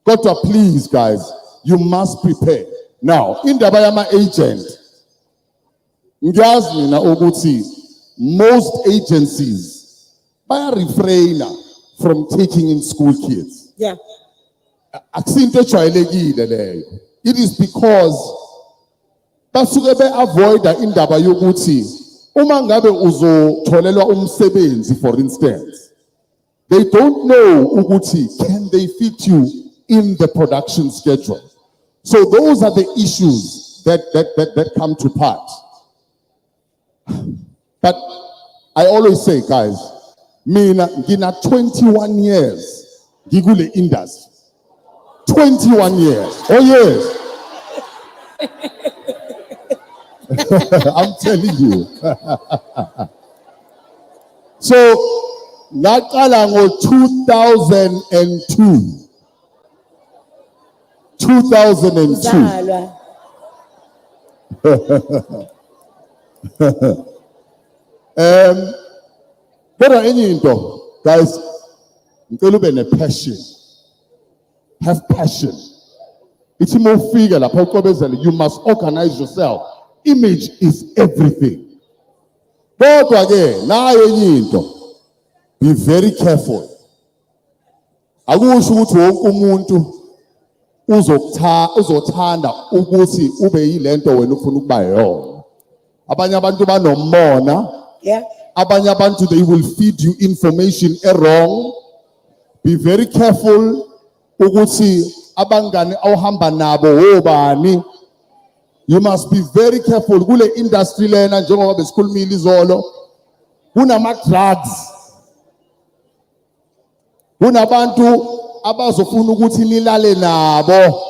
Kodwa please guys, you must prepare. Now, indaba yama agent, ngiyazi mina ukuthi most agencies baya refrain from taking in school kids. Yeah. Akusinto ejwayelekile leyo. It is because basuke be-avoid indaba yokuthi uma ngabe uzotholelwa umsebenzi, for instance, they don't know ukuthi can they fit you in the production schedule. So those are the issues that come to part. But I always say, guys, mina ngina 21 years ngikule industry. 21 years. Oh yes. I'm telling you. So ngaqala ngo 2002. 2002. Kodwa enye into, guys, ngicela ube ne-passion. Have passion. Ithi mawufika lapha uqobezele, you must organize yourself. Image is everything. Kodwa ke nayo enye into, be very careful. Akusho ukuthi wonke umuntu uzothanda ukuthi ube yilento wena ufuna ukuba yona. Abanye abantu banomona. Yeah. Abanye abantu, they will feed you information wrong. Be very careful ukuthi abangani awuhamba nabo obani. You must be very careful kule industry lena njengoba besikhulumile izolo. Kunama drugs. Kunabantu abazofuna ukuthi nilale nabo.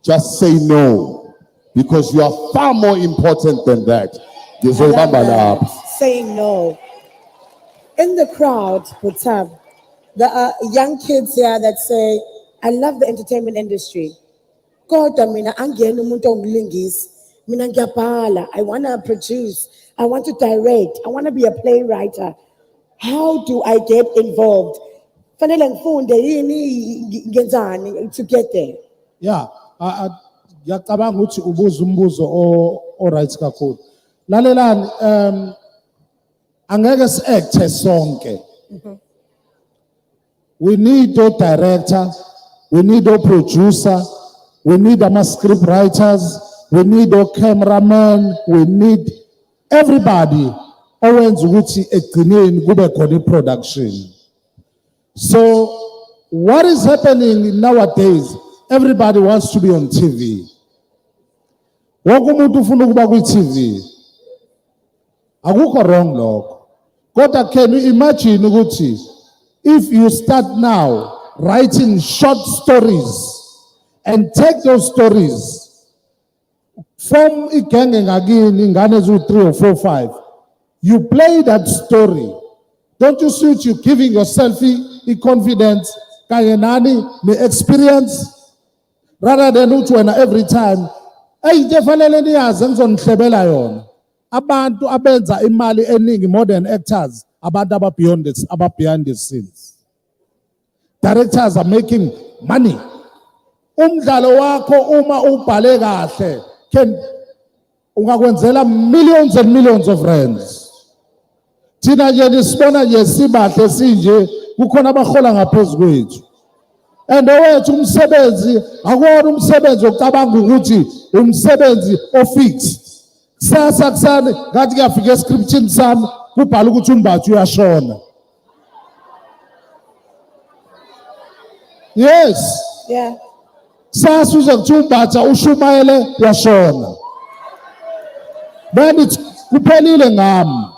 Just say no, because you are far more important than that. Saying no. In the crowd, Putab, there are young kids here that say, I love the entertainment industry. Kodwa mina angena umuntu ongilingisi, mina ngiyabhala, I want to produce, I want to direct, I want to be a playwright. How do I get involved? Fanele ngifunde yini ngenzani to get there? Yeah, ngiyacabanga ukuthi ubuza umbuzo o right kakhulu. Lalelani, angeke si-acte sonke. We need a director, we need a producer, we need a script writers, we need a cameraman, we need everybody owenza ukuthi egcineni kube khona production. So what is happening nowadays, everybody wants to be on TV. Wonke umuntu ufuna ukuba kwi-TV. Akukho wrong lokho. Kodwa can you imagine ukuthi if you start now writing short stories and take those stories from igenge ngakini ingane eziwu 3 or 4 5. You play that story. Don't you see you giving yourself confidence, kanye nani experience, rather than uthi wena every time into efanele niyazi engizonihlebela yona. Abantu abenza imali eningi more than actors, abantu behind the scenes. Directors are making money. Umdlalo wakho uma ubhale kahle ungakwenzela millions and millions of rands. Thina nje nisibona nje sibahle sinje kukhona abahola ngaphezulu kwethu. And owethu umsebenzi akuwona umsebenzi ocabanga ukuthi umsebenzi ofixed. Sasa kusane ngathi kuyafika escriptini sami kubhala ukuthi uMbatha uyashona. Yes. Yeah. Sasa uze kuthi uMbatha ushumayele uyashona. Then it's kuphelile ngami.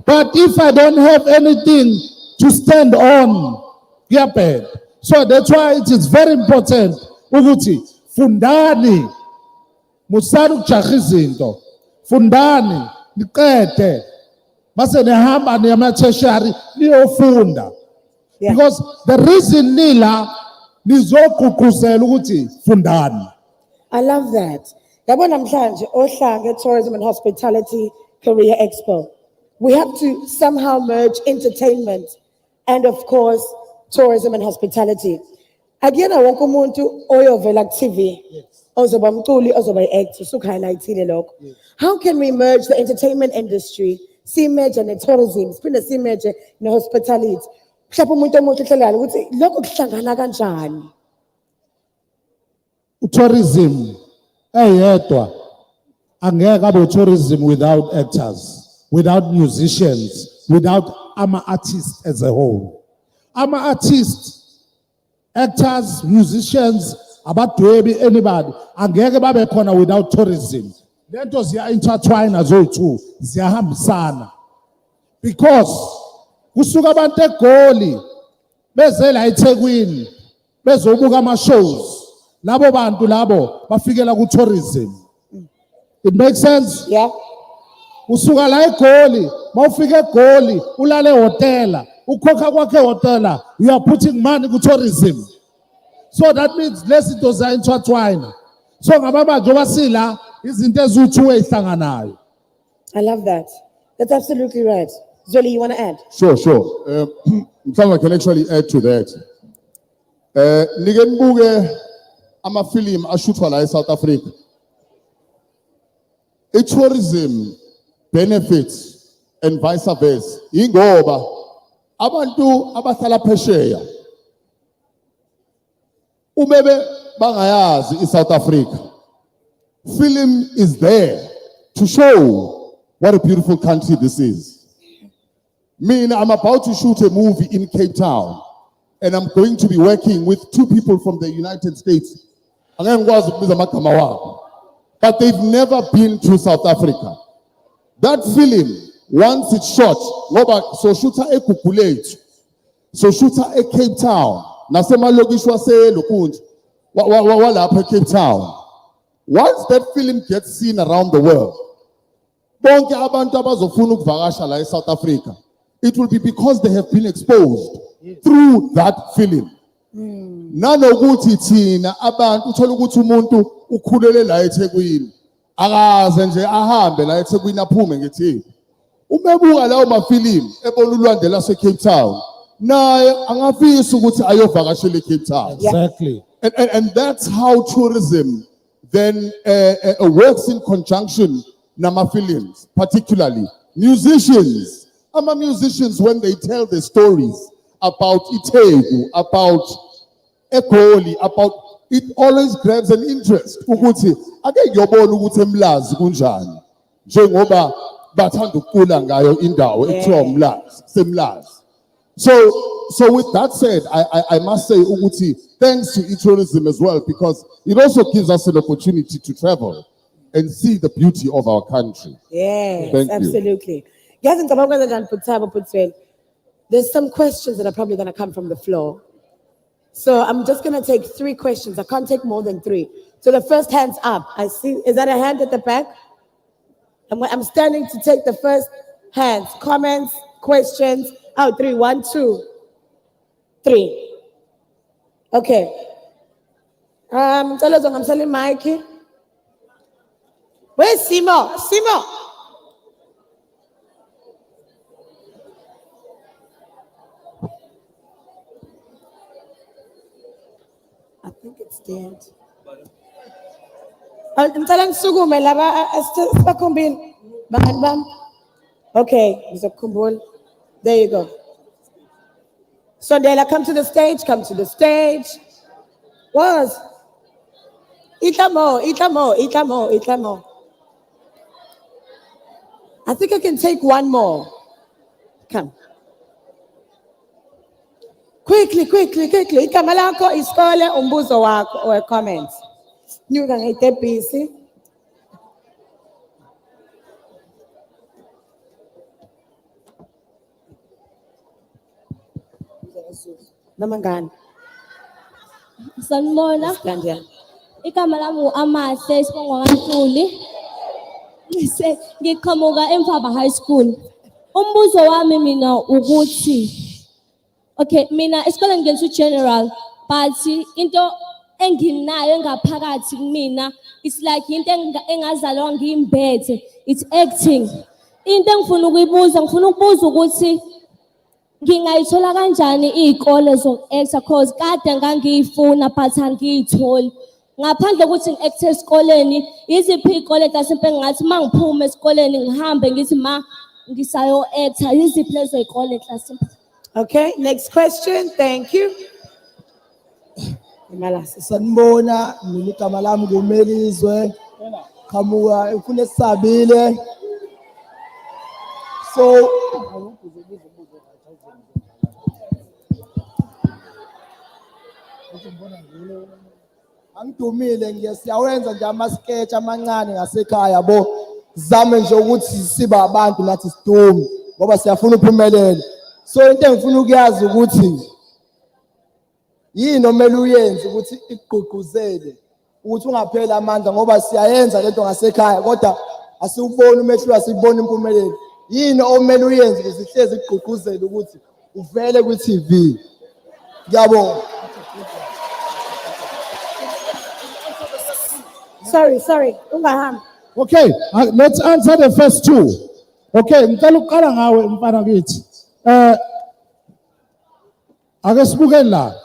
But if I don't have anything to stand on, kuyabheda. So that's why it is very important ukuthi fundani, musani ukujaha izinto, fundani niqede base nehamba niyama-tertiary niyofunda. Because the reason nila nizogqugquzela ukuthi fundani. I love that. Yabo namhlanje Ohlange Tourism and Hospitality Career Expo. We have to somehow merge entertainment and of course tourism and hospitality. Akuyena wonke umuntu oyovela ku-TV ozoba umculi ozoba i-actor suku-highlightile lokho. How can we merge the entertainment industry, si-merge ne-tourism, siphinde si-merge ne-hospitality? Mhlawumbe umuntu omuhle uhlelayo ukuthi lokho kuhlangana kanjani? Tourism eyedwa angeke abe tourism without actors, without musicians, without ama-artists as a whole. Ama-artists, actors, musicians, abadwebi, anybody, angeke babe khona without tourism. Lento ziya-intertwine zoyi-two, ziyahambisana. Because kusuka abantu eGoli beze la eThekwini bezobuka ama-shows, labo bantu labo bafikela ku-tourism. It makes sense? Yeah. Usuka la eGoli, mawufika eGoli, ulale hotela, ukhokha kwakhe hotela, you are putting money ku-tourism. So that means lezi zinto ziya-intertwine. So ngababa njengoba sila izinto eziwu-two ezihlanganayo. I love that. That's absolutely right. Zoli, you want to add? Sure. I can actually add to that. Nike nibuke ama-film ashuthwa la eSouth Africa. I-tourism benefits and vice versa. Ingoba abantu abahlala phesheya umebe bangayazi iSouth Africa. Film is there to show what a beautiful country this is. I'm about to shoot a movie in Cape Town, and I'm going to be working with two people from the United States. But they've never been to South Africa. That film, once it's shot, so shooter a Kukulate, so shooter a Cape Town. Nasema logishwa se lokunj, wala Cape Town. Once that film gets seen around the world, bonke abantu abazofuna ukuvakasha la eSouth Africa, it will be because they have been exposed through that film. Nanokuthi thina abantu uthola ukuthi umuntu ukhulele la eThekwini akaze nje ahambe la eThekwini aphume ngethi umebuka lawo mafilimu ebona ulwandle lase Cape Town naye angafisa ukuthi ayovakashela eCape Town. Exactly. And that's how tourism then works in conjunction nama films, particularly musicians. Musicians, when they tell the stories about Itegu, about eGoli, about it always grabs an interest. Ukuthi ake ngiyobona ukuthi emlazi kunjani njengoba bathanda ukucula ngayo indawo ekuthiwa umlazi semlazi. So with that said, I must say ukuthi thanks to e-tourism as well, because it also gives us an opportunity to travel and see the beauty of our country. Yes, Thank you. absolutely. There's some questions that are probably going to come from the floor. So I'm just going to take 3 questions. I can't take more than 3. So the first hand's up. I see. Is that a hand at the back? I'm standing to take the first hands. Comments, questions. Oh, 3. 1, 2, 3. Okay. I'm telling Mikey. Where's Simo? Simo. I think it's dead. I'm telling Sugume laba asikumbini. Bangani bam. Okay, Mr. There you go. Sondela, come to the stage, come to the stage. Was Itamo. I think I can take one more. Come. Quickly. Igama lakho, isikole, umbuzo wakho or comments. Nyuka ngayite busy. Namangani. Sanibona. Stand here. Igama lami Amahle Sibongwa kaNtuli. Ngiqhamuka eMfaba High School. Umbuzo wami mina ukuthi okay, mina esikoleni ngenza general, but into enginayo engaphakathi kumina it's like into engazalwa ngiyimbethe, it's acting. Into engifuna ukubuza ukuthi ngingayithola kanjani izikole zoku-acta cause kade ngangiyifuna but angiyitholi. Ngaphandle ukuthi ngi-acte esikoleni, yiziphi izikole mhlawumbe engathi uma ngiphuma esikoleni ngihambe ngithi ma ngisayo-acta, yiziphi lezo izikole mhlawumbe? Okay, next question. Thank you. Sanibona, mina igama lami nguMelizwe. Qhamuka efuna esabile. So angidumile ngiyasiyawenza nje ama-sketch amancane ngasekhaya yabo. Zame nje ukuthi siba abantu nathi sidume ngoba siyafuna uphumelele. So into engifuna ukuyazi ukuthi yini omele uyenze ukuthi igqugquzele ukuthi ungapheli amandla ngoba siyayenza lento ngasekhaya kodwa asiuboni umehluko, asiboni impumelelo. Yini omele uyenze ukuthi sihlezi igqugquzele ukuthi uvele ku-TV? Ngiyabonga. Sorry. Ungahamba. Okay, let's answer the first 2. Okay, ngicela ukuqala ngawe mfana kithi. Ake sibukeni la.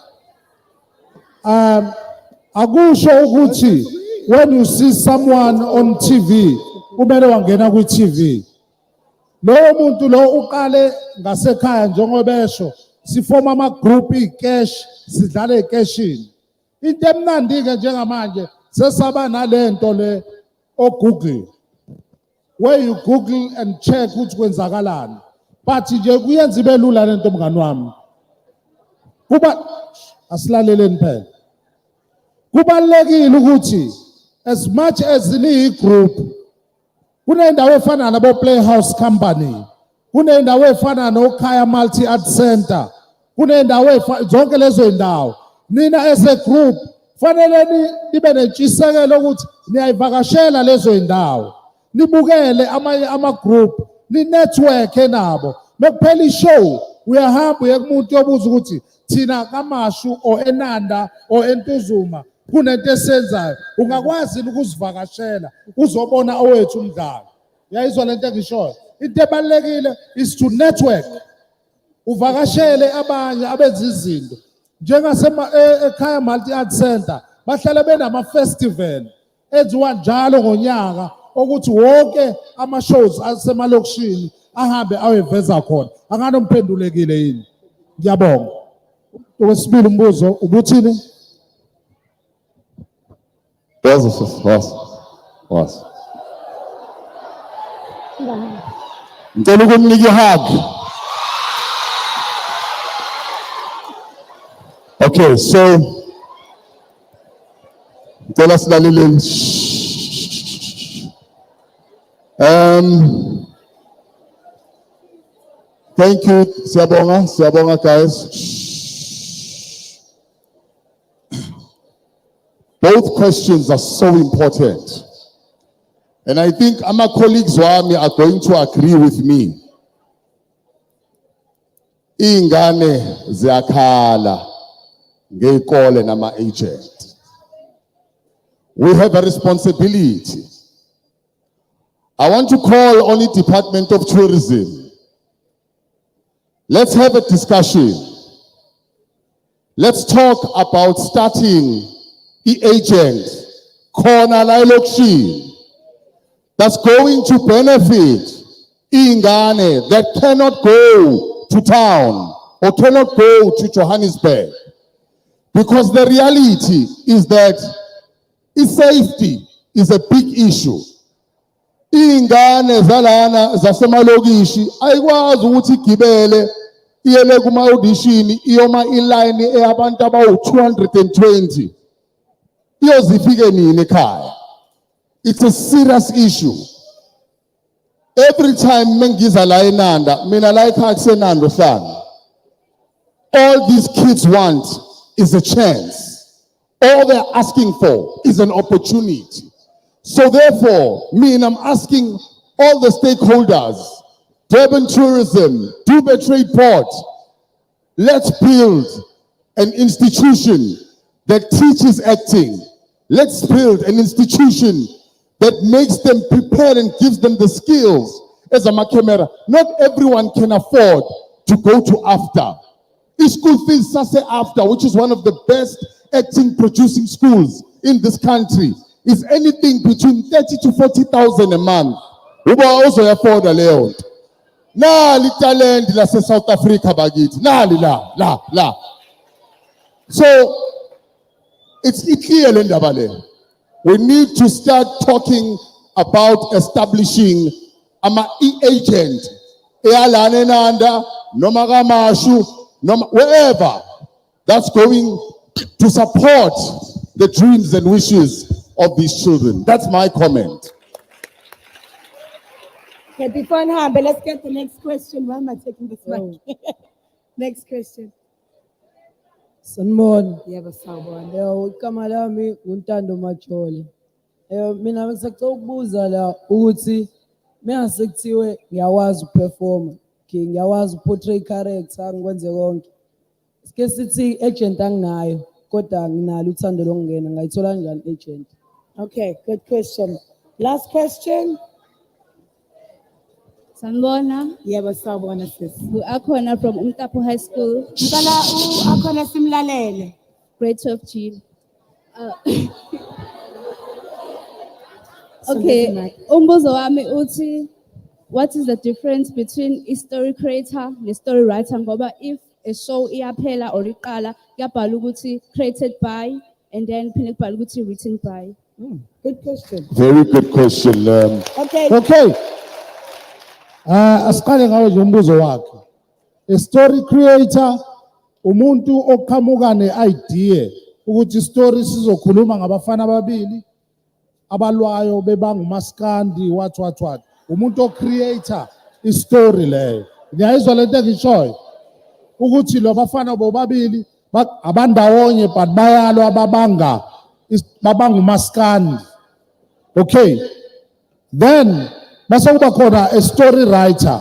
Akusho ukuthi when you see someone on TV, kumele wangena ku-TV. Lowo muntu lo uqale ngasekhaya njengoba esho, sifoma ama-group i-cash, sidlala ekeshini. Into emnandi-ke njengamanje sesaba nalento le o-Google, where you Google and check ukuthi kwenzakalani. But nje kuyenza ibe lula lento mngani wami. Asilaleleni phela. Kubalulekile ukuthi as much as niyi-group, kunendawo efana nabo Playhouse Company, kunendawo efana noKhaya Multi Art Center, kunendawo zonke lezo indawo. Nina as a group fanele nibe nentshisekelo ukuthi niyayivakashela lezo indawo, nibukele amanye ama-group, ni-network nabo. Mekuphela i-show uyahamba uye kumuntu yobuza ukuthi thina kaMashu or eNanda or eNtuzuma kunento esenzayo, ungakwazi ukuzivakashela uzobona owethu umdlalo. Uyayizwa lento engishoyo? Into ebalulekile is to network, uvakashele abanye abenza izinto eKhaya Multi Art Center. Bahlala benama-festival enziwa njalo ngonyaka ukuthi wonke ama-shows asemalokishini ahambe ayeveza khona. Angani mphendulekile yini? Ngiyabonga. Okwesibili umbuzo ubuthini? Was. Ngicela ukumnika ihug. Okay, so ngicela silaleleni. Thank you, Siyabonga guys. both questions are so important. And I think my colleagues wami are going to agree with me. Ingane ziyakhala ngeyikole nama-agent. We have a responsibility. I want to call on the Department of Tourism. Let's have a discussion. Let's talk about starting the agent corner Lailokshi that's going to benefit ingane that cannot go to town or cannot go to Johannesburg. Because the reality is that safety is a big issue. Ingane zalana zasemalokishi ayikwazi ukuthi igibele iyele kuma audition iyoma iline eyabantu abawu 220 iyozifike nini ekhaya. It's a serious issue. Every time mengiza la eNanda mina la ekhaya kuseNanda hlanga, all these kids want is a chance. All they're asking for is an opportunity. So therefore, I'm asking all the stakeholders, Durban Tourism, Dubai Trade Port, let's build an institution that teaches acting. Let's build an institution that makes them prepared and gives them the skills. As a camera, not everyone can afford to go to AFTA. School fees Sase AFTA, which is one of the best acting producing schools in this country, is anything between 30 to 40,000 a month. Uba also afford a leon. Nali talent la se South Africa bagit. Nali la. So it's clear, Lendabale. We need to start talking about establishing ama e-agent. Ealane nanda, nomagamashu, wherever that's going to support the dreams and wishes of these children. That's my comment. Okay, before Nhambe, let's get the next question. Why am I taking this mic? Next question. Sanibona. Yebo sawubona. Igama lami uNtando Machole. Mina ngisacela ukubuza la ukuthi mase kuthiwe ngiyawazi uperform, ngiyawazi portray character, ngikwenze konke. Sike sithi agent anginayo, kodwa nginalo uthando lokungena, ngayithola kanjani agent? Okay, good question. Last question. Sanibona. Yebo sawubona sis. Akhona from Umtapo High School. Ngicela akhona simlalele. Grade 12 G. Okay, umbuzo wami uthi, what is the difference between a story creator and a story writer? Ngoba if a show iyaphela or iqala kuyabhala ukuthi created by and then phinde kubhala ukuthi written by. Good question. Very good question. Okay. Asiqale ngawo nje umbuzo wakhe. A story creator umuntu oqhamuka ne-idea ukuthi story sizokhuluma ngabafana ababili abalwayo bebanga umaskandi what. Umuntu ocreator i-story leyo. Ngiyayizwa lento engishoyo ukuthi lo bafana bobabili abandawonye but bayalwa babanga umaskandi. Okay. Then base kuba khona a story writer.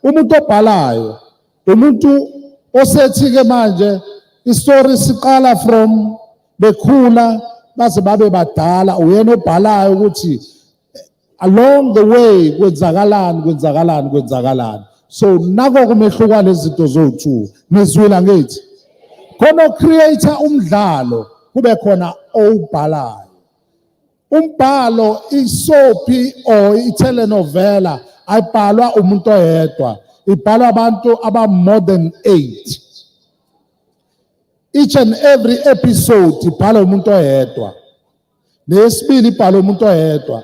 Umuntu obhalayo, umuntu osethi ke manje i-story siqala from bekhula baze babe badala, uyena obhalayo ukuthi along the way kwenzakalani. So nako kumehluka lezinto zo2 nizwila ngithi khona creator umdlalo kube khona obhalayo. Umbhalo isoapy or itelenovela ayibhalwa umuntu oyedwa, ibhalwa abantu aba more than 8. Each and every episode ibhalwa umuntu oyedwa, nesibili ibhalwa umuntu oyedwa.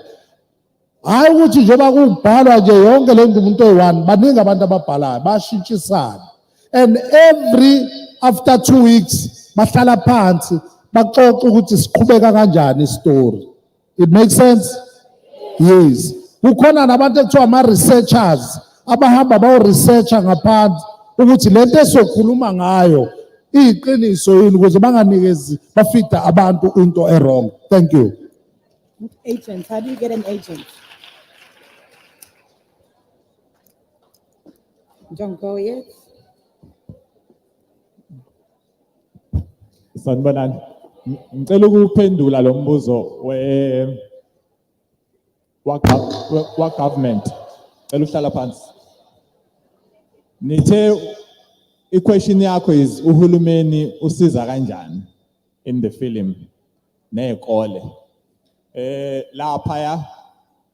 Hayi ukuthi njengoba kubhalwa nje yonke le nto umuntu oyi-1, baningi abantu ababhalayo bashintshisana, and after 2 weeks bahlala phansi baxoxa ukuthi siqhubeka kanjani istory. It makes sense? Yes. Kukhona nabantu ekuthiwa ama-researchers abahamba bayo-researcha ngaphansi ukuthi lento esokhuluma ngayo iqiniso yini ukuze banganikezi bafida abantu into wrong. Thank you. Agents, how do you get an agent? Don't go yet. Sanibonani. Ngicela ukuphendula lo mbuzo wa government. Ngicela uhlala phansi. Nithe i-question yakho is uhulumeni usiza kanjani in the film nezikole. Lapha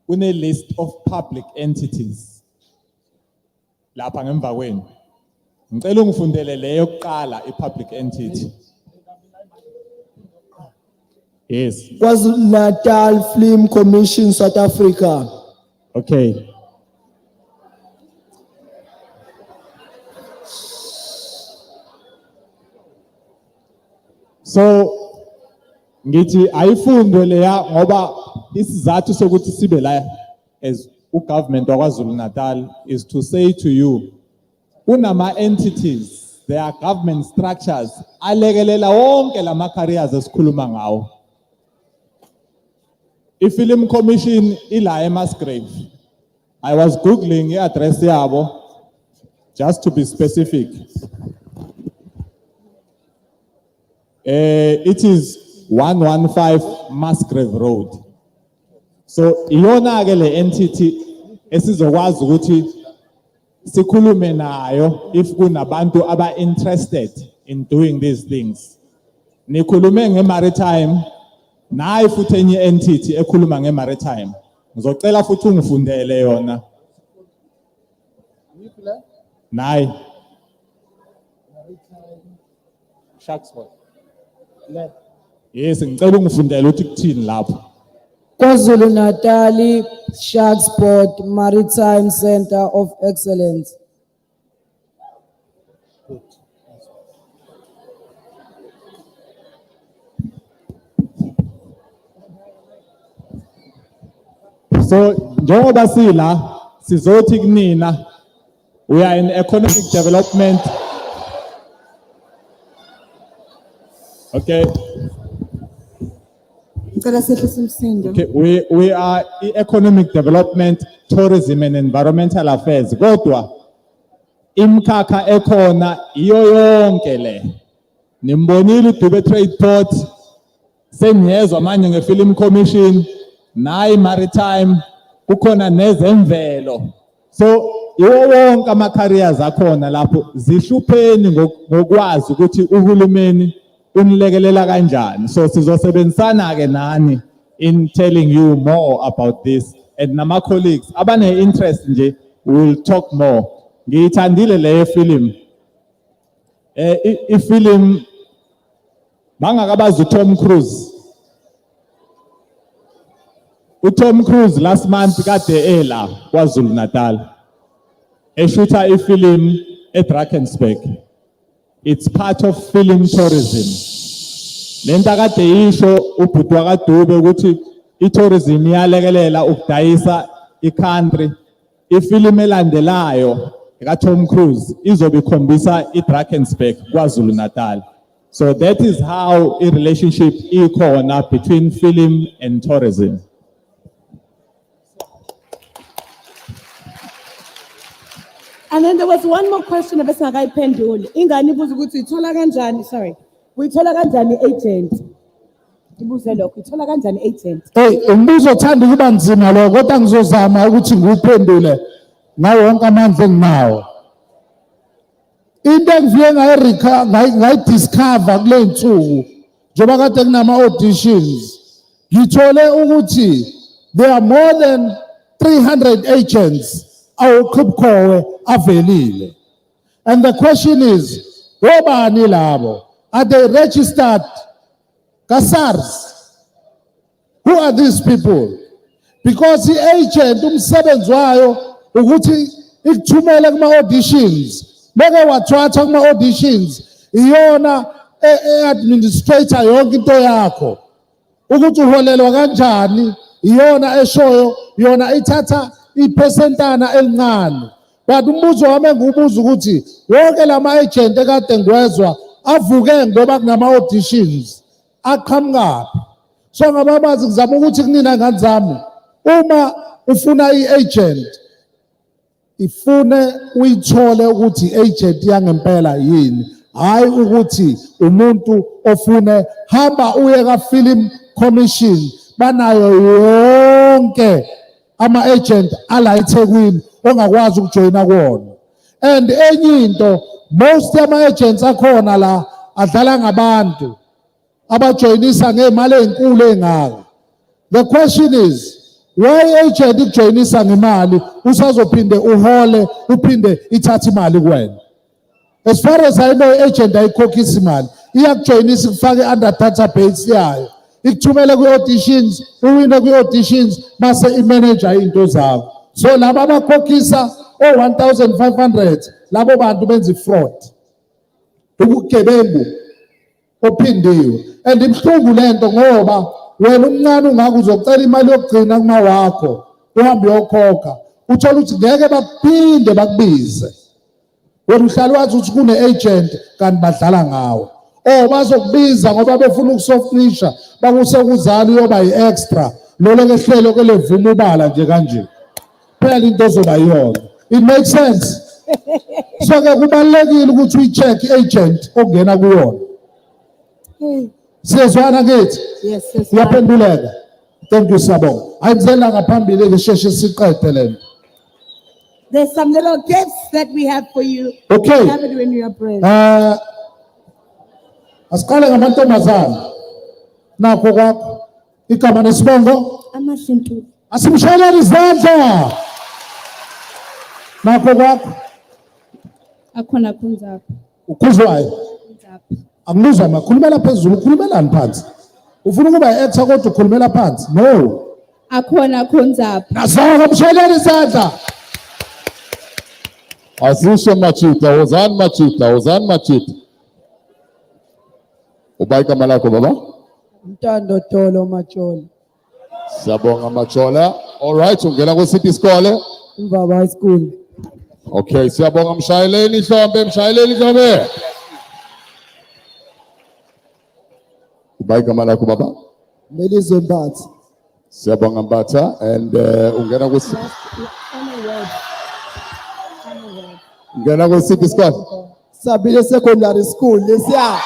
kune list of public entities. Lapha ngemva kwenu. Ngicela ungifundele leyo kuqala i-public entity. Yes. KwaZulu-Natal Film Commission, South Africa. Okay. So ngithi ayifundo leya ngoba isizathu sokuthi sibe la as ugovernment waKwaZulu Natal is to say to you kunama entities, there are government structures alekelela wonke lama careers esikhuluma ngawo. I-Film Commission ila eMasgrave. I was googling i-address yabo just to be specific. It is 115 Musgrave Road. So iyona ke le entity esizokwazi ukuthi sikhulume nayo if kunabantu aba interested in doing these things. Nikhulume nge-maritime, nayi futhi enye entity ekhuluma nge-maritime. Ngizocela futhi ungifundele yona. Nayi. Sharksburg. Yes, ngicela ungifundele ukuthi kuthini lapho. KwaZulu-Natal Sharksport Maritime Center of Excellence. So njengoba sila sizothi kunina we are in economic development. Okay. Okay, we are economic development, tourism and environmental affairs. Kodwa imkhakha ekhona iyo yonke le. Nimbonile uDube Trade Port, seniyezwa manje ngeFilm Commission, nayi maritime, kukhona nezemvelo. So iwo wonke ama careers akhona lapho zihlupheni ngokwazi ukuthi uhulumeni unilekelela kanjani. So sizosebenzisana ke nani in telling you more about this, and nama colleagues abane interest nje will talk more. Ngiyithandile le film. I-film bangakabazi uTom Cruise. uTom Cruise last month kade ela KwaZulu Natal eshuta ifilm eDrakensberg. It's part of film tourism. Lenta kade yisho ubhuti wakaDube ukuthi i-tourism iyalekelela ukudayisa i-country. Ifilm elandelayo kaTom Cruise izobe ikhombisa iDrakensberg KwaZulu Natal. So that is how a relationship ikhona between film and tourism. And then there was one more question about Sangayiphenduli. Ingani ibuza ukuthi ithola kanjani, sorry. Uyithola kanjani agent? Ibuze lokho, ithola kanjani agent? Hey, umbuzo othanda ukuba nzima lo kodwa ngizozama ukuthi ngiwuphendule ngawo wonke amandla enginawo. Into engifike ngayidiscover kule nsuku njengoba kade kunama auditions, ngithole ukuthi there are more than 300 agents awuqhubukhowe avelile. And the question is, obani labo? Are they registered SARS? Who are these people? Because the agent umsebenzi wayo ukuthi ikuthumele kuma auditions. Beke wathatha kuma auditions iyona administrator yonke into yakho. Ukuthi uholelwa kanjani iyona eshoyo, yona ithatha iphesentana elincane. But umbuzo wami ngubuza ukuthi wonke lama agent ekade ngwezwa avuke ngoba kunama-auditions aqhamukaphi. So ngababazi kuzama ukuthi kunina ngani zami, uma ufuna i-agent ifune uyithole ukuthi i-agent yangempela yini, hayi ukuthi umuntu ofune hamba uye ka-film commission banayo yonke ama-agent ala eThekwini ongakwazi ukujoyina kuwona. And enye into, most yama-agents akhona la adlala ngabantu abajoyinisa ngey'mali ey'nkulu ey'ngaka. The question is, why agent ikujoyinisa ngemali usazophinde uhole uphinde ithathe imali kuwena? As far as I know, agent ayikhokhisi imali, iyakujoyinisa ikufake under database yayo, ikuthumele kwi-auditions, uwine kwi-auditions mase imanager into zakho. So laba abakhokhisa o-1,500 labo bantu benza i-fraud, ubugebengu ophindiwe. And ibhlungu lento ngoba wena umncane ungaka uzocela imali yokugcina kuma wakho uhambe uyokhokha, uthola ukuthi ngeke bakuphinde bakubize. Wena uhlala wazi ukuthi kune-agent kanti badlala ngawo, or bazokubiza ngoba befuna ukusofisha bakusekuzala uyoba yi-extra lolo kehlelo kele vuma ubala nje kanje phela into ozoba yiyona. It makes sense. So ke kubalulekile ukuthi uyi-check i-agent okungena kuyona. Siyezwana kithi? Yes, yes. Uyaphenduleka? Thank you Sabonga. Ayimzela ngaphambili ke sheshe siqede lento. There's some little gifts that we have for you. Okay. Have it when you are praying. Asiqale ngamantombazana. Nakho kwakho igama nesibongo Amashintuli. asimshayeleni izandla. Nakho kwakho Akhona kunzapha. ukuzwayo Kunzapha. angizwa makhulumela phezulu, ukhulumelani phansi? Ufuna ukuba yi-actor kodwa ukhulumela phansi? No. Akhona kunzapha. Nasaka mshayeleni izandla. Asisho Machita, wozani Machita, wozani Machita. Uba igama lakho baba? Mtando Tolo Macholo, Siyabonga Machola. All right, ungena kwi-city isikole. Mvaba High School. Okay, siyabonga mshayeleni ihlombe, mshayeleni ihlombe. Uba igama lakho baba? Melizwe Mbatha. Siyabonga Mbatha, and ungena kwi-city isikole. Sabile Secondary School lesiya.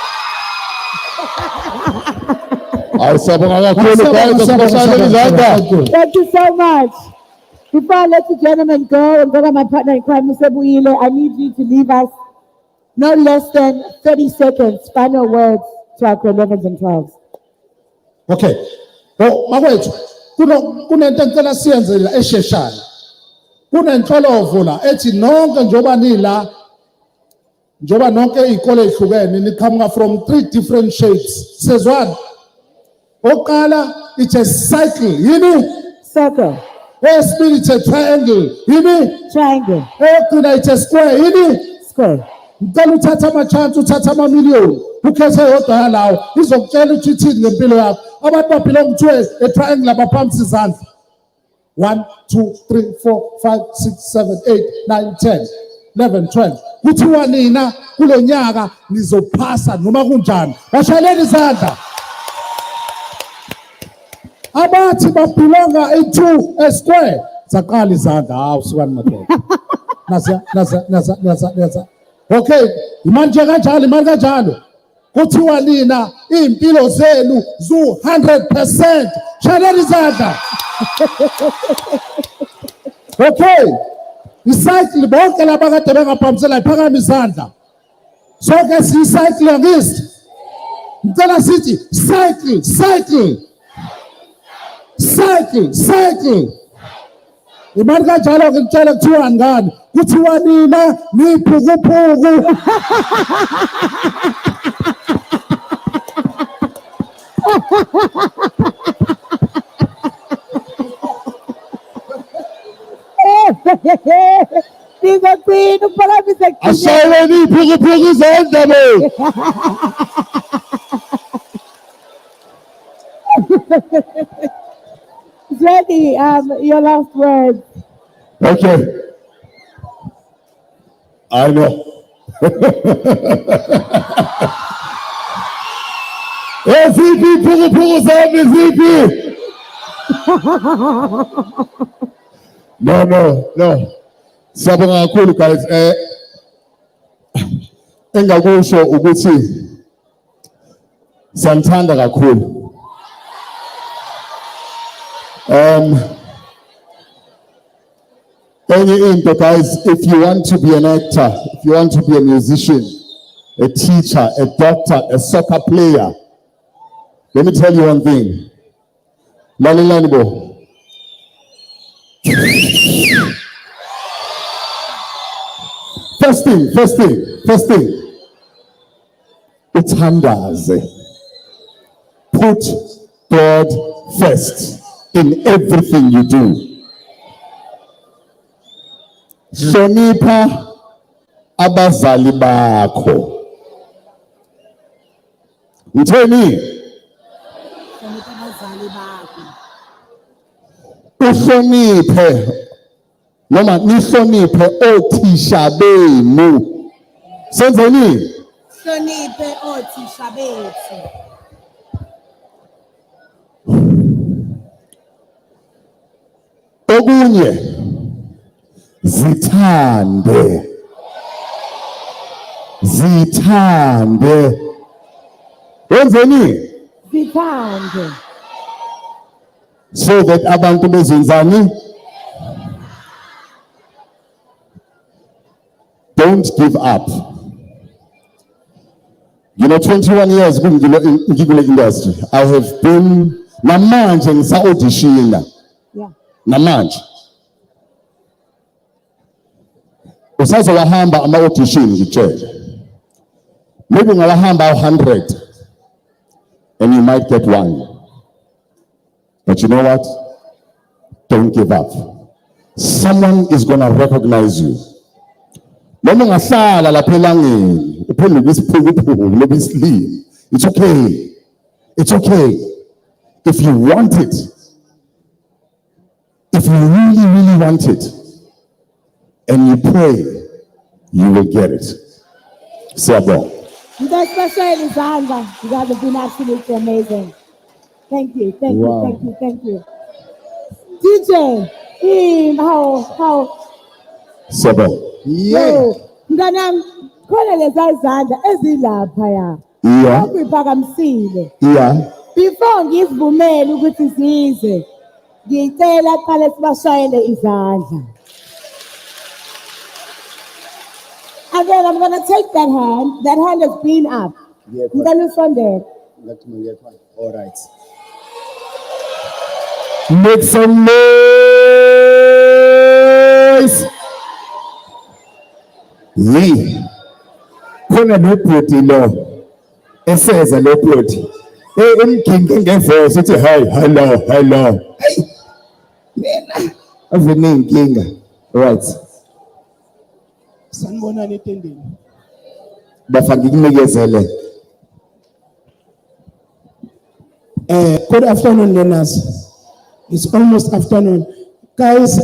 Hayi siyabonga kakhulu guys, asishayeleni izandla. Thank you so much. Before I let the gentleman go and go to my partner in crime, Mr. Buile, I need you to leave us no less than 30 seconds, final words to our grade 11s and 12s. Okay. Oh, makwethu, kunento engicela siyenze la esheshayo. Kunenhlolovo la ethi nonke njoba nila njoba nonke izikole ezihlukene niqhamuka from 3 different shapes. Sezwana? Oqala it's a cycle, yini? Circle. Eyesibili it's a triangle, yini? Triangle. Eyokugcina it's a square, yini? Square. Ngicela uthatha ama-chance, uthatha ama-million, ukhethe yodwa yalawo izokutshela ukuthi ithini ngempilo yakho. Abantu baphila ngokuthiwe a-triangle abaphambisa izandla. 1, 2, 3, 4, 5, 6, 7, 8, 9, 10, 11, 12. Kuthiwa nina kulo nyaka nizophasa noma kunjani. Bashayeleni izandla. Abathi babelonga a2 square. Zaqala izandla. Hawu sukani madoda. Nasa. Okay, imali nje kanjalo, imali kanjalo. Kuthiwa nina impilo zenu zu 100%. Shayeleni izandla. Okay. Icycle bonke laba kade bengaphambisela iphakama izandla. Sonke siyi-cyclist. Ngicela sithi cycle, cycle. Cycle, cycle. Imali kanjalo ke ngitshela kuthiwa ngani? Kuthiwa nina niphukuPhuku. Ningaqina uphakamisa kuqina. Ashayeleni iphukuPhuku izandla bo. Jenny, your last words. Okay. I know. Eziphi phukuphuku zami ziphi? No. Siyabonga kakhulu guys. Engakusho ukuthi santhanda kakhulu. Enye into guys, if you want to be an actor, if you want to be a musician, a teacher, a doctor, a soccer player, let me tell you one thing. Lalelani bo. First thing. Uthandaze. Put God first in everything you do. Hlonipha abazali bakho. Ngitheni? Uhloniphe noma nihloniphe othisha benu. Senzeni? Hloniphe othisha bethu. Okunye zithande. Wenzeni? Zithande. So that abantu bezenzani? Don't give up. You know, 21 years in the industry. I have been namanje ngisa-auditiona. Yeah. Namanje. Usazowahamba ama-audition ngitshele. Maybe ungawahamba 100 and you might get one. But you know what? Don't give up. Someone is going to recognize you. Noma ungahlala lapha elangeni, uphendule isiphukuphuku loba isilimo. It's okay. It's okay. If you want it, if you really, really want it, and you pray, you will get it. Siyabonga. You guys especially Zanda. You guys have been absolutely amazing. Thank you. Wow. Thank you. DJ, how? Siyabonga. Yeah. Mntanami, khona leza izandla ezilapha ya. Yeah. Okuyiphakamisile. Yeah. Before ngizivumele ukuthi zize, ngicela qale sibashayele izandla. And then I'm going to take that hand. That hand has been up. Yeah, I'm going to send it. All right. Make some noise. Yee. Khona nobhuti lo. Eseza lo bhuti. Umgingi ngevoice uthi hello. Hey. Mina avenenkinga. Right. Sanibonani etendeni. Bafaka nginikezele. Good afternoon, learners. It's almost afternoon. Guys,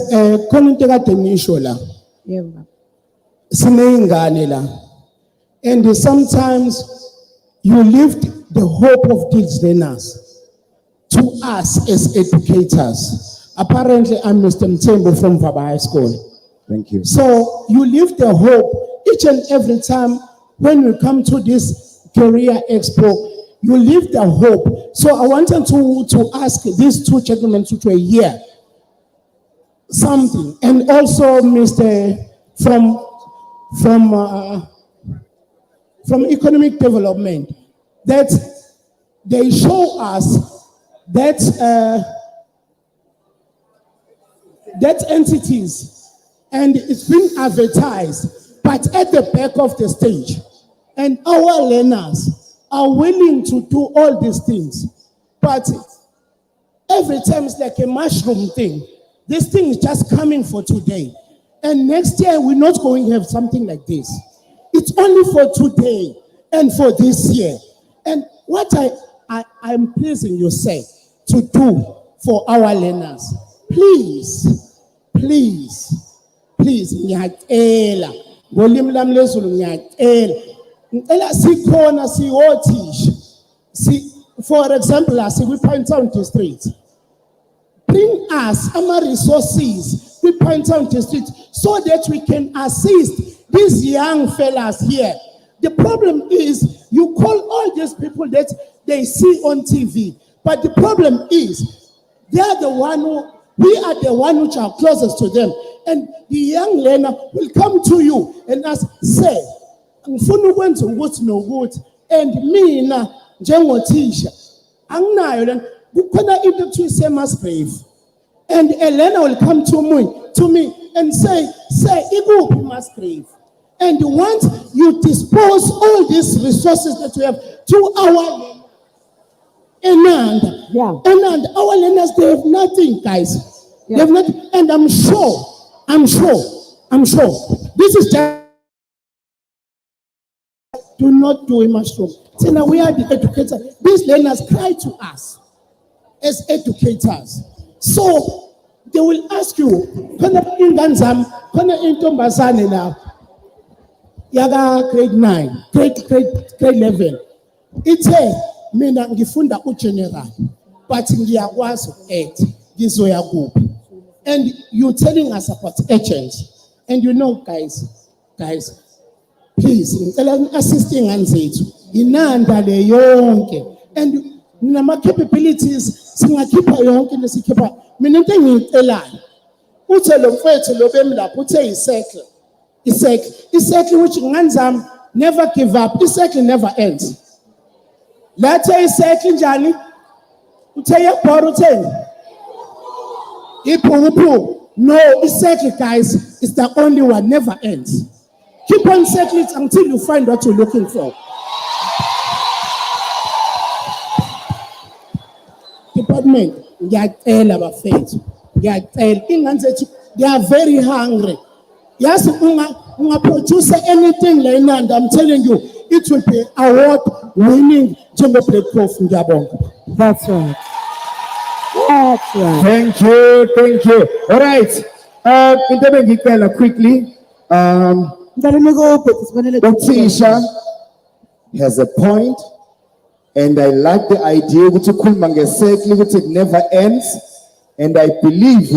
khona into kade ngisho la. Yebo. Sineyingane la. And sometimes you lift the hope of these learners to us as educators. Apparently, I'm Mr. Mtembo from Vaba High School. Thank you. So you lift the hope each and every time when we come to this career expo. You live the hope. So I wanted to ask these two gentlemen who were here something, and also Mr. from economic development, that they show us that that entities, and it's been advertised, but at the back of the stage, and our learners are willing to do all these things, but every time it's like a mushroom thing. This thing is just coming for today, and next year we're not going to have something like this. It's only for today and for this year. And what I'm pleasing you say to do for our learners, please, ngiyacela ngolimi lami lezulu ngiyacela ngicela sikhona siyothisha for example Pinetown district bring us our resources with Pinetown district so that we can assist these young fellas here. The problem is you call all these people that they see on TV, but the problem is they are the one who, we are the one which are closest to them. And the young learner will come to you and ask, say, ngifuna ukwenza ukuthi nokuthi and mina njengothisha anginayo lana kukhona into ekuthiwa i-Musgrave and a learner will come to me and say ikuphi i-Musgrave. And once you dispose all these resources that we have to our and our learners, they have nothing, guys. They have nothing, and I'm sure. This is just do not do a mushroom. So now we are the educators. These learners cry to us as educators. So they will ask you, "Kona inganzam, kona intombazane now." Yaga grade 9, grade 11. It's a mina ngifunda ugeneral, but ngiyakwazi uact ngizoya kuphi. And you're telling us about agents. And you know, guys, please, assisting anzethu. Inanda le yonke. And nama capabilities singakhipha yonke lesikhipa. Mina into engiyicelayo. Uthe lo mfethu lo bemlapha uthe icycle. Icycle which nganzam never give up. Icycle never ends. Let's say icycle njani? Uthe yebhora utheni? No, icycle, guys, is the only one, never ends. Keep on cycling until you find what you're looking for. Department, they are very hungry. Yes, produce anything like that, I'm telling you, it will be award-winning Jumbo Plate Prof in Gabon. That's right. That's right. Thank you. All right. Quickly. Otisha has a point, and I like the idea which it never ends, and I believe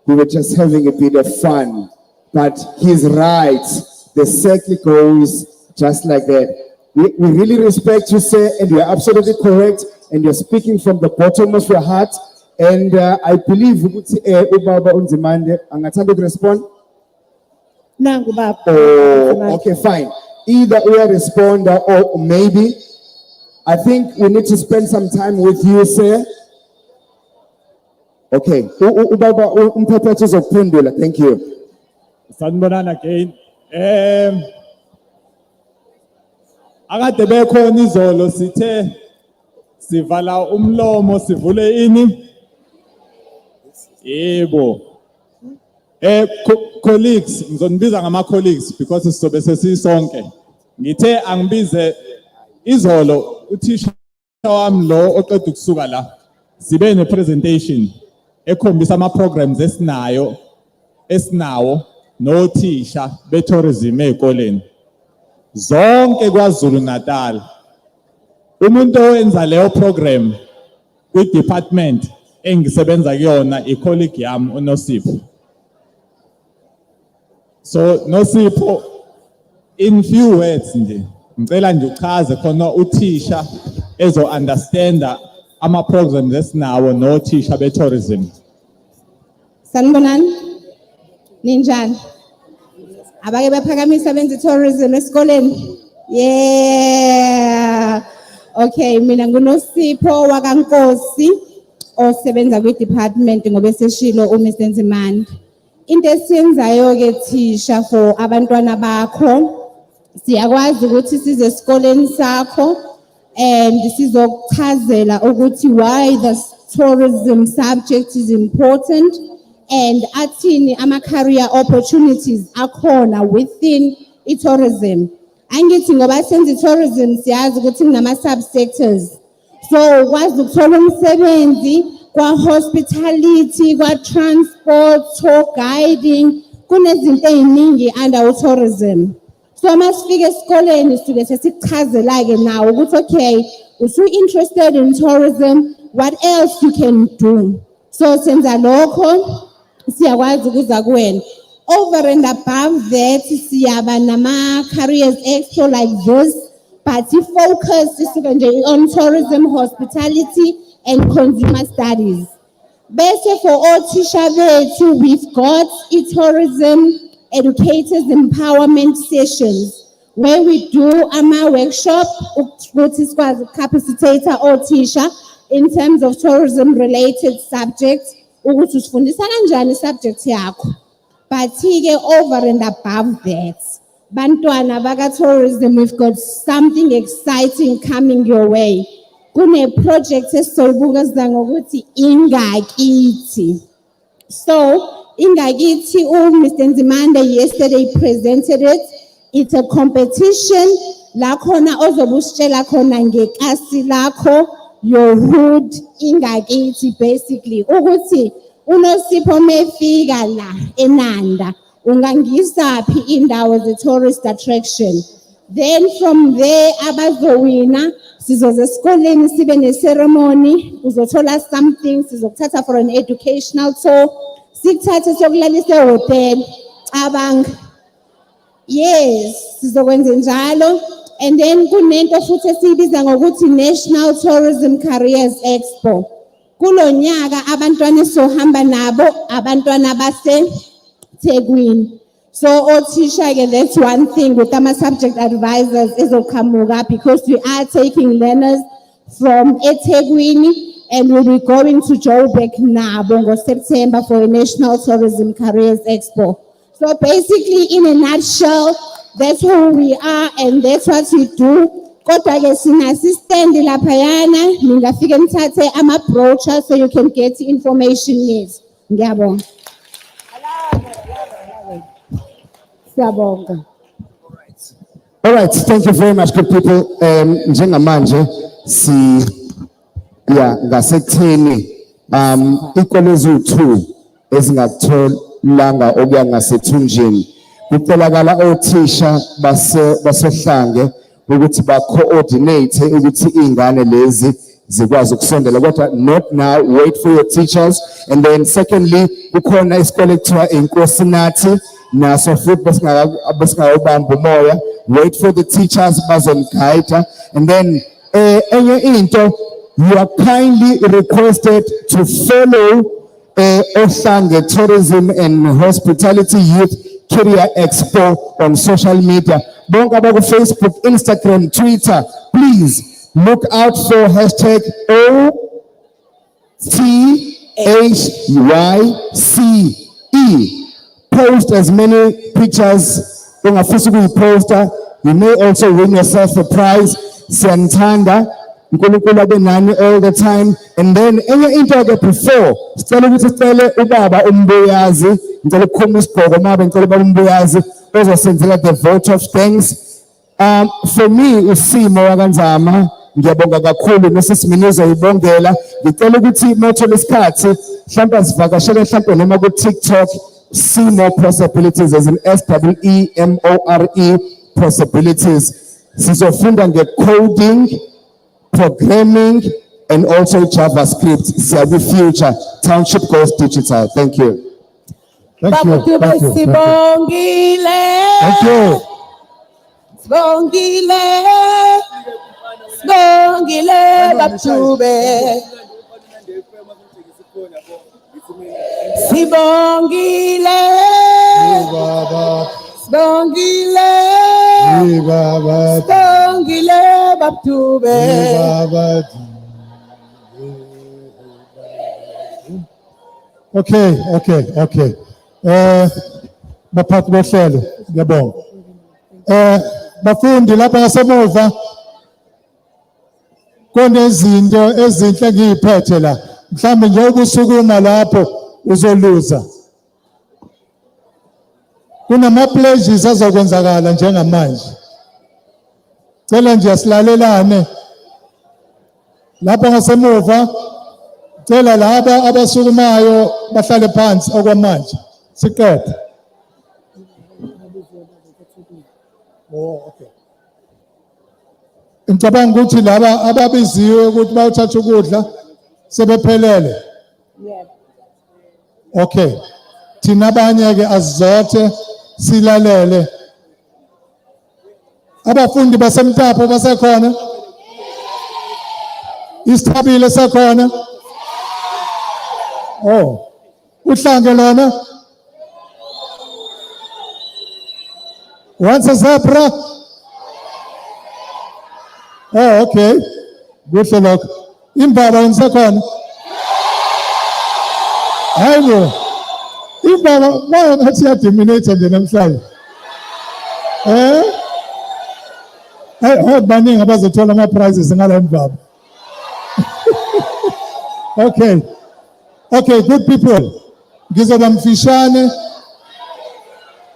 we were just having a bit of fun, but he's right. The circle goes just like that. We really respect you, sir, and you're absolutely correct, and you're speaking from the bottom of your heart. And I believe Ubaba Unzimande, angathanda to respond. Okay, fine. Either we respond or maybe. I think we need to spend some time with you, sir. Okay. Ubaba umphethe uzokuphendula. Thank you. Sanibonani again. Akade bekhona izolo sithe sivala umlomo sivule ini. Yebo. Colleagues, ngizonibiza ngama colleagues because sizobe sesisonke. Ngithe angibize izolo uthisha wami lo oqeda ukusuka la. Sibe ne presentation ekhombisa ama programs esinawo nothisha be tourism ezikoleni. Zonke kwaZulu Natal. Umuntu owenza leyo program kwi department engisebenza kuyona icolleague yami uNosipho. So Nosipho, in few words nje ngicela nje uchaze khona uthisha ezo understanda ama programs esinawo nothisha be tourism. Sanibonani. Ninjani? Abake baphakamisa benza tourism esikoleni? Yeah. Okay, mina nguNosipho wakaNkosi osebenza kwi department ngoba seshilo uMr Nzimande. Into esiyenzayo ke thisha for abantwana bakho siyakwazi ukuthi size esikoleni sakho and sizokuchazela ukuthi why the tourism subject is important and athini ama career opportunities akhona within tourism. Angithi ngoba senza tourism siyazi ukuthi kunama subsectors. So kwazi ukuthola umsebenzi kwa-hospitality, kwa-transport, tour guiding, kunezinto ey'ningi under tourism. So masifika esikoleni sisuke sesichazela-ke nawo ukuthi okay, if you're interested in tourism, what else you can do? So senza lokho, siyakwazi ukuza kuwena. Over and above that, siyaba nama-careers expo like this, but focus isuke nje on tourism, hospitality, and consumer studies. Bese for othisha bethu, we've got tourism educators empowerment sessions where we do workshop ukuthi sikwazi capacitator othisha in terms of tourism related subjects ukuthi usifundisa kanjani subject yakho. But over and above that, bantwana baka tourism, we've got something exciting coming your way. Kune project esizoyibuka ngokuthi Ingakithi. So Ingakithi, Mr. Nzimande yesterday presented it. It's a competition. La khona ozobusitshela khona ngekasi lakho, your hood, Ingakithi basically. Ukuthi uNosipho mefika la eNanda, ungangisaphi indawo ze tourist attraction. Then from there abazowina sizoze esikoleni sibe ne ceremony, uzothola something, sizokuthatha for an educational tour. Sikuthathe sokulalisa ehotel abanga. Yes, sizokwenza njalo. And then kunento futhi esiyibiza ngokuthi National Tourism Careers Expo. Kulo nyaka abantwana sohamba nabo abantwana baseThekwini. So othisha, that's one thing with our subject advisors izoqhamuka because we are taking learners from eThekwini and we'll be going to Joburg nabo ngo-September for a National Tourism Careers Expo. So basically, in a nutshell, that's who we are and that's what we do. Kodwa-ke sina-assistant laphayana, ningafike nithathe ama-brochure so you can get information needs. Ngiyabonga. Siyabonga. All right, thank you very much, good people. Njengamanje ngasekutheni ikole eziwu-2 ezingatholanga okuya ngasethunjini. Kutholakala othisha basohlange ukuthi ba-coordinate ukuthi iy'ngane lezi zikwazi ukusondela, kodwa not now, wait for your teachers. And then secondly, kukhona isikole ekuthiwa iNkosinathi naso futhi besingawubamba umoya, wait for the teachers bazoniguide. And then enye into, you are kindly requested to follow Ohlange Tourism and Hospitality Youth Career Expo on social media. Bonke abaku Facebook, Instagram, Twitter, please look out for hashtag OTHYCE. Post as many pictures. You may also win yourself a prize. Siyanthanda. Nkulunkulu abe nani all the time. And then enye into ake before sicela ukuthi sicele ubaba umbuyazi, ngicela ukukhuluma isigqoko mabe ngicela ubaba umbuyazi ozosenzela the vote of thanks. For me uSimo wakanzama ngiyabonga kakhulu nosisi uzoyibongela. Ngicela ukuthi mothola isikhathi mhlawumbe sivakashele mhlawumbe noma ku TikTok, see more possibilities as in SWEMORE possibilities. Sizofunda nge-coding, programming, and also JavaScript. Siyabi future. Township goes digital. Thank you. Thank you. Thank you. Sibongile. Thank you. Sibongile. Sibongile Baptube. Sibongile. Sibongile. Sibongile Baptube. Okay. Baphathi bohlelo, ngiyabonga. Bafundi lapha ngasemuva kunezinto ezinhle ngiyiphethe la. Mhlambe nje ukusukuma lapho uzoluza. Kunama-pledges azokwenzakala njengamanje. Cela nje asilalelane. Lapha ngasemuva Cela laba abasukumayo bahlale phansi okwamanje. Siqede. Oh, okay. Ngicabanga ukuthi laba ababiziwe ukuthi bayothatha ukudla sebephelele. Okay. Thina abanye ke azizothe silalele. Abafundi basemtapo basekhona? Isithabile sekhona? Oh. Uhlange lona? Once a zebra? Oh, okay. Kuhle lokho. Imbaba nisekhona? Hayibo. Imbaba ngathi yadominate nje namhlanje. Hey, baningi abazothola ama-prizes ngala mbaba. Okay. Okay, good people. Ngizoba mfishane.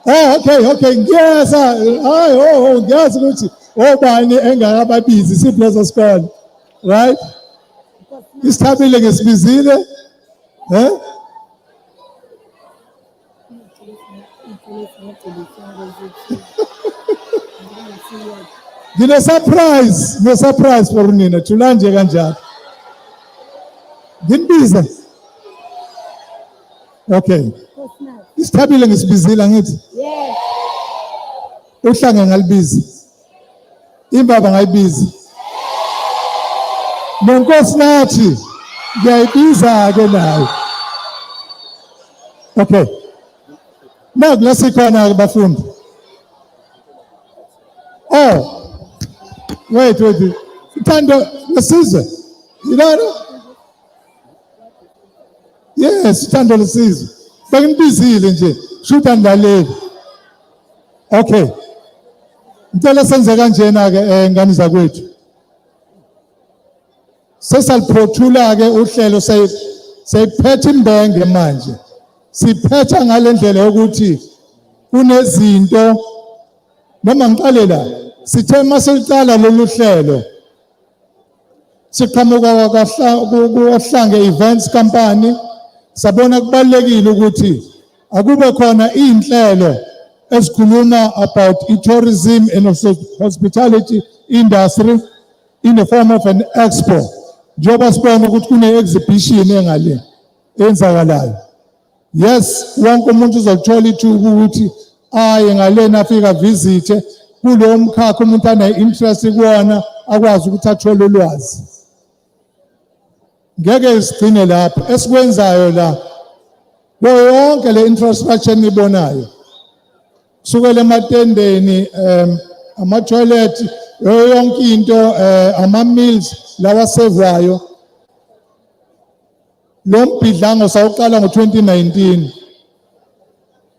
Oh, okay. Ngiyeza. Hayi, ngiyazi ukuthi obani engakababizi siplezo sikole. Right? Isithabile ngesibizile. Ngine-surprise for nina. Thulanje kanjalo. Nginibiza. Okay. Isithabile ngesibizile ngithi. Yes. Uhlange ngalibizi. Imbaba ngayibizi. Nonkosi nathi ngiyayibiza ke nayo. Okay. Naku la sikhona ke bafundi. Oh. Wait. Thando lesizwe. Yilona? Yes, thando lesizwe. Bengibizile nje. Shutha ndaleli. Okay. Ngicela senze kanjena ke ngani zakwethu. Sesaliprothula ke uhlelo sayiphethe imbenge manje. Siphetha ngalendlela yokuthi kunezinto noma ngiqale la sithe masiqala lolu hlelo siqhamuka kwaHlange Events Company sabona kubalekile ukuthi akube khona inhlelo esikhuluma about tourism and hospitality industry in the form of an expo. Njengoba sibona ukuthi kune exhibition engale enzakalayo. Yes, wonke umuntu uzothola ithuba ukuthi aye ngalena afika visite kulo mkhakha umuntu ane-interest kuwona akwazi ukuthi athole ulwazi. Ngeke sigcine lapho esikwenzayo la yonke le infrastructure nibonayo kusukela ematendeni ama-toilet yonke into ama-meals lawa sevwayo. Lo mbhidlango sawuqala ngo-2019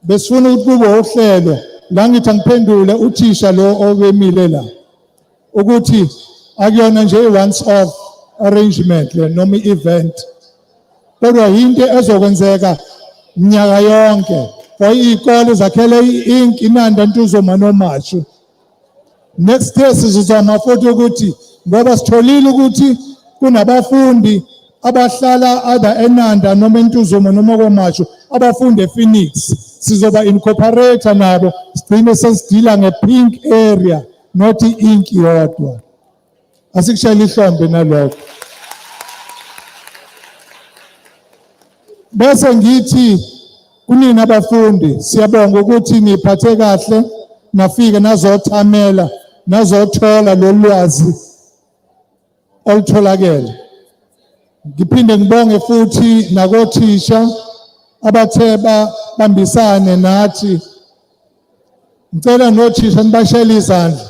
besifuna ukuthi kube uhlelo la ngithi angiphendule uthisha lo obemile la ukuthi akuyona nje once off arrangement le noma i-event kodwa into ezokwenzeka minyaka yonke for iy'kole zakhele i-ink inanda ntuzoma nomashu. Next year sizozama futhi ukuthi ngoba sitholile ukuthi kunabafundi abahlala ada eNanda noma eNtuzuma noma komashu abafunde ePhoenix sizoba incorporate nabo sigcine sesidila ngepink area not ink yodwa. Asikushayela ihlombe nalokho. Bese ngithi kunina abafundi siyabonga ukuthi niphathe kahle nafike nazothamela nazothola lolwazi olutholakele. Ngiphinde ngibonge futhi nakothisha abathe bambisane nathi. Ngicela nothisha nibashayele izandla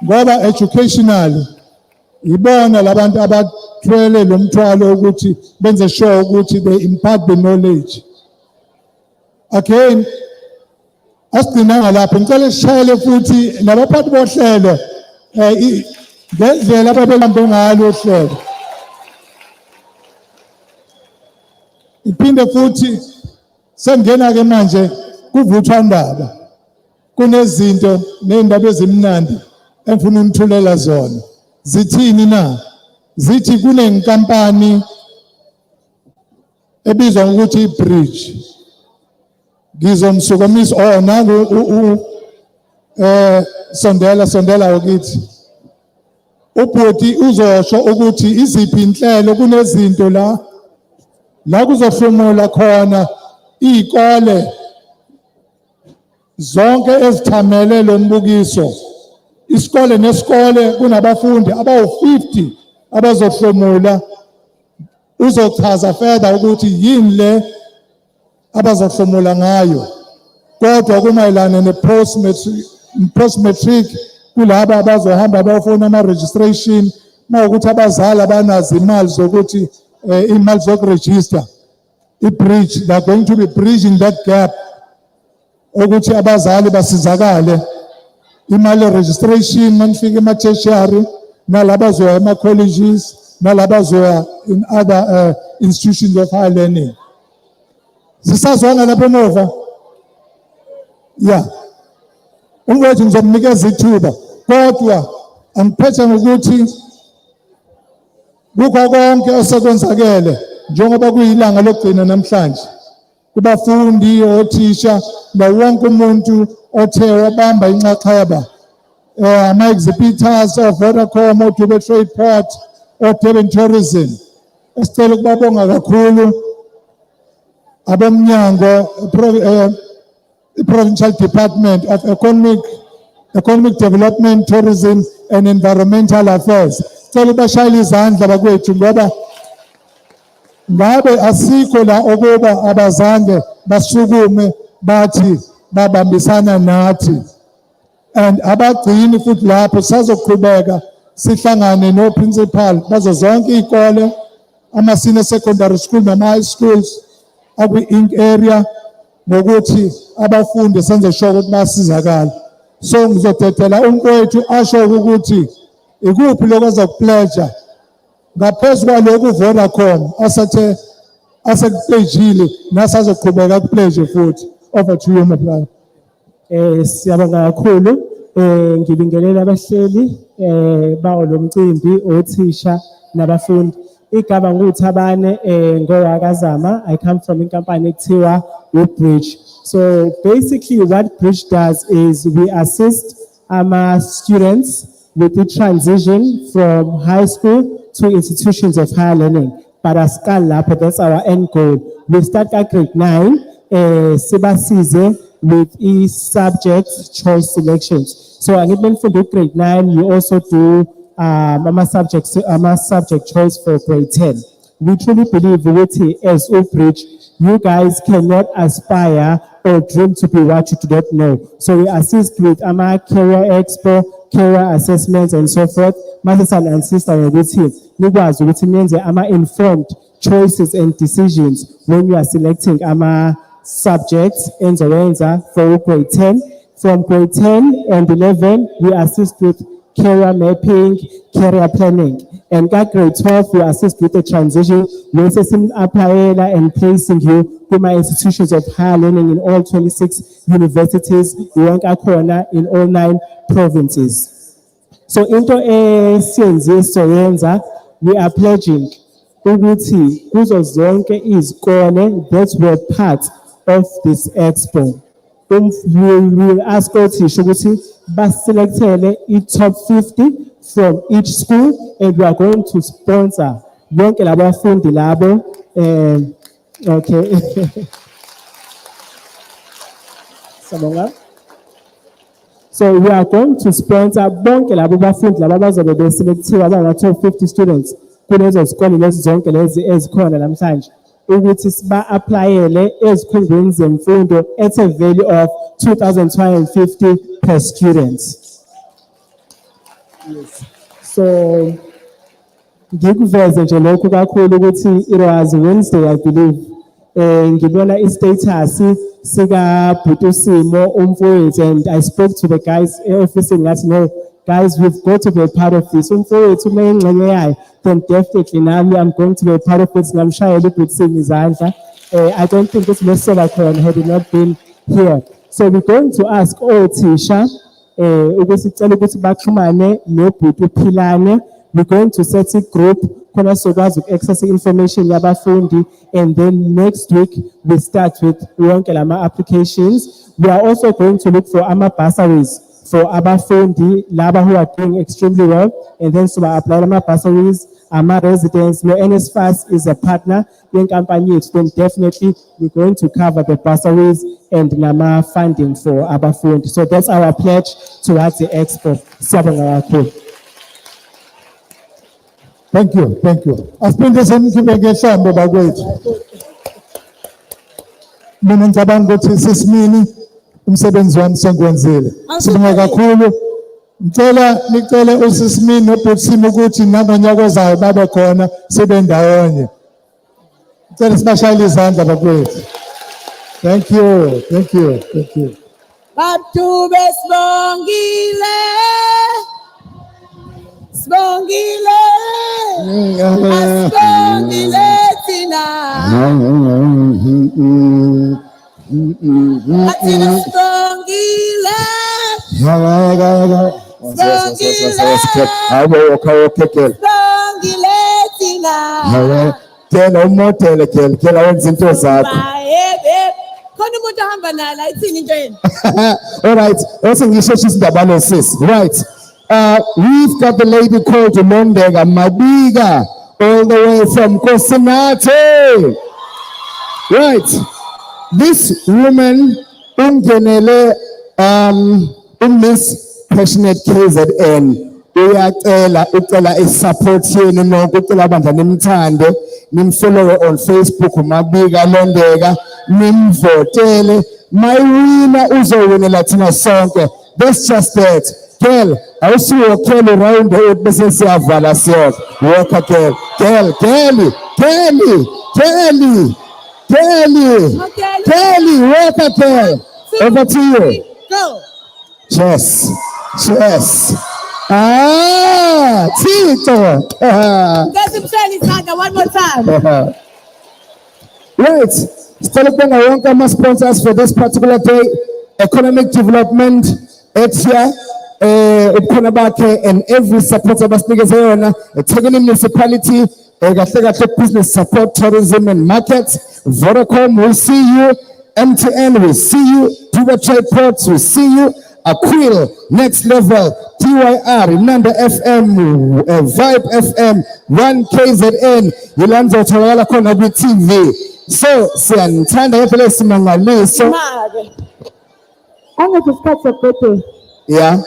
ngoba educationally ibona labantu abathwele lo mthwalo ukuthi benze sure ukuthi they impart the knowledge. Again, asidinanga lapho ngicela sishayele futhi nabaphathi bohlelo ngendlela ababehambe ngalo uhlelo. Iphinde futhi sengena ke manje kuvuthwa ndaba kunezinto nezindaba ezimnandi engifuna unithulela zona. Zithini na? zithi kunenkampani ebizwa ngokuthi iBridge. Ngizomsukumisa nangu sondela ukithi. Ubhuti uzosho ukuthi iziphi inhlelo kunezinto la kuzohlomula khona izikole zonke ezithamele lo mbukiso. Isikole nesikole kunabafundi abawu-50 abazohlomula. Uzochaza further ukuthi yini le abazohlomula ngayo. Kodwa kumayelana ne-post matric kulaba abazohamba bayofuna ama-registration mawukuthi abazali abanazo imali zokuthi imali zokuregister i-bridge, they are going to be bridging that gap ukuthi abazali basizakale imali registration manifika ema-tertiary nalaba zoya ema-colleges nalaba zoya in other institutions of higher learning. Sisazwana lapha emuva? Yeah. Umwethu ngizomnikeza ithuba kodwa angiphethe ngokuthi kukho konke osekwenzakele njengoba kuyilanga lokugcina namhlanje kubafundi othisha nawonke umuntu othe wabamba inxaxheba ama-exhibitors of-Vodacom, oDube Trade Port, oDurban Tourism. Esicela ukubabonga kakhulu abomnyango i-Provincial Department of Economic Development, Tourism and Environmental Affairs. Sicela bashayele izandla bakwethu ngoba ngabe asikho la ukuba abazange basukume bathi babambisana nathi. And abagcini futhi lapho sazoqhubeka sihlangane no-principal bazo zonke izikole, ama-senior secondary school nama-high schools akwi-Inc area ngokuthi abafundi senze sure ukuthi basizakala. So ngizodedela umfowethu asho ukuthi ikuphi lokho azokupledge ngaphezu kwalokhu Vodacom asekupejile nasazoqhubeka kupledge futhi. Over to you, my brother. Siyabonga kakhulu ngibingelela abahleli bawo lo mcimbi othisha nabafundi. Igaba nguThabane ngoWakazama. I come from inkampani ekuthiwa uBridge. So basically what Bridge does is we assist students with the transition from high school to institutions of higher learning. But that's our end goal. We start at grade 9, sibasize with subject choice selections. So again for the grade 9, you also do subject choice for grade 10. We truly believe that as Bridge, you guys cannot aspire or dream to be what you do not know. So we assist with OTHYCExpo, career assessments and so forth. Master and sister with him. Informed choices and decisions when you are selecting subjects and for grade 10. From grade 10 and 11, we assist with career mapping, career planning. And at grade 12, we assist with the transition, and placing you to my institutions of higher learning in all 26 universities, in all 9 provinces. So into a we are pledging ukuthi kuzo zonke izikole that were part of this expo. We will ask othisha ukuthi baselectele i-top 50 from each school, and we are going to sponsor bonke labafundi labo. Okay. Sabonga. So we are going to sponsor bonke labo bafundi labo abazobe beselectiwe abanga-top 50 students kulezo zikole lezi zonke lezi ezikhona namhlanje ukuthi siba-applyele ezikhungweni zemfundo at a value of 2,250 per student. Yes. So ngikuveze nje lokhu kakhulu ukuthi it was Wednesday, I believe. Ngibona i-status sika-Bhutusimo umfowethu, and I spoke to the guys officing that, no, guys, we've got to be a part of this. Umfowethu uma ingxenye yayo, then definitely nami I'm going to be a part of it. Ngamshayela uBhutusimo izandla. I don't think this was had it not been here. So we're going to ask othisha ukuthi sicela ukuthi baxhumane noBhuti uPhilane we're going to set a group khona sizokwazi uku-access information yabafundi, and then next week we start with yonke lama applications. We are also going to look for bursaries for abafundi laba who are doing extremely well, and then so apply bursaries. Residents, no NSFAS is a partner in company, then definitely we're going to cover the bursaries and nama funding for abafundi. So that's our pledge towards the expo. Siyabonga kakhulu. Thank you, thank you. Asiphinde simkhiphe shambo bakwethu. Mina ngicabanga ukuthi sisimini umsebenzi wami sengiwenzile. Sibonga kakhulu. Ngicela usisimini nobhutisini ukuthi nabanyakazayo babe khona sibe ndawonye. Ngicela sibashayele izandla bakwethu. Thank you, thank you, thank you. Bathu besibongile. Sibongile. Asibongile thina. Athina sibongile. Kela umotele kela wenza into zakho. Khona umuntu ahamba naye la ithini into yeni? All right, also ngisho isindaba sis. Right. We've got the lady called Mondega Mabiga all the way from Kosinate. Right. This woman ungenele Miss Passionate KZN. Ucela support yenu nonke ucela bandla nimthande nimfollow on Facebook Mabiga Londega nimvotele mayiwina uzowinela thina sonke. That's just it. Girl, awusiwo Kelly round bese siyavala siyo. Walker girl. Kelly, Walker girl. Over to you. Go. Cheers. Tito. One more time. Right. Still looking at one of sponsors for this particular day. Economic development. Etia. And every supporter of us Tegani municipality, business support, tourism and markets. Vodacom, we see you. MTN, we see you. Tuba Trade Ports, we see you. Aquil, Next Level, TYR, Nanda FM, Vibe FM, 1KZN, Yolanda Tawala Kona TV. So, Siantanda Epilesi Mangali. So, I'm going to start a yeah.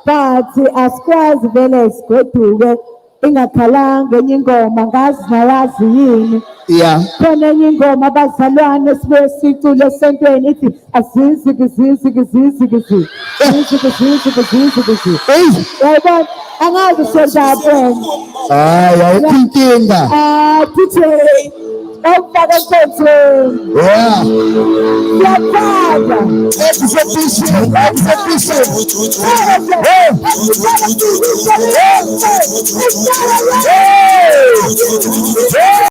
But asikwazi vele sigoduke ingakhalanga enye ingoma ngazi nayazi yini. Yeah. Khona enye ingoma abazalwane sibuye sicule esentweni ithi aziziki. Yayibona angazi senzapho. Hayi ayikho DJ Omfaka Sentweni. Yeah. Siyathanda. Exhibition.